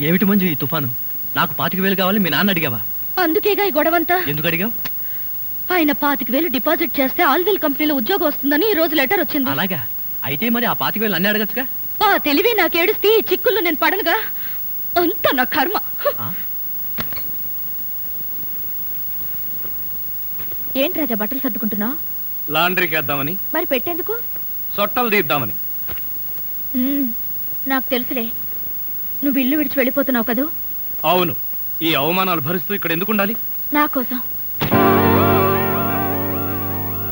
ఏమిటి మంజు ఈ తుఫాను? నాకు 25,000 కావాలి, మీ నాన్న అడిగావా? అందుకేగా ఈ గొడవంతా. ఎందుకు అడిగావు? ఆయన 25,000 డిపాజిట్ చేస్తే ఆల్వెల్ కంపెనీలో ఉద్యోగం వస్తుందని ఈ రోజు లెటర్ వచ్చింది. అలాగా? అయితే మరి ఆ 25,000 అన్నీ అడగచ్చుగా. ఆ తెలివి నాకేడిస్తే ఈ చిక్కుల్లో నేను పడనుగా. అంత నా కర్మ. ఏంటి రాజా బట్టలు సర్దుకుంటున్నావు? లాండ్రీకి వేద్దామని. మరి పెట్టేందుకు? సొట్టలు తీద్దామని. నాకు తెలుసులే, నువ్వు ఇల్లు విడిచి వెళ్ళిపోతున్నావు కదూ. అవును. ఈ అవమానాలు భరిస్తూ ఇక్కడ ఎందుకు ఉండాలి? నా కోసం.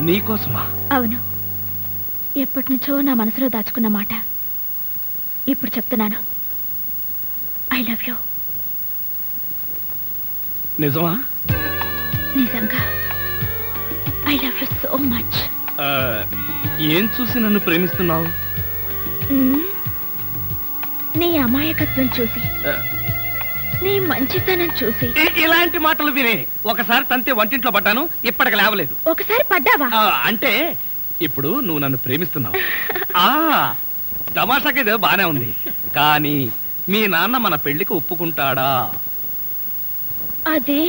నీకోసమా? అవును. ఎప్పటి నుంచో నా మనసులో దాచుకున్న మాట ఇప్పుడు చెప్తున్నాను. I love you. నిజమా? నిజంగా I love you so much. ఏం చూసి నన్ను ప్రేమిస్తున్నావు? నీ అమాయకత్వం చూసి, నీ మంచితనం చూసి. ఇలాంటి మాటలు వినే ఒకసారి తంతే వంటింట్లో పడ్డాను, ఇప్పటికి లేవలేదు. ఒకసారి పడ్డావా? అంటే ఇప్పుడు నువ్వు నన్ను ప్రేమిస్తున్నావు. తమాషాకి ఇదే బానే ఉంది, కానీ మీ నాన్న మన పెళ్లికి ఒప్పుకుంటాడా? అది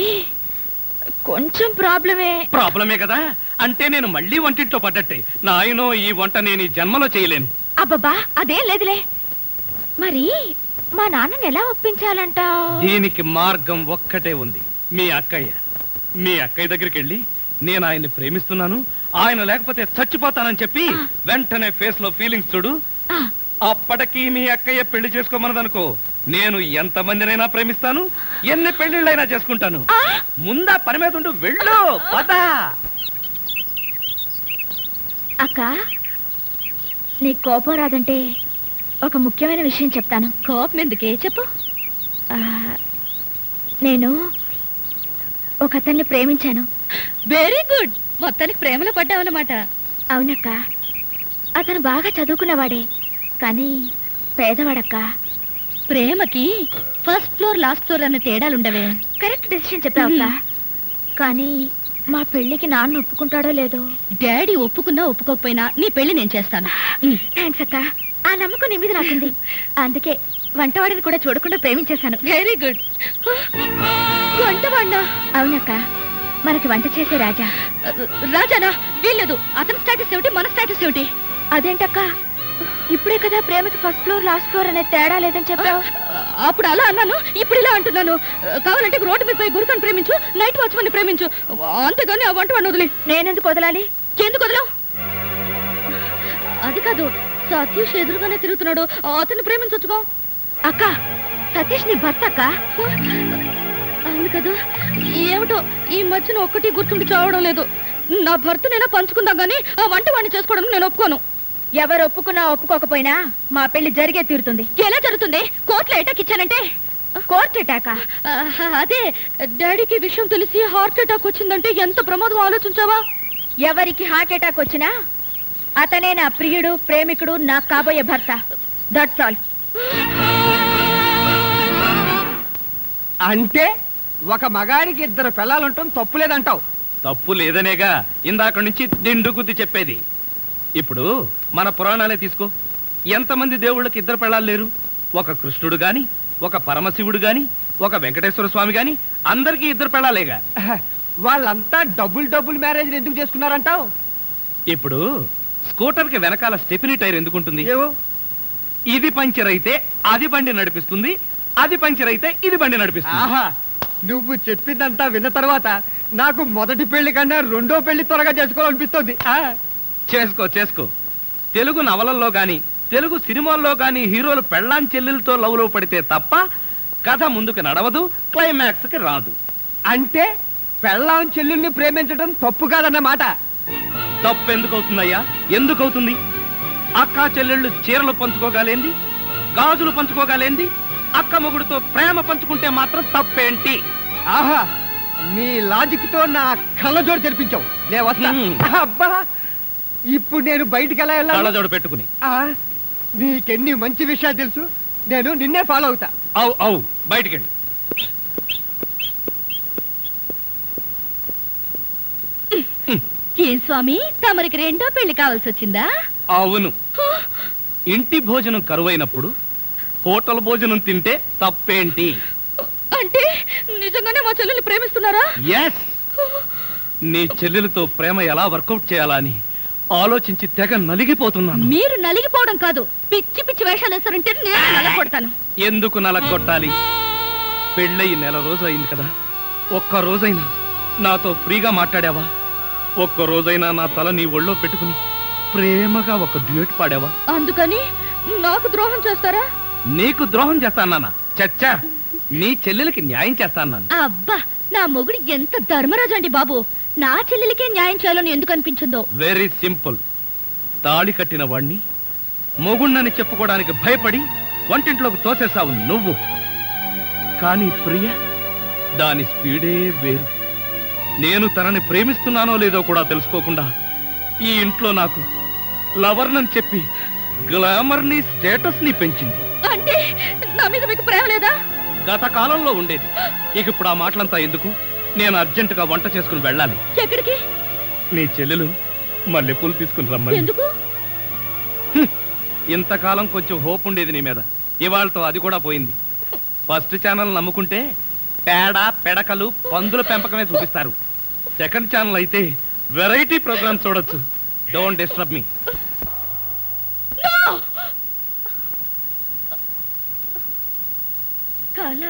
కొంచెం ప్రాబ్లమే కదా. అంటే నేను మళ్ళీ వంటింట్లో పడ్డట్టే. నాయనో, ఈ వంట నేను ఈ జన్మలో చేయలేను. అబ్బబ్బా, అదేం లేదులే. మరి మా నాన్నని ఎలా ఒప్పించాలంట? దీనికి మార్గం ఒక్కటే ఉంది. మీ అక్కయ్య దగ్గరికి వెళ్ళి నేను ఆయన్ని ప్రేమిస్తున్నాను, ఆయన లేకపోతే చచ్చిపోతానని చెప్పి వెంటనే ఫేస్ లో ఫీలింగ్స్ చూడు. అప్పటికి మీ అక్కయ్య పెళ్లి చేసుకోమన్నదనుకో, నేను ఎంతమందినైనా ప్రేమిస్తాను, ఎన్ని పెళ్లిళ్ళైనా చేసుకుంటాను. ముందా పని మీద ఉండు, వెళ్ళు. పదా అక్క, నీ కోపం రాదంటే ఒక ముఖ్యమైన విషయం చెప్తాను. కోపం ఎందుకే? చెప్పు. నేను ఒక అతన్ని ప్రేమించాను. Very good. మొత్తానికి ప్రేమలో పడ్డావన్నమాట. అవునక్క. అతను బాగా చదువుకున్నవాడే, కానీ పేదవాడక్క. ప్రేమకి ఫస్ట్ ఫ్లోర్ లాస్ట్ ఫ్లోర్ అనే తేడాలుండవే. Correct decision చెప్పావక్క. కానీ మా పెళ్లికి నాన్న ఒప్పుకుంటాడో లేదో. డాడీ ఒప్పుకున్నా ఒప్పుకోకపోయినా నీ పెళ్లి నేను చేస్తాను. థ్యాంక్స్ అక్క. ఆ నమ్మకం నీ మీద నాకుంది. అందుకే వంటవాడిని కూడా చూడకుండా ప్రేమించేశాను. Very good. వంటవాడినా? అవునక్క. మనకి వంట చేసే రాజానా? వీల్లేదు. అతని స్టేటస్ ఏమిటి, మన స్టేటస్ ఏమిటి? అదేంటక్క, ఇప్పుడే కదా ప్రేమకి ఫస్ట్ ఫ్లోర్ లాస్ట్ ఫ్లోర్ అనే తేడా లేదని చెప్పావు. అప్పుడు అలా అన్నాను, ఇప్పుడు ఇలా అంటున్నాను. కావాలంటే రోడ్డు మీద పోయి గురుకని ప్రేమించు, నైట్ వాచ్మన్ ప్రేమించు, అంతేగాని ఆ వంటవాడిని వదిలే. నేనెందుకు వదలాలి? ఎందుకు వదలవు? అది కాదు, సతీష్ ఎదురుగానే తిరుగుతున్నాడు, అతన్ని ప్రేమించొచ్చుకో. అక్క, సతీష్ నీ భర్త అక్క. అవును కదా. ఏమిటో ఈ మధ్యన ఒక్కటి గుర్తుండి చావడం లేదు. నా భర్తనైనా పంచుకుందాం గానీ ఆ వంట వాడిని చేసుకోవడం నేను ఒప్పుకోను. ఎవరు ఒప్పుకున్నా ఒప్పుకోకపోయినా మా పెళ్లి జరిగే తీరుతుంది. ఎలా జరుగుతుంది? కోర్టులో అటాక్ ఇచ్చానంటే. కోర్టు అటాకా? అదే, డాడీకి విషయం తెలిసి హార్ట్ అటాక్ వచ్చిందంటే ఎంత ప్రమాదం ఆలోచించావా? ఎవరికి హార్ట్ అటాక్ వచ్చినా అతనే నా ప్రియుడు, ప్రేమికుడు, నా కాబోయే భర్త. That's all. అంటే ఒక మగాడికి 2 పిల్లలుంటాం తప్పులేదంటావు. తప్పు లేదనేగా ఇందాక నుంచి దిండు గుద్ది చెప్పేది. ఇప్పుడు మన పురాణాలే తీసుకో. ఎంతమంది దేవుళ్ళకి ఇద్దరు పెళ్ళాలు లేరు? ఒక కృష్ణుడు గాని, ఒక పరమశివుడు గాని, ఒక వెంకటేశ్వర స్వామి గాని, అందరికీ ఇద్దరు పెళ్ళాలేగా. వాళ్ళంతా డబుల్ మ్యారేజ్ ఎందుకు చేసుకున్నారంటావు? ఇప్పుడు స్కూటర్ కి వెనకాల స్టెఫినీ టైర్ ఎందుకుంటుంది? ఏవో ఇది పంచర్ అయితే అది బండి నడిపిస్తుంది, అది పంచర్ అయితే ఇది బండి నడిపిస్తుంది. ఆహా, నువ్వు చెప్పిందంతా విన్న తర్వాత నాకు మొదటి పెళ్లి కన్నా రెండో పెళ్లి త్వరగా చేసుకోవాలనిపిస్తుంది. చేసుకో చేసుకో. తెలుగు నవలల్లో గాని, తెలుగు సినిమాల్లో గాని హీరోలు పెళ్ళాం చెల్లెలతో లవ్లో పడితే తప్ప కథ ముందుకు నడవదు, క్లైమాక్స్ కి రాదు. అంటే పెళ్ళాం చెల్లెల్ని ప్రేమించడం తప్పు కాదన్నమాట. తప్పు ఎందుకు అవుతుందయ్యా? ఎందుకు అవుతుంది? అక్క చెల్లెళ్ళు చీరలు పంచుకోగలేంది, గాజులు పంచుకోగలేంది, అక్క మొగుడుతో ప్రేమ పంచుకుంటే మాత్రం తప్పేంటి? ఆహా, నీ లాజిక్ తో నా కళ్ళజోడు తెరిపించావు. నేను వస్తా. అబ్బా, ఇప్పుడు నేను బయటికి ఎలా వెళ్ళాలి? కళ్ళజోడు పెట్టుకుని. నీకెన్ని మంచి విషయాలు తెలుసు. నేను నిన్నే ఫాలో అవుతా. అవు అవు, బయటికెళ్ళి. ఏం స్వామి, తమరికి రెండో పెళ్లి కావాల్సి వచ్చిందా? అవును. ఇంటి భోజనం కరువైనప్పుడు హోటల్ భోజనం తింటే తప్పేంటి? అంటే నిజంగానే మా చెల్లెల్ని ప్రేమిస్తున్నారా? ఎస్. నీ చెల్లెలతో ప్రేమ ఎలా వర్కౌట్ చేయాలా అని ఆలోచించి తెగ నలిగిపోతున్నాను. మీరు నలిగిపోవడం కాదు, పిచ్చి పిచ్చి వేషాలు వేస్తారంటే నేను నలగొడతాను. ఎందుకు నలగొట్టాలి? పెళ్ళయి నెల రోజు అయింది కదా, ఒక్క రోజైనా నాతో ఫ్రీగా మాట్లాడావా? ఒక్క రోజైనా నా తల నీ ఒళ్ళో పెట్టుకుని ప్రేమగా ఒక డ్యూయట్ పాడావా? అందుకని నాకు ద్రోహం చేస్తారా? నీకు ద్రోహం చేస్తానా? చచ్చా, నీ చెల్లెలకి న్యాయం చేస్తాను. అబ్బా, నా మొగుడు ఎంత ధర్మరాజు అండి బాబు. నా చెల్లెలికే న్యాయం చేయాలని ఎందుకు అనిపించిందో? Very simple. తాళి కట్టిన వాణ్ణి మొగుణ్ణని చెప్పుకోవడానికి భయపడి వంటింట్లోకి తోసేసావు నువ్వు. కానీ ప్రియ, దాని స్పీడే వేరు. నేను తనని ప్రేమిస్తున్నానో లేదో కూడా తెలుసుకోకుండా ఈ ఇంట్లో నాకు లవర్నని చెప్పి గ్లామర్ ని, స్టేటస్ ని పెంచింది. అంటే నా మీద మీకు ప్రేమ లేదా? గత కాలంలో ఉండేది. ఇక ఇప్పుడు ఆ మాటలంతా ఎందుకు? నేను అర్జెంటుగా వంట చేసుకుని వెళ్ళాలి. ఎక్కడికి? నీ చెల్లెలు మల్లెపూలు తీసుకుని రమ్మని. ఎందుకు? ఇంతకాలం కొంచెం హోప్ ఉండేది నీ మీద, ఇవాళతో అది కూడా పోయింది. ఫస్ట్ ఛానల్ నమ్ముకుంటే పేడ, పెడకలు, పందుల పెంపకమే చూపిస్తారు. సెకండ్ ఛానల్ అయితే వెరైటీ ప్రోగ్రామ్స్ చూడొచ్చు. Don't disturb me. కళ.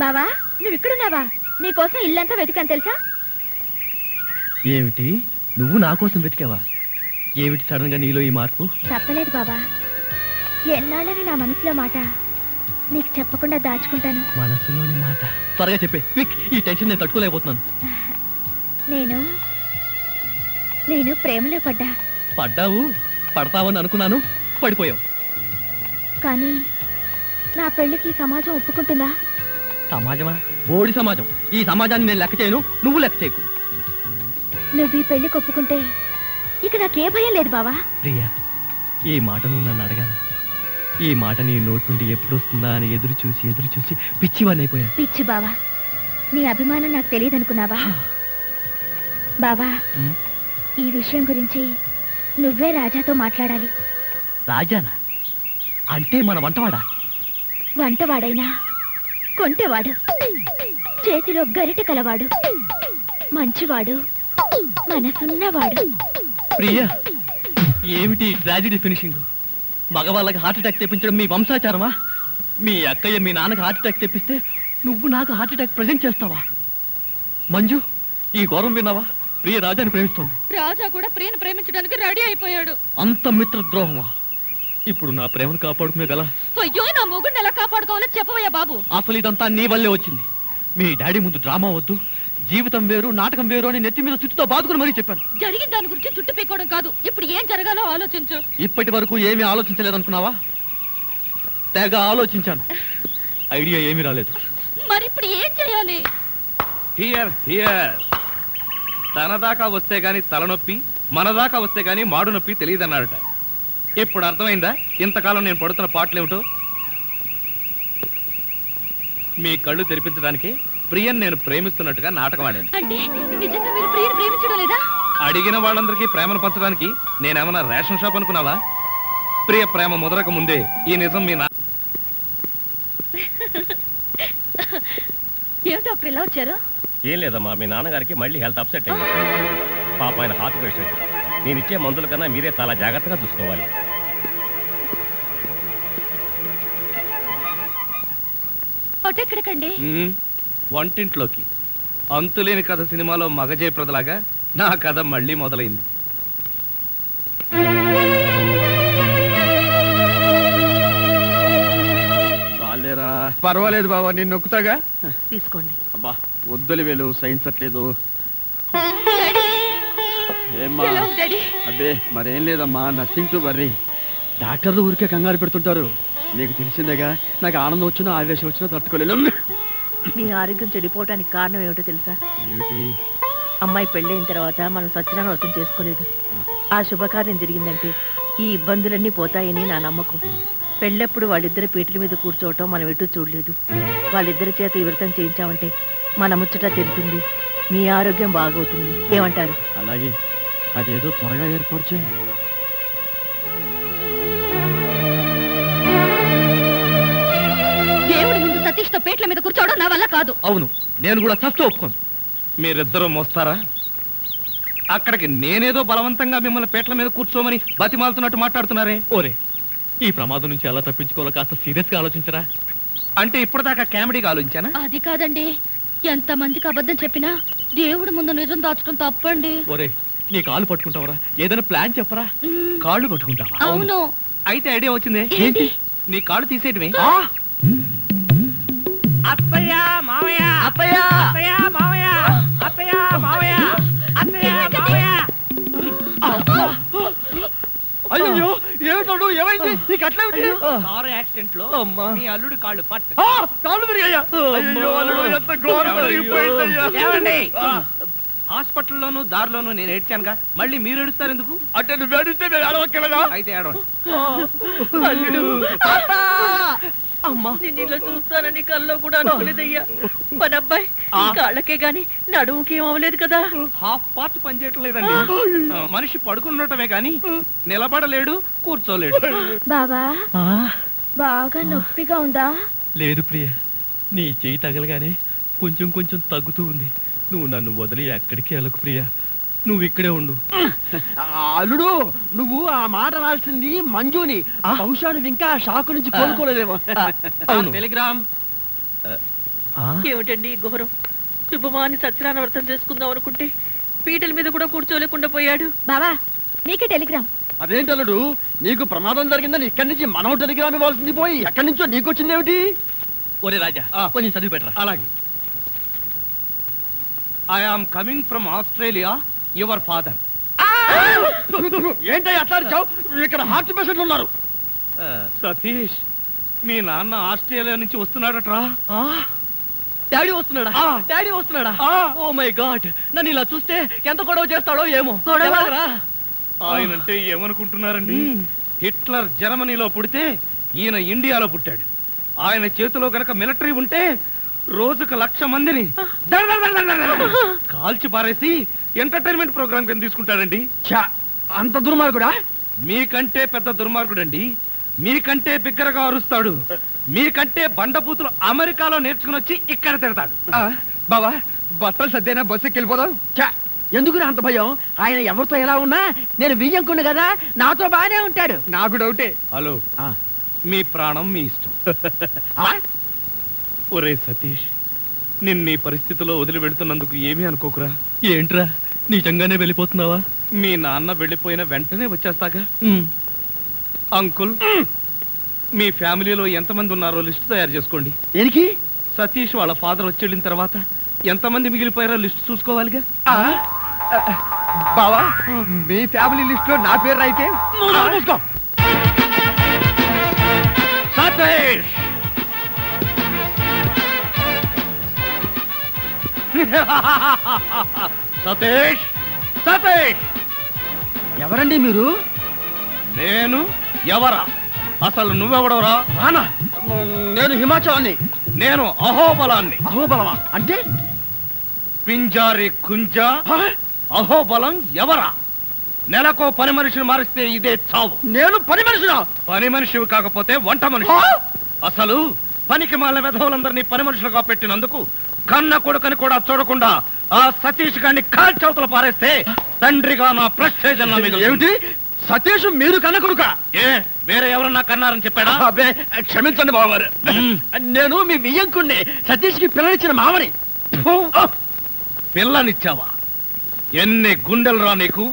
బావా, నువ్వు ఇక్కడున్నావా? నీకోసం ఇల్లంతా వెతికాను తెలుసా? ఏమిటి, నువ్వు నా కోసం వెతికావా? ఏమిటి సడన్ గా నీలో ఈ మార్పు? తప్పలేదు బాబా, ఎన్నాళ్ళని నా మనసులో మాట నీకు చెప్పకుండా దాచుకుంటాను. మనసులోని మాట త్వరగా చెప్పే. ఈ టెన్షన్ నేను తట్టుకోలేకపోతున్నాను. నేను ప్రేమలో పడ్డా. పడ్డావు, పడతావని అనుకున్నాను, పడిపోయావు. కానీ నా పెళ్లికి సమాజం ఒప్పుకుంటుందా? సమాజమా? బోడి సమాజం. ఈ సమాజాన్ని నేను లెక్క చేయను, నువ్వు లెక్క చేయకు. నువ్వు ఈ పెళ్లికి ఒప్పుకుంటే ఇక నాకే భయం లేదు బావా. ప్రియా, ఈ మాట నువ్వు నన్ను అడగాల? ఈ మాట నీ నోటి నుండి ఎప్పుడు వస్తుందా అని ఎదురు చూసి పిచ్చివాడిని అయిపోయాను. పిచ్చి బావా, నీ అభిమానం నాకు తెలియదు అనుకున్నావా? బావా, ఈ విషయం గురించి నువ్వే రాజాతో మాట్లాడాలి. రాజానా? అంటే మన వంటవాడా? వంటవాడైనా కొంటెవాడు, చేతిలో గరిటె కలవాడు, మంచివాడు, మనసున్నవాడు. ప్రియా, ఏమిటి ట్రాజెడీ ఫినిషింగ్? మగవాళ్ళకి హార్ట్ అటాక్ తెప్పించడం మీ వంశాచారమా? మీ అక్కయ్య మీ నాన్నకి హార్ట్ అటాక్ తెప్పిస్తే నువ్వు నాకు హార్ట్ అటాక్ ప్రజెంట్ చేస్తావా? మంజు, ఈ ఘోరం విన్నావా? ప్రియ రాజాని ప్రేమిస్తోంది. రాజా కూడా ప్రియను ప్రేమించడానికి రెడీ అయిపోయాడు. అంత మిత్రద్రోహమా? ఇప్పుడు నా ప్రేమను కాపాడుకునే గల? అయ్యో, నా మొగుడిని ఎలా కాపాడుకోవాలో చెప్పవయ్యా బాబు. అసలు ఇదంతా నీ వల్లే వచ్చింది. మీ డాడీ ముందు డ్రామా వద్దు, జీవితం వేరు నాటకం వేరు అని నెత్తి మీద చుట్టుతో బాదుకుని మరీ చెప్పాను. జరిగిన దాని గురించి చుట్టు పీకోవడం కాదు, ఇప్పుడు ఏం జరగాలో ఆలోచించు. ఇప్పటి వరకు ఏమీ ఆలోచించలేదనుకున్నావా? తెగ ఆలోచించాను, ఐడియా ఏమీ రాలేదు. మరి ఇప్పుడు ఏం చేయాలి? Here here. తన దాకా వస్తే గాని తలనొప్పి, మన దాకా వస్తే గాని మాడు నొప్పి తెలియదన్నాడట. ఇప్పుడు అర్థమైందా ఇంతకాలం నేను పడుతున్న పాటలేమిటో? మీ కళ్ళు తెరిపించడానికి ప్రియన్ నేను ప్రేమిస్తున్నట్టుగా నాటకం ఆడాను. అంటే నిజంగా మీరు ప్రియని ప్రేమించడం లేదా? అడిగిన వాళ్ళందరికీ ప్రేమను పంచడానికి నేనేమన్నా రేషన్ షాప్ అనుకున్నావా? ప్రియ ప్రేమ ముదరక ముందే ఈ నిజం మీ ఏం డాక్టర్ ఇలా వచ్చారు? ఏం లేదమ్మా, మీ నాన్నగారికి మళ్ళీ హెల్త్ అప్సెట్ అయింది. పాప ఆయన హార్ట్ పేషెంట్. నేను ఇచ్చే మందుల కన్నా మీరే చాలా జాగ్రత్తగా చూసుకోవాలి. ఎక్కడికండి? వంటింట్లోకి. అంతులేని కథ సినిమాలో మగజయప్రదలాగా నా కథ మళ్ళీ మొదలైంది. పర్వాలేదు బాబా, నేను నొక్కుతాగా. తీసుకోండి. అబ్బా వద్దులు వేలు సైన్స్ అట్లేదు. ఏమ్మా? అబ్బే మరేం లేదమ్మా, నథింగ్ టు వర్రీ. డాక్టర్లు ఊరికే కంగారు పెడుతుంటారు. నీకు తెలిసిందేగా, నాకు ఆనందం వచ్చినా ఆవేశం వచ్చినా తట్టుకోలేను. మీ ఆరోగ్యం చెడిపోవటానికి కారణం ఏమిటో తెలుసా? ఏమిటి? అమ్మాయి పెళ్ళైన తర్వాత మనం సత్యనారాయణ వ్రతం చేసుకోలేదు. ఆ శుభకార్యం జరిగిందంటే ఈ ఇబ్బందులన్నీ పోతాయని నా నమ్మకం. పెళ్ళప్పుడు వాళ్ళిద్దరి పీటల మీద కూర్చోవటం మనం ఎటు చూడలేదు. వాళ్ళిద్దరి చేత ఈ వ్రతం చేయించామంటే మన ముచ్చట తిరుగుతుంది, మీ ఆరోగ్యం బాగవుతుంది. ఏమంటారు? అలాగే, అదేదో త్వరగా ఏర్పాటు చేయి. దేవుడి ముందు సతీష్ తో పేట్ల మీద కూర్చోవడం నా వల్ల కాదు. అవును, నేను కూడా చస్తూ ఒప్పుకోను. మీరిద్దరూ మోస్తారా? అక్కడికి నేనేదో బలవంతంగా మిమ్మల్ని పేట్ల మీద కూర్చోమని బతిమాలుతున్నట్టు మాట్లాడుతున్నారే. ఓరే, ఈ ప్రమాదం నుంచి ఎలా తప్పించుకోవాలో కాస్త సీరియస్ గా ఆలోచించరా. అంటే ఇప్పటిదాకా కామెడీగా ఆలోచించానా? అది కాదండి, ఎంత మందికి అబద్ధం చెప్పినా దేవుడి ముందు నిజం దాచడం తప్పండి. ఒరే, నీ కాళ్ళు పట్టుకుంటావరా? ఏదైనా ప్లాన్ చెప్పరా? కాళ్ళు పట్టుకుంటావా? అవును. అయితే ఐడియా వచ్చింది. ఏంటి? నీ కాళ్ళు తీసేయటమే. అత్తయ్య మావయ్య, అత్తయ్య అత్తయ్య మావయ్య, అత్తయ్య మావయ్య, అత్తయ్య మావయ్య. అయ్యో ఏమిటో, ఏమైంది? నీకు అట్లేమిటి? కారు యాక్సిడెంట్ లో మీ అల్లుడు కాళ్ళు పట్టు. కాళ్ళు విరిగాయా? అయ్యో అల్లుడు, ఎంత ఘోరం జరిగిపోయిందయ్యా. ఏమండి, హాస్పిటల్లోను దారిలోను నేను ఏడ్చానుగా, మళ్ళీ మీరు ఏడుస్తారు ఎందుకు? అంటే నువ్వు ఏడిస్తే నేను ఏడవక్కలేదా? అయితే ఏడవండి. అమ్మా, నేను ఇలా చూస్తానని కల్లో కూడా అనుకోలేదయ్యా. మన అబ్బాయి కాళ్ళకే గాని నడుముకి ఏం అవ్వలేదు కదా? హాఫ్ పార్ట్ పనిచేయట్లేదండి. మనిషి పడుకుండటమే గాని నిలబడలేడు, కూర్చోలేడు. బావా, బాగా నొప్పిగా ఉందా? లేదు ప్రియ, నీ చెయ్యి తగలగానే కొంచెం కొంచెం తగ్గుతూ ఉంది. నువ్వు నన్ను వదిలి ఎక్కడికి వెళ్ళకు ప్రియ, నువ్వు ఇక్కడే ఉండు. అల్లుడు, నువ్వు ఆ మాట రాల్సింది మంజుని. బహుశా నువ్వు ఇంకా షాకు నుంచి కోలుకోలేదేమో. అవును. టెలిగ్రామ్. ఏమిటండి ఘోరం? శుభమాని సత్యనారాయణ వ్రతం చేసుకుందాం అనుకుంటే పీటల మీద కూడా కూర్చోలేకుండా పోయాడు. బావా, నీకే టెలిగ్రామ్. అదేంటి అల్లుడు, నీకు ప్రమాదం జరిగిందని ఇక్కడి నుంచి మనం టెలిగ్రామ్ ఇవ్వాల్సింది పోయి ఎక్కడి నుంచో నీకు వచ్చిందేమిటి? ఒరే రాజా, కొంచెం చదివి పెట్టరా. అలాగే. I am coming from Australia, your father. ఏంటో అట్లా ఇక్కడ హార్ట్ పేషెంట్లు ఉన్నారు. సతీష్, మీ నాన్న ఆస్ట్రేలియా నుంచి వస్తున్నాడట్రా. డాడీ వస్తున్నాడా? డాడీ వస్తున్నాడా? ఓ మై గాడ్, నన్ను ఇలా చూస్తే ఎంత గొడవ చేస్తాడో ఏమో. ఎలాగరా? ఆయనంటే ఏమనుకుంటున్నారండి? హిట్లర్ జర్మనీలో పుడితే ఈయన ఇండియాలో పుట్టాడు. ఆయన చేతిలో గనక మిలిటరీ ఉంటే రోజుకు 1,00,000 మందిని కాల్చి పారేసి ఎంటర్టైన్మెంట్ ప్రోగ్రామ్ కింద తీసుకుంటాడండి. అంత దుర్మార్గుడా? మీకంటే పెద్ద దుర్మార్గుడండి. మీకంటే బిగ్గరగా అరుస్తాడు. మీకంటే బండబూతులు అమెరికాలో నేర్చుకుని వచ్చి ఇక్కడ తిడతాడు. బావా, బట్టలు సర్దేనా బస్సుకి వెళ్ళిపోదాం. ఎందుకు అంత భయం? ఆయన ఎవరితో ఎలా ఉన్నా నేను వియ్యంకుండు కదా, నాతో బాగానే ఉంటాడు. నాకు డౌటే. హలో, మీ ప్రాణం మీ ఇష్టం. ఒరే సతీష్, నిన్న ఈ పరిస్థితిలో వదిలి వెళుతున్నందుకు ఏమీ అనుకోకురా. ఏంట్రా, నిజంగానే వెళ్ళిపోతున్నావా? మీ నాన్న వెళ్ళిపోయిన వెంటనే వచ్చేస్తాగా. అంకుల్, మీ ఫ్యామిలీలో ఎంతమంది ఉన్నారో లిస్ట్ తయారు చేసుకోండి. దేనికి? సతీష్ వాళ్ళ ఫాదర్ వచ్చి వెళ్ళిన తర్వాత ఎంతమంది మిగిలిపోయారో లిస్ట్ చూసుకోవాలిగా. బావా, మీ ఫ్యామిలీ లిస్ట్ లో నా పేరు అయితే సతీష్, సతీష్, సతీష్. ఎవరండి మీరు? నేను ఎవరా? అసలు నువ్వెవడవరా? రానా? నేను హిమాచలాన్ని. నేను అహోబలాన్ని. అహోబలమా అంటే? పింజారి కుంజ. అహోబలం ఎవరా? నెలకో పని మనిషిని మారిస్తే ఇదే చావు. నేను పని మనిషినా? పని మనిషివి కాకపోతే వంట మనిషి. అసలు పనికి మాల వెధవులందరినీ పని మనుషులుగా పెట్టినందుకు కన్న కొడుకని కూడా చూడకుండా ఆ సతీష్ గారిని కాల్చవతల పారేస్తే తండ్రిగా నా ప్రెస్టేజ్ అన్న మీద. ఏమిటి? సతీష్ మీరు కన్న కొడుక? ఏ వేరే ఎవరన్నా కన్నారని చెప్పాడా? అబ్బే క్షమించండి బావగారు, నేను మీ వియ్యంకుణ్ణి, సతీష్ కి పిల్లనిచ్చిన మామని. పిల్లనిచ్చావా? ఎన్ని గుండెలు రా నీకు?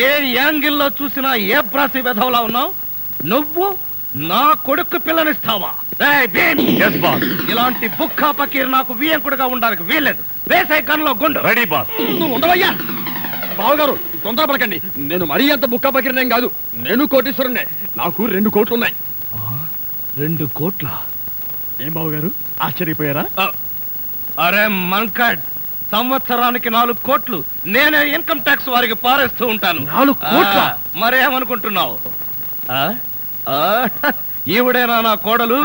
ఏ యాంగిల్లో చూసినా ఏ బ్రాసి వెధవలా ఉన్నావు నువ్వు? నా కొడుకు పిల్లనిస్తావా? ఇలాంటి బుక్కా పకీర్ నాకు వియ్యంకుడుగా ఉండడానికి వీల్లేదు. వేసే గన్లో గుండు. Ready boss. నువ్వు ఉండవయ్యా. బావగారు తొందరపడకండి, నేను మరీ అంత బుక్కా పకీర్నేం కాదు. నేను కోటీశ్వరుణ్ణే, నాకు 2 కోట్లు ఉన్నాయి. 2 కోట్ల? ఏం బావగారు ఆశ్చర్యపోయారా? అరే మంకడ్, సంవత్సరానికి 4 కోట్లు నేనే ఇన్కమ్ ట్యాక్స్ వారికి పారేస్తూ ఉంటాను. 4 కోట్ల? మరేమనుకుంటున్నావు? ఈవిడేనా నా కోడలు?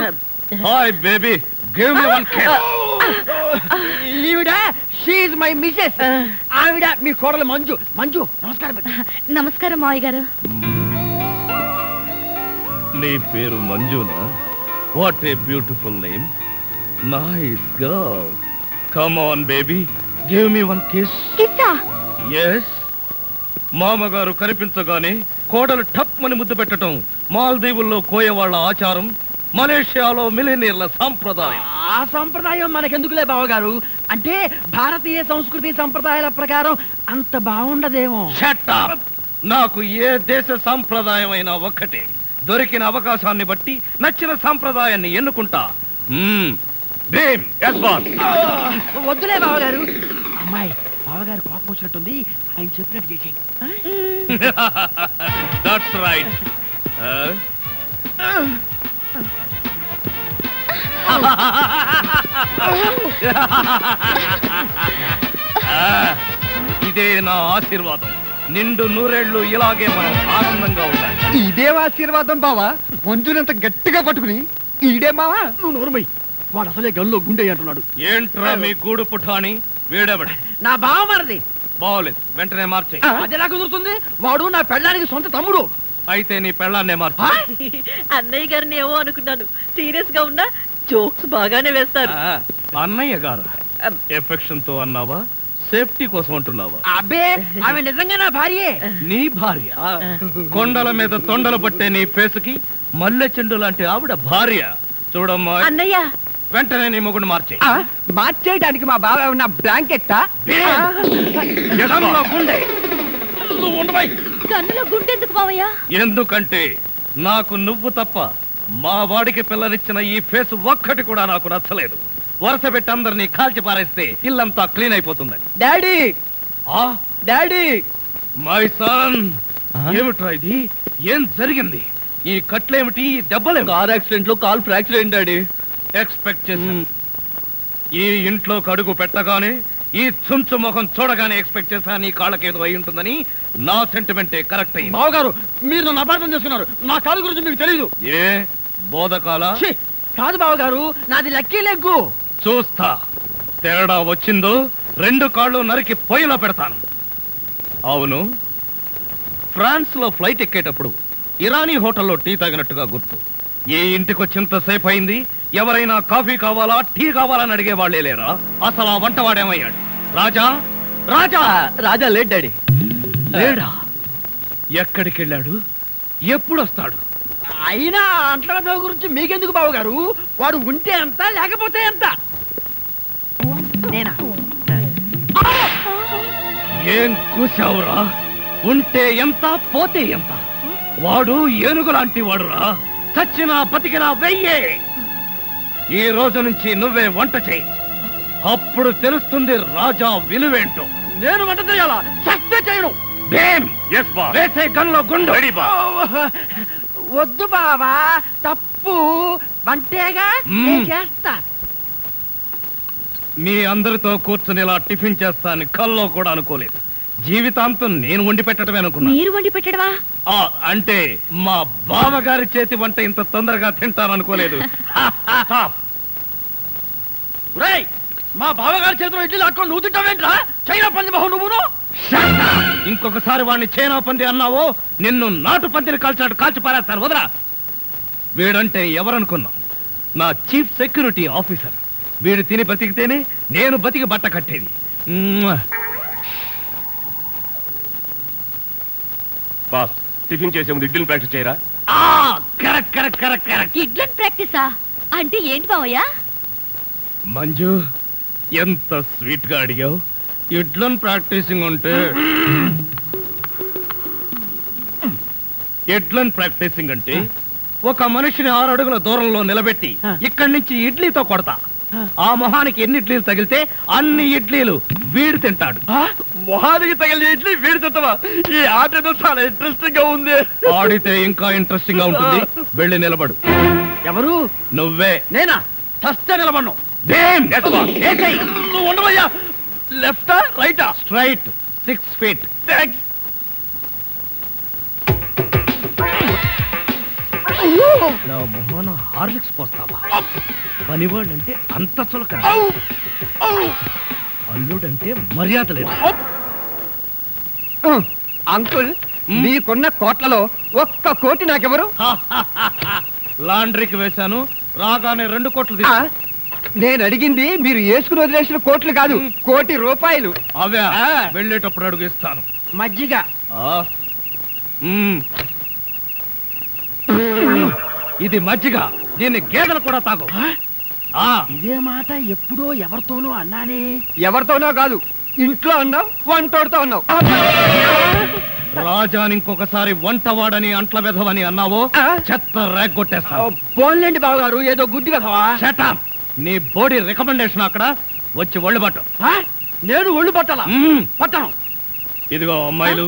Hi baby, give me 1 cake. ఈవిడ షీ ఇస్ మై మిసెస్. ఆవిడ మీ కోడలు మంజు. మంజు నమస్కారం. నమస్కారం మావయ్య గారు. నీ పేరు మంజునా? What a beautiful name. Nice girl. Come on baby, give me 1 kiss. కిస్సా? yes. మామగారు కనిపించగానే కోడలు టప్ మని ముద్దు పెట్టడం మాల్దీవుల్లో కోయవాళ్ల ఆచారం, మలేషియాలో మిలినీర్ల సాంప్రదాయం. ఆ సంప్రదాయం మనకెందుకులే బావగారు, అంటే భారతీయ సంస్కృతి సంప్రదాయాల ప్రకారం అంత బాగుండదేమో. Shut up. నాకు ఏ దేశ సాంప్రదాయం అయినా ఒక్కటే. దొరికిన అవకాశాన్ని బట్టి నచ్చిన సాంప్రదాయాన్ని ఎన్నుకుంటా. భీమ్. yes boss. వద్దులే బావగారు. అమ్మాయి బావగారు కోపం వచ్చినట్టుంది, ఆయన చెప్పినట్టు చేసి. That's right. ఇదే నా ఆశీర్వాదం. నిండు 100 ఏళ్ళు ఇలాగే మనం ఆనందంగా ఉండాలి. ఇదే ఆశీర్వాదం బావా. మంజునంత గట్టిగా పట్టుకుని ఈడే మావా. నువ్వు నోరుమై, వాడు అసలే గన్లో గుండె అంటున్నాడు. ఏంట్రా మీ గూడు పుఠాని? వీడెవడ? నా బావమరిది. బాగోలేదు, వెంటనే మార్చే. అది ఎలా కుదురుతుంది? వాడు నా పెళ్ళానికి సొంత తమ్ముడు. అయితే నీ పెళ్ళాన్నే మార్చు. అన్నయ్య గారిని ఏమో అనుకున్నాను, సీరియస్ గా ఉన్నా జోక్స్ బాగానే వేస్తారు. అన్నయ్య గారు ఎఫెక్షన్ తో అన్నావా, సేఫ్టీ కోసం అంటున్నావా? అబ్బే ఆమె నిజంగా నా భార్యే. నీ భార్య? కొండల మీద తొండలు పట్టే నీ ఫేసుకి మల్లె చెండు లాంటి ఆవిడ భార్య. చూడమ్మా అన్నయ్య, వెంటనే నీ మొగుడు మార్చే. మార్చేయడానికి మా బావ ఉన్న బ్లాంకెట్టా? గుండె. కన్నులో గుండెందుకు మావయ్య? ఎందుకంటే నాకు నువ్వు తప్ప మా వాడికి పిల్లనిచ్చిన ఈ ఫేస్ ఒక్కటి కూడా నాకు నచ్చలేదు. వరుస పెట్టి అందరినీ కాల్చి పారేస్తే ఇల్లంతా క్లీన్ అయిపోతుందని. Daddy, daddy, my son. ఏమిట్రా ఇది? ఏం జరిగింది? ఈ కట్లేమిటి? ఈ దెబ్బలేమిటి? కార్ యాక్సిడెంట్ లో కాల్ ఫ్రాక్చర్ అయింది డాడీ. ఎక్స్పెక్ట్ చేశాను. ఈ ఇంట్లోకి అడుగు పెట్టగానే, ఈ చుంచు ముఖం చూడగానే ఎక్స్పెక్ట్ చేశా నీ కాళ్ళకేదో అయి ఉంటుందని. నా సెంటిమెంటే కరెక్ట్ అయింది. బావగారు మీరు నన్ను అపార్థం చేసుకున్నారు. నా కాలు గురించి మీకు తెలీదు. ఏ బోధకాల? కాదు బావగారు, నాది లక్కీ లెగ్గు. చూస్తా, తేడా వచ్చిందో 2 కాళ్ళు నరికి పొయ్యిలో పెడతాను. అవును, ఫ్రాన్స్ లో ఫ్లైట్ ఎక్కేటప్పుడు ఇరానీ హోటల్లో టీ తాగినట్టుగా గుర్తు. ఏ ఇంటికొచ్చింతసేపు అయింది, ఎవరైనా కాఫీ కావాలా టీ కావాలని అడిగే వాళ్ళే లేరా? అసలు ఆ వంటవాడేమయ్యాడు? రాజా, రాజా. రాజా లేట్ డాడీ. లేడా? ఎక్కడికి వెళ్ళాడు? ఎప్పుడు వస్తాడు? అయినా అంట్ల గురించి మీకెందుకు బావగారు? వాడు ఉంటే ఎంత, లేకపోతే ఎంత? నేనా? ఏం కూసావురా? ఉంటే ఎంత, పోతే ఎంత? వాడు ఏనుగు లాంటి వాడురా. చచ్చినా బతికినా వెయ్యే. ఈ రోజు నుంచి నువ్వే వంట చేయి. అప్పుడు తెలుస్తుంది రాజా విలువేంటో. నేను వంట చేయాలా? చస్తే చేయను. వేసే గన్లో గుండు. వద్దు బావా, తప్పు. వంటేగా నేను చేస్తా. మీ అందరితో కూర్చుని ఇలా టిఫిన్ చేస్తాను కల్లో కూడా అనుకోలేదు. జీవితాంతం నేను వండి పెట్టడమే అనుకున్నా. మీరు వండి పెట్టడమా? అంటే మా బావగారి చేతి వంట ఇంత తొందరగా తింటాననుకోలేదు. రేయ్ మా బావగారి చేతిలో ఇడ్లీ లాక్కొని నువ్వు తింటావేంట్రా? చైనా పంది బాహు నువ్వును. ఇంకొకసారి వాడిని చైనా పంది అన్నావో నిన్ను నాటు పందిని కాల్చినట్టు కాల్చి పారేస్తాను. వదరా. వీడంటే ఎవరనుకున్నా? నా చీఫ్ సెక్యూరిటీ ఆఫీసర్. వీడు తిని బతికితేనే నేను బతికి బట్ట కట్టేది. బాస్ టిఫిన్ చేసే ముందు ఇడ్లీని ప్రాక్టీస్ చేయరా? Correct correct correct correct. ఇడ్లన్ ప్రాక్టీసా అంటే ఏంటి బావయ్యా? మంజు ఎంత స్వీట్ గా అడిగావు. ఇడ్లన్ ప్రాక్టీసింగ్ అంటే ఒక మనిషిని 6 అడుగుల దూరంలో నిలబెట్టి ఇక్కడి నుంచి ఇడ్లీతో కొడతా. ఆ మొహానికి ఎన్ని ఇడ్లీలు తగిలితే అన్ని ఇడ్లీలు వీడు తింటాడు. మొహానికి తగిలిన ఇడ్లీ వీడి తింటావా? ఈ ఆట ఏదో చాలా ఇంట్రెస్టింగ్ గా ఉంది. ఆడితే ఇంకా ఇంట్రెస్టింగ్ గా ఉంటుంది. వెళ్ళి నిలబడు. ఎవరు? నువ్వే. నేనా? చస్తే నిలబడ్ను. నువ్వు ఉండవయ్యా. లెఫ్టా రైటా? Straight 6 feet. నా మొహన హార్లిక్స్ పోస్తావా? పనివాళ్ళంటే అంత చులకన, అల్లుడంటే మర్యాద లేదు. అంకుల్ మీకున్న కోట్లలో 1 కోటి నాకెవరు? లాండ్రీకి వేశాను. రాగానే 2 కోట్లు తీసు. నేను అడిగింది మీరు వేసుకుని వదిలేసిన కోట్లు కాదు, 1 కోటి రూపాయలు. అవే వెళ్ళేటప్పుడు అడుగు ఇస్తాను. మజ్జిగ. ఇది మజ్జిగ. దీన్ని గేదెలు కూడా తాగు. ఇదే మాట ఎప్పుడో ఎవరితోనో అన్నానే. ఎవరితోనో కాదు, ఇంట్లో అన్నావు, వంటోడుతో అన్నావు. రాజాని ఇంకొకసారి వంటవాడని అంట్ల వెధవని అన్నావో చెత్త రేగొట్టేస్తావు. పోన్లేండి బావగారు, ఏదో గుడ్డి కదవా. షటప్. నీ బోడీ రికమెండేషన్ అక్కడ వచ్చి ఒళ్ళు పట్టు. నేను ఒళ్ళు పట్టాలా? పట్టను. ఇదిగో అమ్మాయిలు,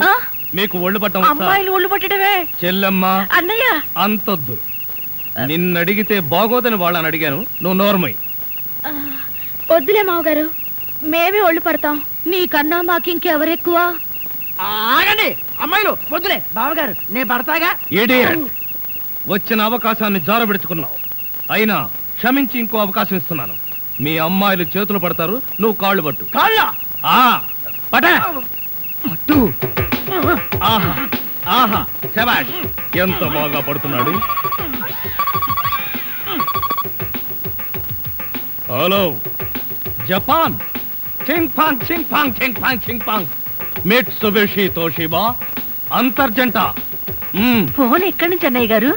మీకు ఒళ్ళు పట్టం. అమ్మాయిలు ఒళ్ళు పట్టడమే. చెల్లెమ్మ అన్నయ్య అంతొద్దు. నిన్నడిగితే బాగోదని వాళ్ళని అడిగాను. నువ్వు నోర్మై. వద్దులే మావగారు, మేమే ఒళ్ళు పడతాం. నీకన్నా మాకింకెవరెక్కువ? ఆగండి అమ్మాయిలు, వద్దులే బావగారు, నేను పడతాగా. ఇడియట్. వచ్చిన అవకాశాన్ని జారబెడుచుకున్నావు. అయినా క్షమించి ఇంకో అవకాశం ఇస్తున్నాను. మీ అమ్మాయిలు చేతులు పడతారు, నువ్వు కాళ్ళు పట్టు. కాళ్ళ పట్టు. ఆహా ఆహా, శభాష్. ఎంత బాగా పడుతున్నాడు. Hello Japan. చింగ్ పాంగ్ చింగ్ పాంగ్ చింగ్ పాంగ్ చింగ్ పాంగ్. మిట్సుబిషి తోషిబా అంతర్జంట. ఫోన్ ఎక్కడి నుంచి అన్నయ్య గారు?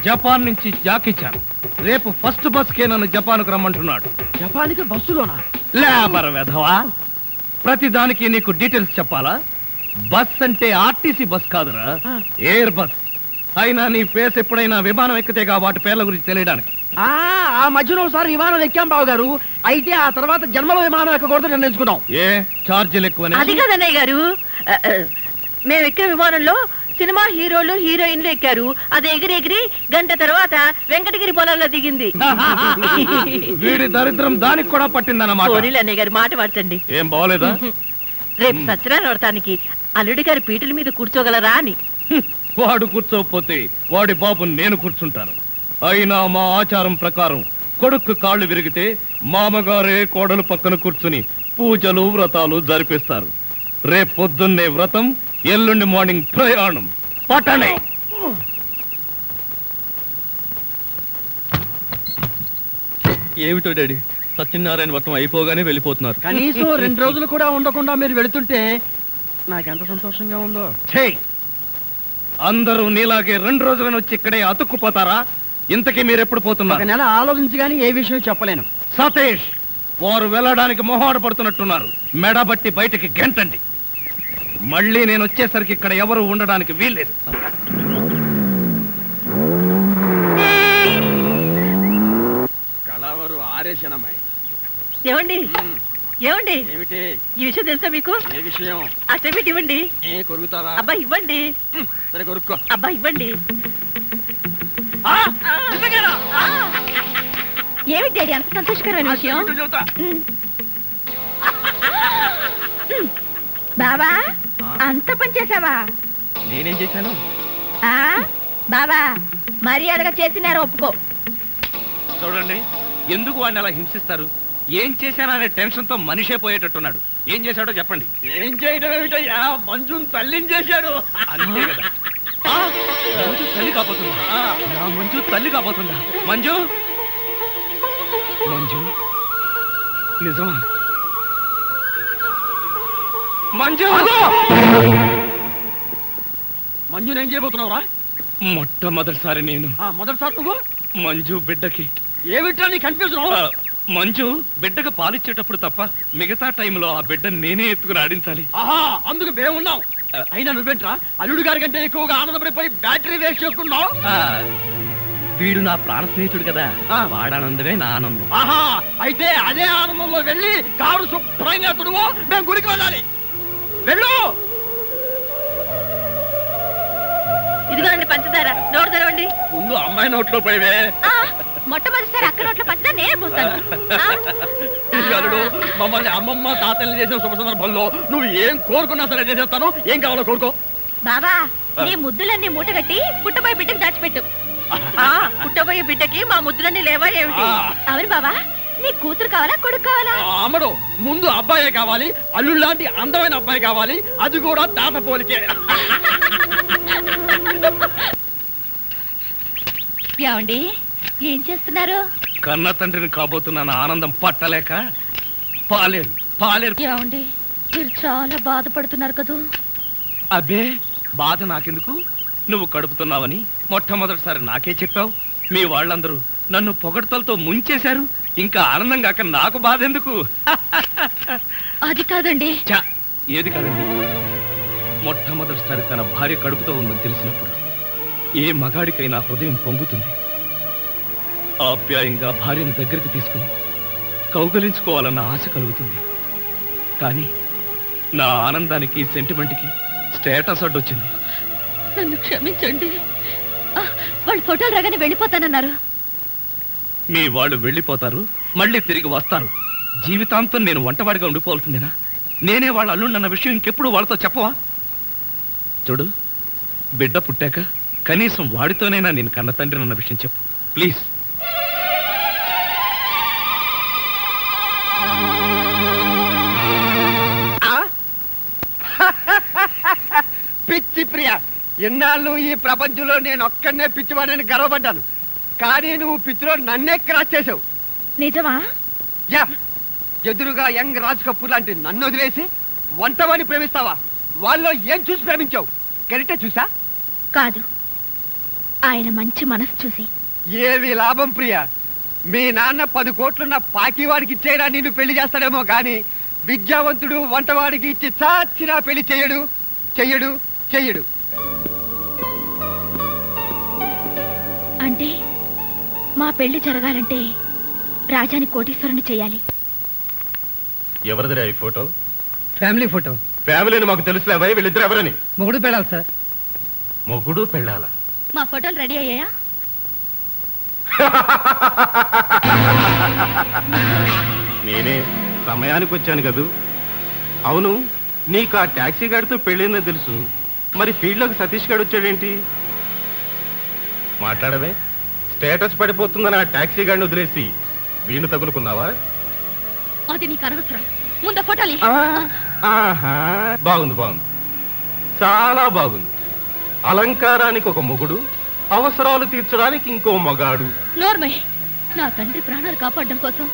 జపాన్ నుంచి జాకిచాన్. రేపు ఫస్ట్ బస్ కే నన్ను జపాన్కు రమ్మంటున్నాడు. జపాన్కి బస్సులోనా? లేబర్ వెధవా. ప్రతిదానికి నీకు డీటెయిల్స్ చెప్పాలా? బస్ అంటే ఆర్టీసీ బస్ కాదురా, ఎయిర్ బస్. అయినా నీ ఫేస్ ఎప్పుడైనా విమానం ఎక్కితేగా వాటి పేర్ల గురించి తెలియడానికి. ఆ మధ్యలో ఒకసారి విమానం ఎక్కాం బావగారు. అయితే ఆ తర్వాత జన్మలో విమానం ఎక్కకూడదు నిర్ణయించుకున్నాం. ఏ ఛార్జీలు ఎక్కువనే? అది కాదన్నయ్య గారు, మేము ఎక్కిన విమానంలో సినిమా హీరోలు హీరోయిన్లు ఎక్కారు. అది ఎగిరి గంట తర్వాత వెంకటగిరి పొలంలో దిగింది. వీడి దరిద్రం దానికి కూడా పట్టిందన్నమాట. అన్నయ్య గారు మాట మార్చండి. ఏం బాగోలేదా? రేపు సత్యనారాయణ వ్రతానికి అల్లుడి గారి పీటల మీద కూర్చోగలరా అని. వాడు కూర్చోకపోతే వాడి బాబు నేను కూర్చుంటాను. అయినా మా ఆచారం ప్రకారం కొడుకు కాళ్ళు విరిగితే మామగారే కోడలు పక్కన కూర్చుని పూజలు వ్రతాలు జరిపిస్తారు. రేపు పొద్దున్నే వ్రతం, ఎల్లుండి మార్నింగ్ ప్రయాణం. పట్టణే. ఏమిటో డాడీ, సత్యనారాయణ వ్రతం అయిపోగానే వెళ్ళిపోతున్నారు. కనీసం 2 రోజులు కూడా ఉండకుండా మీరు వెళుతుంటే నాకెంత సంతోషంగా ఉందో. అందరూ నీలాగే 2 రోజులను వచ్చి ఇక్కడే అతుక్కుపోతారా? ఇంతకీ మీరు ఎప్పుడు పోతున్నారు? 1 నెల ఆలోచించి గానీ ఏ విషయం చెప్పలేను. సతీష్, వారు వెళ్ళడానికి మొహాడు పడుతున్నట్టున్నారు. మెడబట్టి బయటికి గెంటండి. మళ్ళీ నేను వచ్చేసరికి ఇక్కడ ఎవరు ఉండడానికి వీల్లేదు. కళావరు ఆరేషనమ్మాయి. ఏమండి ఏమండి, ఏమిటి ఈ విషయం తెలుసా మీకు? ఏ విషయం? అసలు ఇవ్వండి. కొరుకుతావా? అబ్బా ఇవ్వండి. సరే కొరుక్కో. అబ్బా ఇవ్వండి. ఏమిటి డాడీ అంత సంతోషకరమైన విషయం? బావా, అంత పని చేసావా? నేనేం చేశాను? బావా, మర్యాదగా చేసినారు ఒప్పుకో. చూడండి, ఎందుకు వాడిని అలా హింసిస్తారు? ఏం చేశాననే టెన్షన్ తో మనిషే పోయేటట్టున్నాడు. ఏం చేశాడో చెప్పండి. ఏం చేయడం ఏమిటయ్యా, మంజుని తల్లిని చేశాడు. అంతే కదా. మంజు తల్లి కాబోతుందా? నా మంజు తల్లి కాబోతుందా? మంజు మంజు నిజమా? మంజు మంజుని ఏం చేయబోతున్నావురా? మొట్టమొదటిసారి నేను మొదటిసారి నువ్వు మంజు బిడ్డకి ఏమిట్రా నీ కన్ఫ్యూజన్? మంజు బిడ్డకు పాలిచ్చేటప్పుడు తప్ప మిగతా టైంలో ఆ బిడ్డ నేనే ఎత్తుకుని ఆడించాలి. ఆహా, అందుకు మేమున్నాం. అయినా నువ్వేంట్రా అల్లుడు గారి కంటే ఎక్కువగా ఆనందపడిపోయి బ్యాటరీ వేస్ట్ చేసుకున్నావు? వీడు నా ప్రాణ స్నేహితుడు కదా, వాడానందమే నా ఆనందం. ఆహా, అయితే అదే ఆనందంలో వెళ్ళి కారు శుభ్రంగా తుడువో, మేము గుడికి వెళ్ళాలి. వెళ్ళు. ఇదిగోండి పంచదార, నోరు తెరవండి. ముందు అమ్మాయి నోట్లో పోయివే. మొట్టమొదటిసారి అక్క నోట్లో పంచదార నేనే పోస్తాను. అల్లుడు, మమ్మల్ని అమ్మమ్మ తాతల్ని చేసిన శుభ సందర్భంలో నువ్వు ఏం కోరుకున్నా సరే చేసేస్తాను. ఏం కావాలో కోరుకో. బావా, నీ ముద్దులన్నీ మూటగట్టి పుట్టబోయే బిడ్డకు దాచిపెట్టు. పుట్టబోయే బిడ్డకి మా ముద్దులన్నీ లేవా ఏమిటి? అవును బావా, నీ కూతురు కావాలా కొడుకు కావాలా? అమ్మడు, ముందు అబ్బాయే కావాలి. అల్లుడు లాంటి అందమైన అబ్బాయి కావాలి, అది కూడా తాత పోలికే. ఏమండి, ఏం చేస్తున్నారు? కన్న తండ్రిని కాబోతున్న ఆనందం పట్టలేక పాలేరు పాలేరు. ఏమండి, మీరు చాలా బాధపడుతున్నారు కదూ? అబ్బే, బాధ నాకెందుకు? నువ్వు కడుపుతున్నావని మొట్టమొదటిసారి నాకే చెప్పావు. మీ వాళ్ళందరూ నన్ను పొగడ్తలతో ముంచేశారు. ఇంకా ఆనందం కాక నాకు బాధ ఎందుకు? అది కాదండి. ఏది కాదండి? మొట్టమొదటిసారి తన భార్య కడుపుతో ఉందని తెలిసినప్పుడు ఏ మగాడికైనా హృదయం పొంగుతుంది. ఆప్యాయంగా భార్యను దగ్గరికి తీసుకుని కౌగలించుకోవాలన్న ఆశ కలుగుతుంది. కానీ నా ఆనందానికి, సెంటిమెంట్కి స్టేటస్ అడ్డొచ్చింది. నన్ను క్షమించండి. వాళ్ళు ఫోటోలు రాగానే వెళ్ళిపోతానన్నారు. మీ వాళ్ళు వెళ్ళిపోతారు, మళ్ళీ తిరిగి వస్తారు. జీవితాంతం నేను వంటవాడిగా ఉండిపోవాల్సిందేనా? నేనే వాళ్ళ అల్లుండన్న విషయం ఇంకెప్పుడు వాళ్ళతో చెప్పవా? చూడు, బిడ్డ పుట్టాక కనీసం వాడితోనైనా నేను కన్న తండ్రినన్న విషయం చెప్పు ప్లీజ్. పిచ్చి ప్రియ, ఎన్నాళ్ళు ఈ ప్రపంచంలో నేను ఒక్కడనే పిచ్చివాడని గర్వపడ్డాను. కానీ నువ్వు పిచ్చిలో నన్నే క్రాస్ చేసావు. నిజమా? యా, ఎదురుగా యంగ్ రాజ్ కపూర్ లాంటి నన్ను వదిలేసి వంటవాడిని ప్రేమిస్తావా? వాళ్ళలో ఏం చూసి ప్రేమించావు? కెరెక్టే చూసా? కాదు, ఆయన మంచి మనసు చూసి. ఏవి లాభం ప్రియ? మీ నాన్న 10 కోట్లున్న పాకివాడికి ఇచ్చేయడా నిన్ను పెళ్లి చేస్తాడేమో కానీ విద్యావంతుడు వంటవాడికి ఇచ్చి చాచినా పెళ్లి చెయ్యడు చెయ్యడు చెయ్యడు. అంటే మా పెళ్లి జరగాలంటే రాజాని కోటీశ్వరుని చేయాలి. ఎవరిదిరా ఈ ఫోటో? Family photo. ఫ్యామిలీని మాకు తెలుసులేవా? వీళ్ళిద్దరు ఎవరని? మొగుడు పెళ్ళాలి సార్. మొగుడు పెళ్ళాలా? మా ఫోటోలు రెడీ అయ్యాయా? నేనే సమయానికి వచ్చాను కదూ. అవును, నీకు ఆ టాక్సీ గాడితో పెళ్ళిందో తెలుసు, మరి ఫీల్డ్లోకి సతీష్ గారు వచ్చాడేంటి? మాట్లాడవే. స్టేటస్ పడిపోతుందని ఆ టాక్సీ గాడిని వదిలేసి వీణు తగులుకున్నావా? అది నీకు అనవసరం. ముందు ఫోటోలు. బాగుంది బాగుంది, చాలా బాగుంది. అలంకారానికి ఒక మొగుడు, అవసరాలు తీర్చడానికి ఇంకో మగాడు. నోర్మయ్, నా తండ్రి ప్రాణాలు కాపాడడం కోసం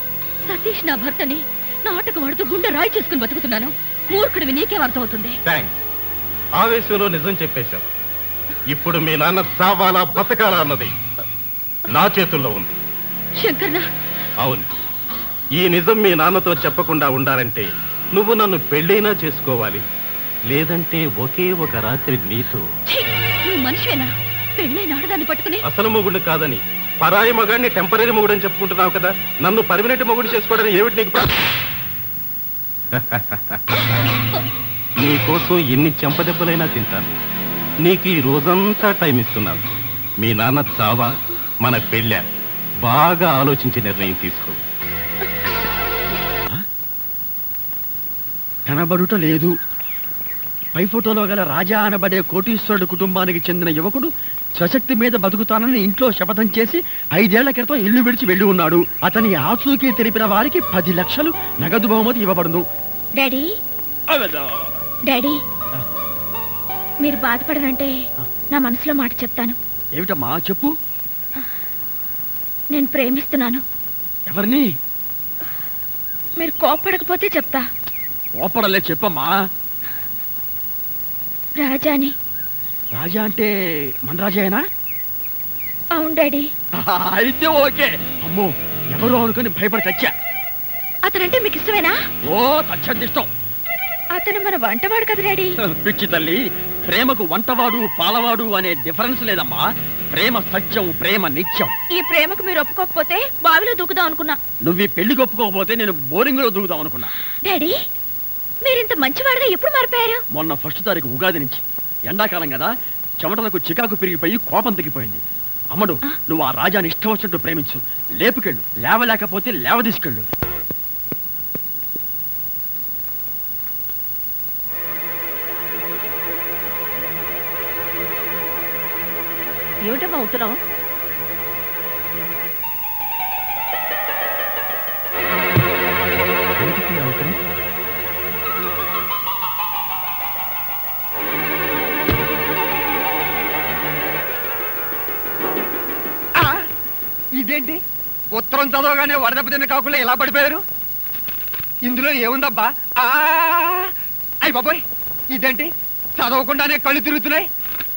సతీష్ నా భర్తని నాటకం ఆడుతూ గుండె రాయి చేసుకుని బతుకుతున్నాను. మూర్ఖుడివి నీకేం అర్థం అవుతుంది? థ్యాంక్స్, ఆవేశంలో నిజం చెప్పేశావు. ఇప్పుడు మీ నాన్న చావాలా బతకాలా అన్నది నా చేతుల్లో ఉంది. శంకర్నా? అవును, ఈ నిజం మీ నాన్నతో చెప్పకుండా ఉండాలంటే నువ్వు నన్ను పెళ్ళైనా చేసుకోవాలి, లేదంటే ఒకే ఒక రాత్రి నీతో. నువ్వు మనిషివేనా? పెళ్ళైన ఆడదాన్ని పట్టుకుని అసలు మొగుడు కాదని పరాయి మగాడిని టెంపరీ మొగుడు అని చెప్పుకుంటున్నావు కదా, నన్ను పర్మనెంట్ మొగుడు చేసుకోవడానికి ఏమిటి నీకు? నీకోసం ఎన్ని చెంపదెబ్బలైనా తింటాను. నీకు ఈ రోజంతా టైం ఇస్తున్నాను. మీ నాన్న చావా మన పెళ్ళ? బాగా ఆలోచించి నిర్ణయం తీసుకో. కనబడుట లేదు. పై ఫోటోలో గల రాజా అనబడే కోటీశ్వరుడు కుటుంబానికి చెందిన యువకుడు స్వశక్తి మీద బతుకుతానని ఇంట్లో శపథం చేసి 5 ఏళ్ల క్రితం ఇల్లు విడిచి వెళ్ళి ఉన్నాడు. అతని ఆచూకీ తెలిపిన వారికి 10 లక్షలు నగదు బహుమతి ఇవ్వబడును. డాడీ డాడీ మీరు బాధపడనంటే నా మనసులో మాట చెప్తాను. ఏమిటమ్మా చెప్పు. నేను ప్రేమిస్తున్నాను. ఎవరిని? మీరు కోపడకపోతే చెప్తా. కోపడలే, చెప్పమ్మా. రాజాని. రాజా అంటే మన రాజాయేనా? అవును డాడీ. అయితే ఓకే. అమ్మో, ఎవరో అనుకుని భయపడి చచ్చా. అతనంటే మీకు ఇష్టమేనా? ఓ తచ్చంది ఇష్టం. అతను మన వంటవాడు కదా డాడీ. పిచ్చి తల్లి, ప్రేమకు వంటవాడు పాలవాడు అనే డిఫరెన్స్ లేదమ్మా. ప్రేమ సత్యం, ప్రేమ నిత్యం. ఈ ప్రేమకు మీరు ఒప్పుకోకపోతే బావిలో దూకుదాం అనుకున్నా. నువ్వు ఈ పెళ్లికి ఒప్పుకోకపోతే నేను బోరింగ్ లో దూకుదాం అనుకున్నా. డాడీ మీరింత మంచివాడుగా ఎప్పుడు మారిపోయారు? మొన్న 1వ తారీఖు ఉగాది నుంచి. ఎండాకాలం కదా, చెమటలకు చికాకు పెరిగిపోయి కోపం తగ్గిపోయింది. అమ్మడు, నువ్వు ఆ రాజాని ఇష్టం వచ్చినట్టు ప్రేమించు. లేపుకెళ్ళు, లేవలేకపోతే లేవ తీసుకెళ్ళు. ఏమిటమ్మా ఉత్తరం? ఇదేంటి? ఉత్తరం చదవగానే వరదపు తిన్న కాకుండా ఎలా పడిపోయారు? ఇందులో ఏముందబ్బా? అయ్యి బాబోయ్, ఇదేంటి చదవకుండానే కళ్ళు తిరుగుతున్నాయి?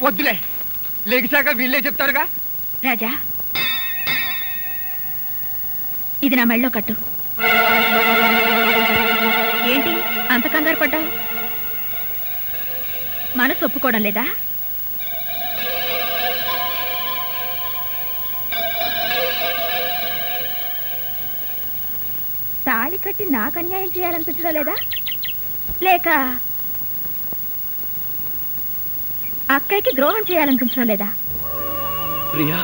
వద్దులే, లెగిశాక వీళ్ళే చెప్తారుగా. రాజా, ఇది నా మెళ్ళో కట్టు. ఏంటి అంత కంగారు పడ్డావు? మనసు ఒప్పుకోవడం లేదా? తాళి కట్టి నాకు అన్యాయం చేయాలనిపించడం లేదా? లేక అక్కయ్యకి ద్రోహం చేయాలనిపించడం లేదా? ప్రియా,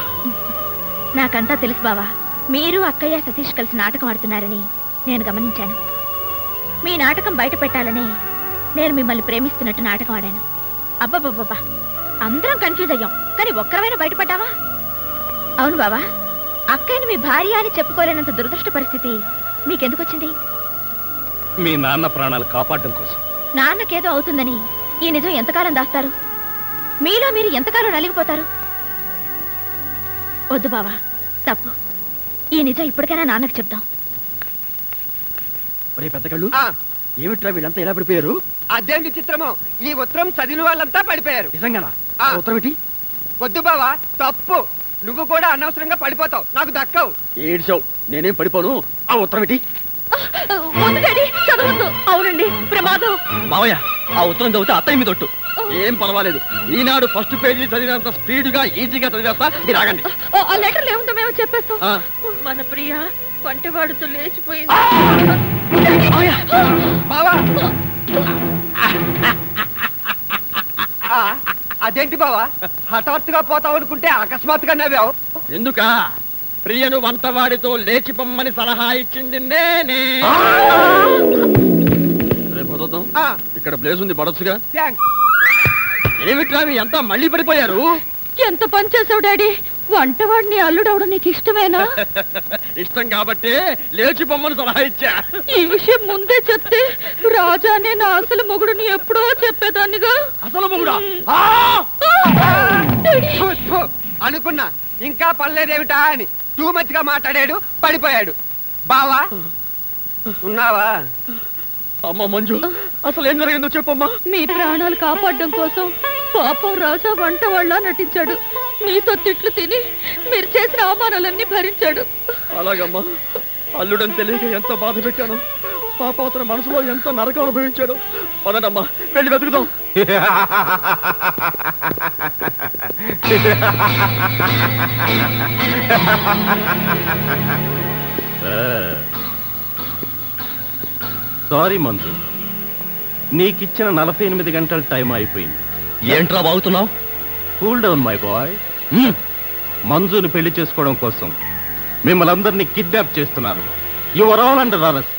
నాకంతా తెలుసు బావా. మీరు అక్కయ్య సతీష్ కలిసి నాటకం ఆడుతున్నారని నేను గమనించాను. మీ నాటకం బయట పెట్టాలని నేను మిమ్మల్ని ప్రేమిస్తున్నట్టు నాటకం ఆడాను. అబ్బబ్బబ్బబ్బా, అందరం కన్ఫ్యూజ్ అయ్యాం, కానీ ఒక్కరమైనా బయటపడ్డావా? అవును బావా, అక్కయ్యని మీ భార్య అని చెప్పుకోలేనంత దురదృష్ట పరిస్థితి మీకెందుకు వచ్చింది? మీ నాన్న ప్రాణాలు కాపాడడం కోసం. నాన్నకేదో అవుతుందని ఈ నిజం ఎంతకాలం దాస్తారు? మీలో మీరు ఎంతకాలం నలిగిపోతారు? వద్దు బావా, తప్పు. ఈ నిజం ఇప్పటికైనా నాన్నకు చెప్దాం. పెద్ద కళ్ళు, ఏమిట్రా వీళ్ళంతా ఎలా పడిపోయారు? అదేం విచిత్రమో, ఈ ఉత్తరం చదివిన వాళ్ళంతా పడిపోయారు. నిజంగానా? ఉత్తరం ఏంటి? వద్దు బావా, తప్పు. నువ్వు కూడా అనవసరంగా పడిపోతావు, నాకు దక్కవు. ఏడ్చావు, నేనేం పడిపోను. ఆ ఉత్తరం ఏంటి? అవునండి, ప్రమాదం. మావయ్య, ఆ ఉత్తరం చదివితే అత్తయ్య మీద ఒట్టు. ఏం పర్వాలేదు, ఈనాడు ఫస్ట్ పేజీ చదివినంత స్పీడ్ గా ఈజీగా చదివేస్తా. మీరు ఆగండి. ఆ లెటర్లు ఏముందో మేము చెప్పేస్తాం. మన ప్రియ వంటవాడుతో లేచిపోయింది. బావా, అదేంటి బావా హఠాత్తుగా పోతావు అనుకుంటే అకస్మాత్తుగా నవ్వావు? ఎందుకా? ప్రియను వంటవాడితో లేచి పొమ్మని సలహా ఇచ్చింది నేనే. ఇక్కడ ప్లేస్ ఉంది, పడొచ్చుగా. ఏమిట్రా ఎంత మళ్ళీ పడిపోయారు? ఎంత పని చేసావు డాడీ. వంటవాడిని అల్లుడవడం నీకు ఇష్టమేనా? ఇష్టం కాబట్టి లేచి పొమ్మని సలహా ఇచ్చా. ఈ విషయం ముందే చెప్తే రాజానే నా అసలు మొగుడుని ఎప్పుడో చెప్పేదాన్నిగా. అసలు మొగుడా? అనుకున్నా ఇంకా పర్లేదేమిటా అని. టూ మచ్ గా మాట్లాడాడు, పడిపోయాడు. బావా ఉన్నావా? అమ్మ మంజు, అసలు ఏం జరిగిందో చెప్పమ్మా. మీ ప్రాణాలు కాపాడడం కోసం పాపం రాజా వంట వాళ్ళ నటించాడు. మీతో తిట్లు తిని మీరు చేసిన అవమానాలన్నీ భరించాడు. అలాగమ్మా, అల్లుడని తెలియక ఎంత బాధ పెట్టాను. పాపం అతని మనసులో ఎంత నరకం అనుభవించాడు. పదనమ్మా, వెళ్ళి వెతుకుదాం. సారీ మంజు, నీకిచ్చిన 48 గంటల టైం అయిపోయింది. ఏంట్రా బాగుతున్నావు? Cool down my boy. మంజుని పెళ్లి చేసుకోవడం కోసం మిమ్మల్ని అందరినీ కిడ్నాప్ చేస్తున్నారు. You are all under arrest.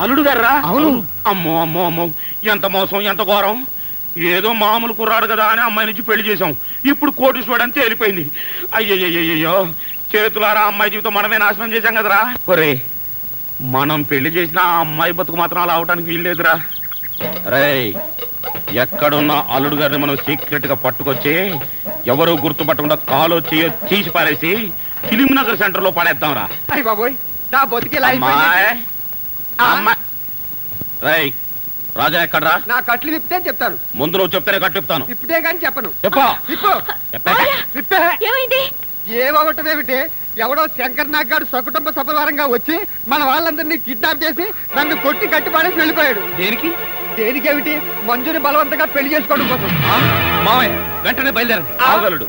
అల్లుడు గారా? అవును. అమ్మో అమ్మో అమ్మో, ఎంత మోసం, ఎంత ఘోరం. ఏదో మామూలు కుర్రాడు కదా అని అమ్మాయి నుంచి పెళ్లి చేశాం, ఇప్పుడు కోటీశ్వరుడు అని తేలిపోయింది. అయ్యయ్యో, చేతులారా అమ్మాయి జీవితం మనమే నాశనం చేశాం కదరా. ఒరే, మనం పెళ్లి చేసిన ఆ అమ్మాయి బతుకు మాత్రం అలా అవటానికి వీల్లేదురా. రేయ్, ఎక్కడున్న అల్లుడు గారిని మనం సీక్రెట్ గా పట్టుకొచ్చి ఎవరు గుర్తుపట్టకుండా కాలో చేయో తీసి పారేసి ఫిలిం నగర్ సెంటర్ లో పడేద్దాంరా. అయ్య బాబోయ్, నా బతికేలా అమ్మాయి. రేయ్, రాజా ఎక్కడ్రా? నా కట్లు విప్పితే చెప్తాను. ముందు నువ్వు చెప్తేనే కట్టిస్తాను. విప్పితే గాని చెప్పను. ఏమైంది? ఏమవటమేమిటి? ఎవడో శంకర్ నాగ్ గారు సకుటుంబ సపరివారంగా వచ్చి మన వాళ్ళందరినీ కిడ్నాప్ చేసి నన్ను కొట్టి కట్టిపాడేసి వెళ్ళిపోయాడు. దేనికి? దేనికేమిటి? మంజుని బలవంతంగా పెళ్లి చేసుకోవడం కోసం. మావయ్య, వెంటనే బయలుదేరండి. ఆగలడు.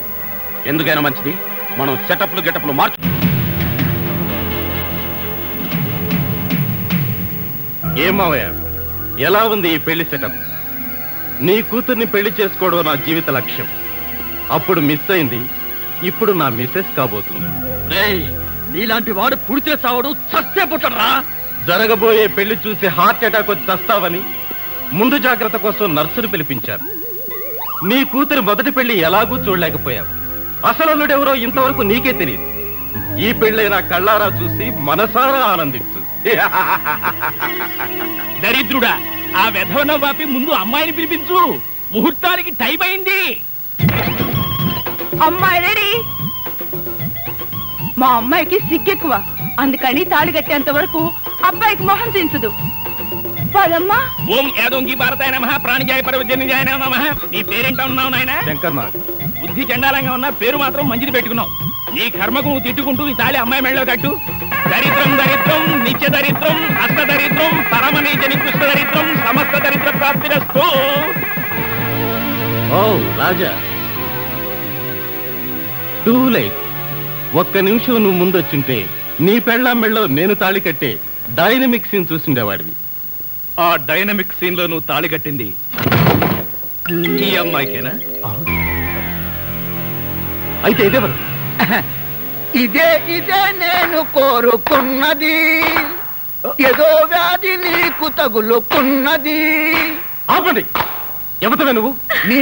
ఎందుకైనా మంచిది మనం సెటప్లు గెటప్లు మార్చు. ఏం మావయ్య, ఎలా ఉంది ఈ పెళ్లి సెటప్? నీ కూతుర్ని పెళ్లి చేసుకోవడం నా జీవిత లక్ష్యం. అప్పుడు మిస్ అయింది, ఇప్పుడు నా మిస్సెస్ కాబోతుంది. నీలాంటి వాడు పుడితే చావడు, చస్తే పుట్టరా. జరగబోయే పెళ్లి చూసి హార్ట్ అటాక్ వచ్చి చస్తావని ముందు జాగ్రత్త కోసం నర్సును పిలిపించారు. నీ కూతురి మొదటి పెళ్లి ఎలాగూ చూడలేకపోయావు. అసలు అల్లుడెవరో ఇంతవరకు నీకే తెలియదు. ఈ పెళ్ళైనా కళ్ళారా చూసి మనసారా ఆనందించు. దరిద్రుడా, ఆ వెధవన వాపి ముందు అమ్మాయిని పిలిపించు. ముహూర్తానికి టైం అయింది. అమ్మాయి రెడీ. మా అమ్మాయికి సిగ్గెక్కువ, అందుకని తాళి కట్టేంత వరకు అబ్బాయికి మొహం దించదు. పదమ్మా. ఓం యాదోంగి భారతాయ నమః, ప్రాణిజాయ పరవజన్యాయ నమః. నీ పేరేంటా ఉన్నావు నాయన? శంకర్ నాగ్. బుద్ధి చండాలంగా ఉన్న పేరు మాత్రం మంచిది పెట్టుకున్నావు. నీ కర్మకు నువ్వు తిట్టుకుంటూ ఈ తాళి అమ్మాయి మెళ్ళలో కట్టు. దరిద్రం దరిద్రం, నిత్య దరిద్రం, అష్ట దరిద్రం, పరమనీచ నికృష్ట దరిద్రం, సమస్త దరిద్ర ప్రాప్తిరస్తు. ఓ రాజా, టూ లైట్. ఒక్క నిమిషం నువ్వు ముందొచ్చుంటే నీ పెళ్ళాం మెళ్ళలో నేను తాళి కట్టే డైనమిక్ సీన్ చూసిండేవాడివి. ఆ డైనమిక్ సీన్ లో నువ్వు తాళి కట్టింది ఈ అమ్మాయికేనా? అయితే ఇదేవరు? ఇదే నేను కోరుకున్నది, ఏదో వ్యాధి నీకు తగులుకున్నది. ఆపండి, ఎవతవే నువ్వు? నీ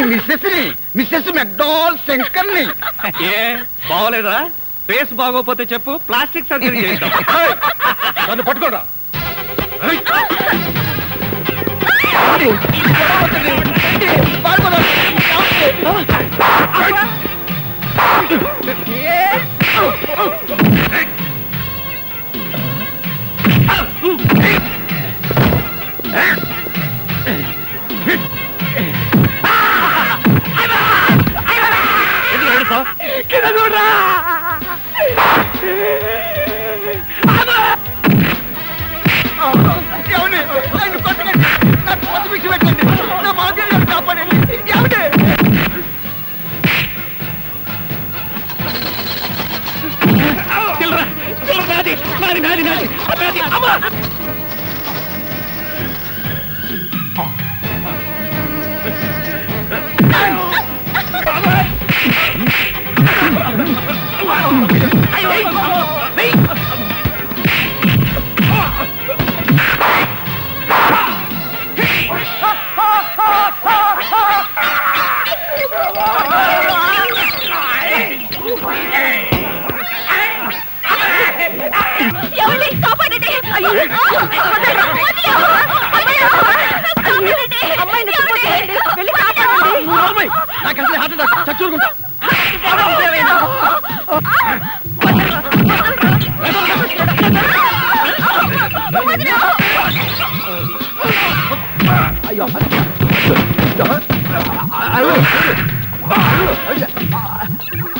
మిస్సెస్ మెక్డాల్ శంకర్ని. ఏ బాగోలేదా? ఫేస్ బాగోపోతే చెప్పు, ప్లాస్టిక్ సర్జరీ చేద్దాం. నన్ను పట్టుకోరా.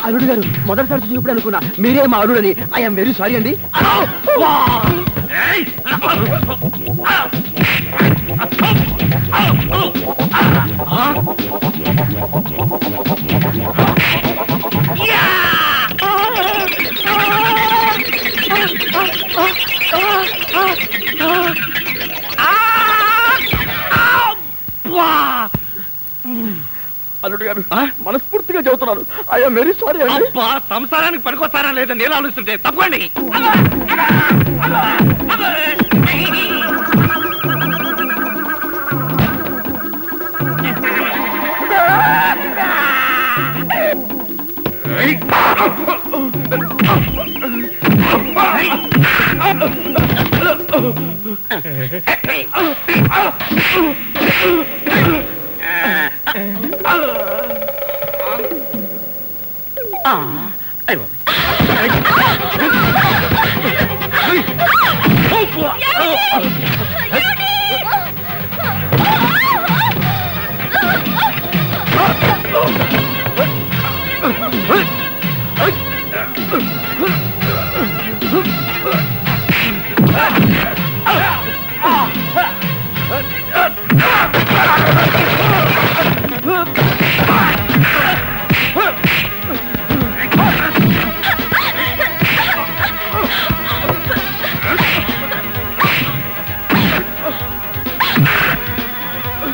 అల్లుడు గారు, మొదటిసారి చూసినప్పుడు అనుకున్నా మీరే మా అల్లుడని. ఐఎమ్ వెరీ సారీ అండి. అల్లుడు గారు, మనస్ఫూర్తిగా చెబుతున్నాను, ఐఎమ్ వెరీ సారీ అండి. సంసారానికి పనికొస్తారా లేదా నేను ఆలోచిస్తుంటే తప్పండి.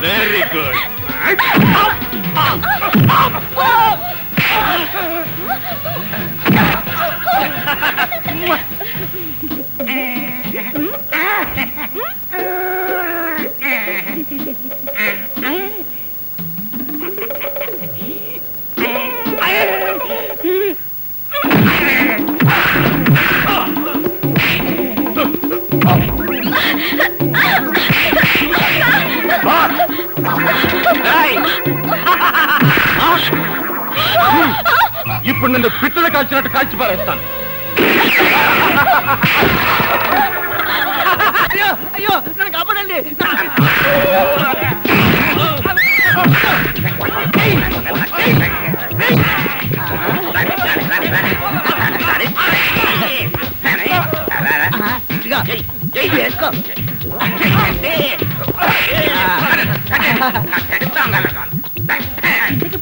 Very good. ఇప్పుడు నన్ను పిట్టలు కాల్చినట్టు కాల్చి పారేస్తాను. అయ్యో అయ్యో నన్ను కాపాడండి.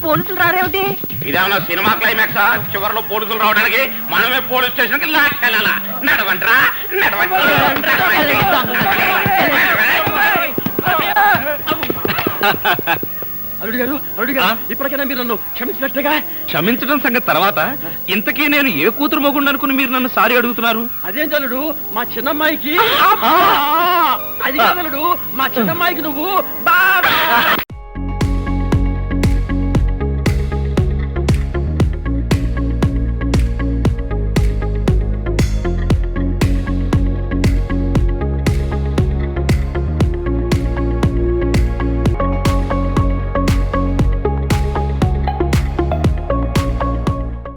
పోలీసులు రారేమిటి? ఇదేమన్నా సినిమా క్లైమాక్స్? చివరిలో పోలీసులు రావడానికి మనమే పోలీస్ స్టేషన్ కి లాక్కెళ్ళాలా? నడవంట్రా అల్లుడు గారు ఇప్పటికైనా మీరు నన్ను క్షమించినట్టుగా. క్షమించడం సంగతి తర్వాత, ఇంతకీ నేను ఏ కూతురు మొగుండు అనుకుని మీరు నన్ను సారీ అడుగుతున్నారు? అదేం చల్లుడు, మా చిన్నమ్మాయికి అది అల్లుడు, మా చిన్నమ్మాయికి నువ్వు బాగా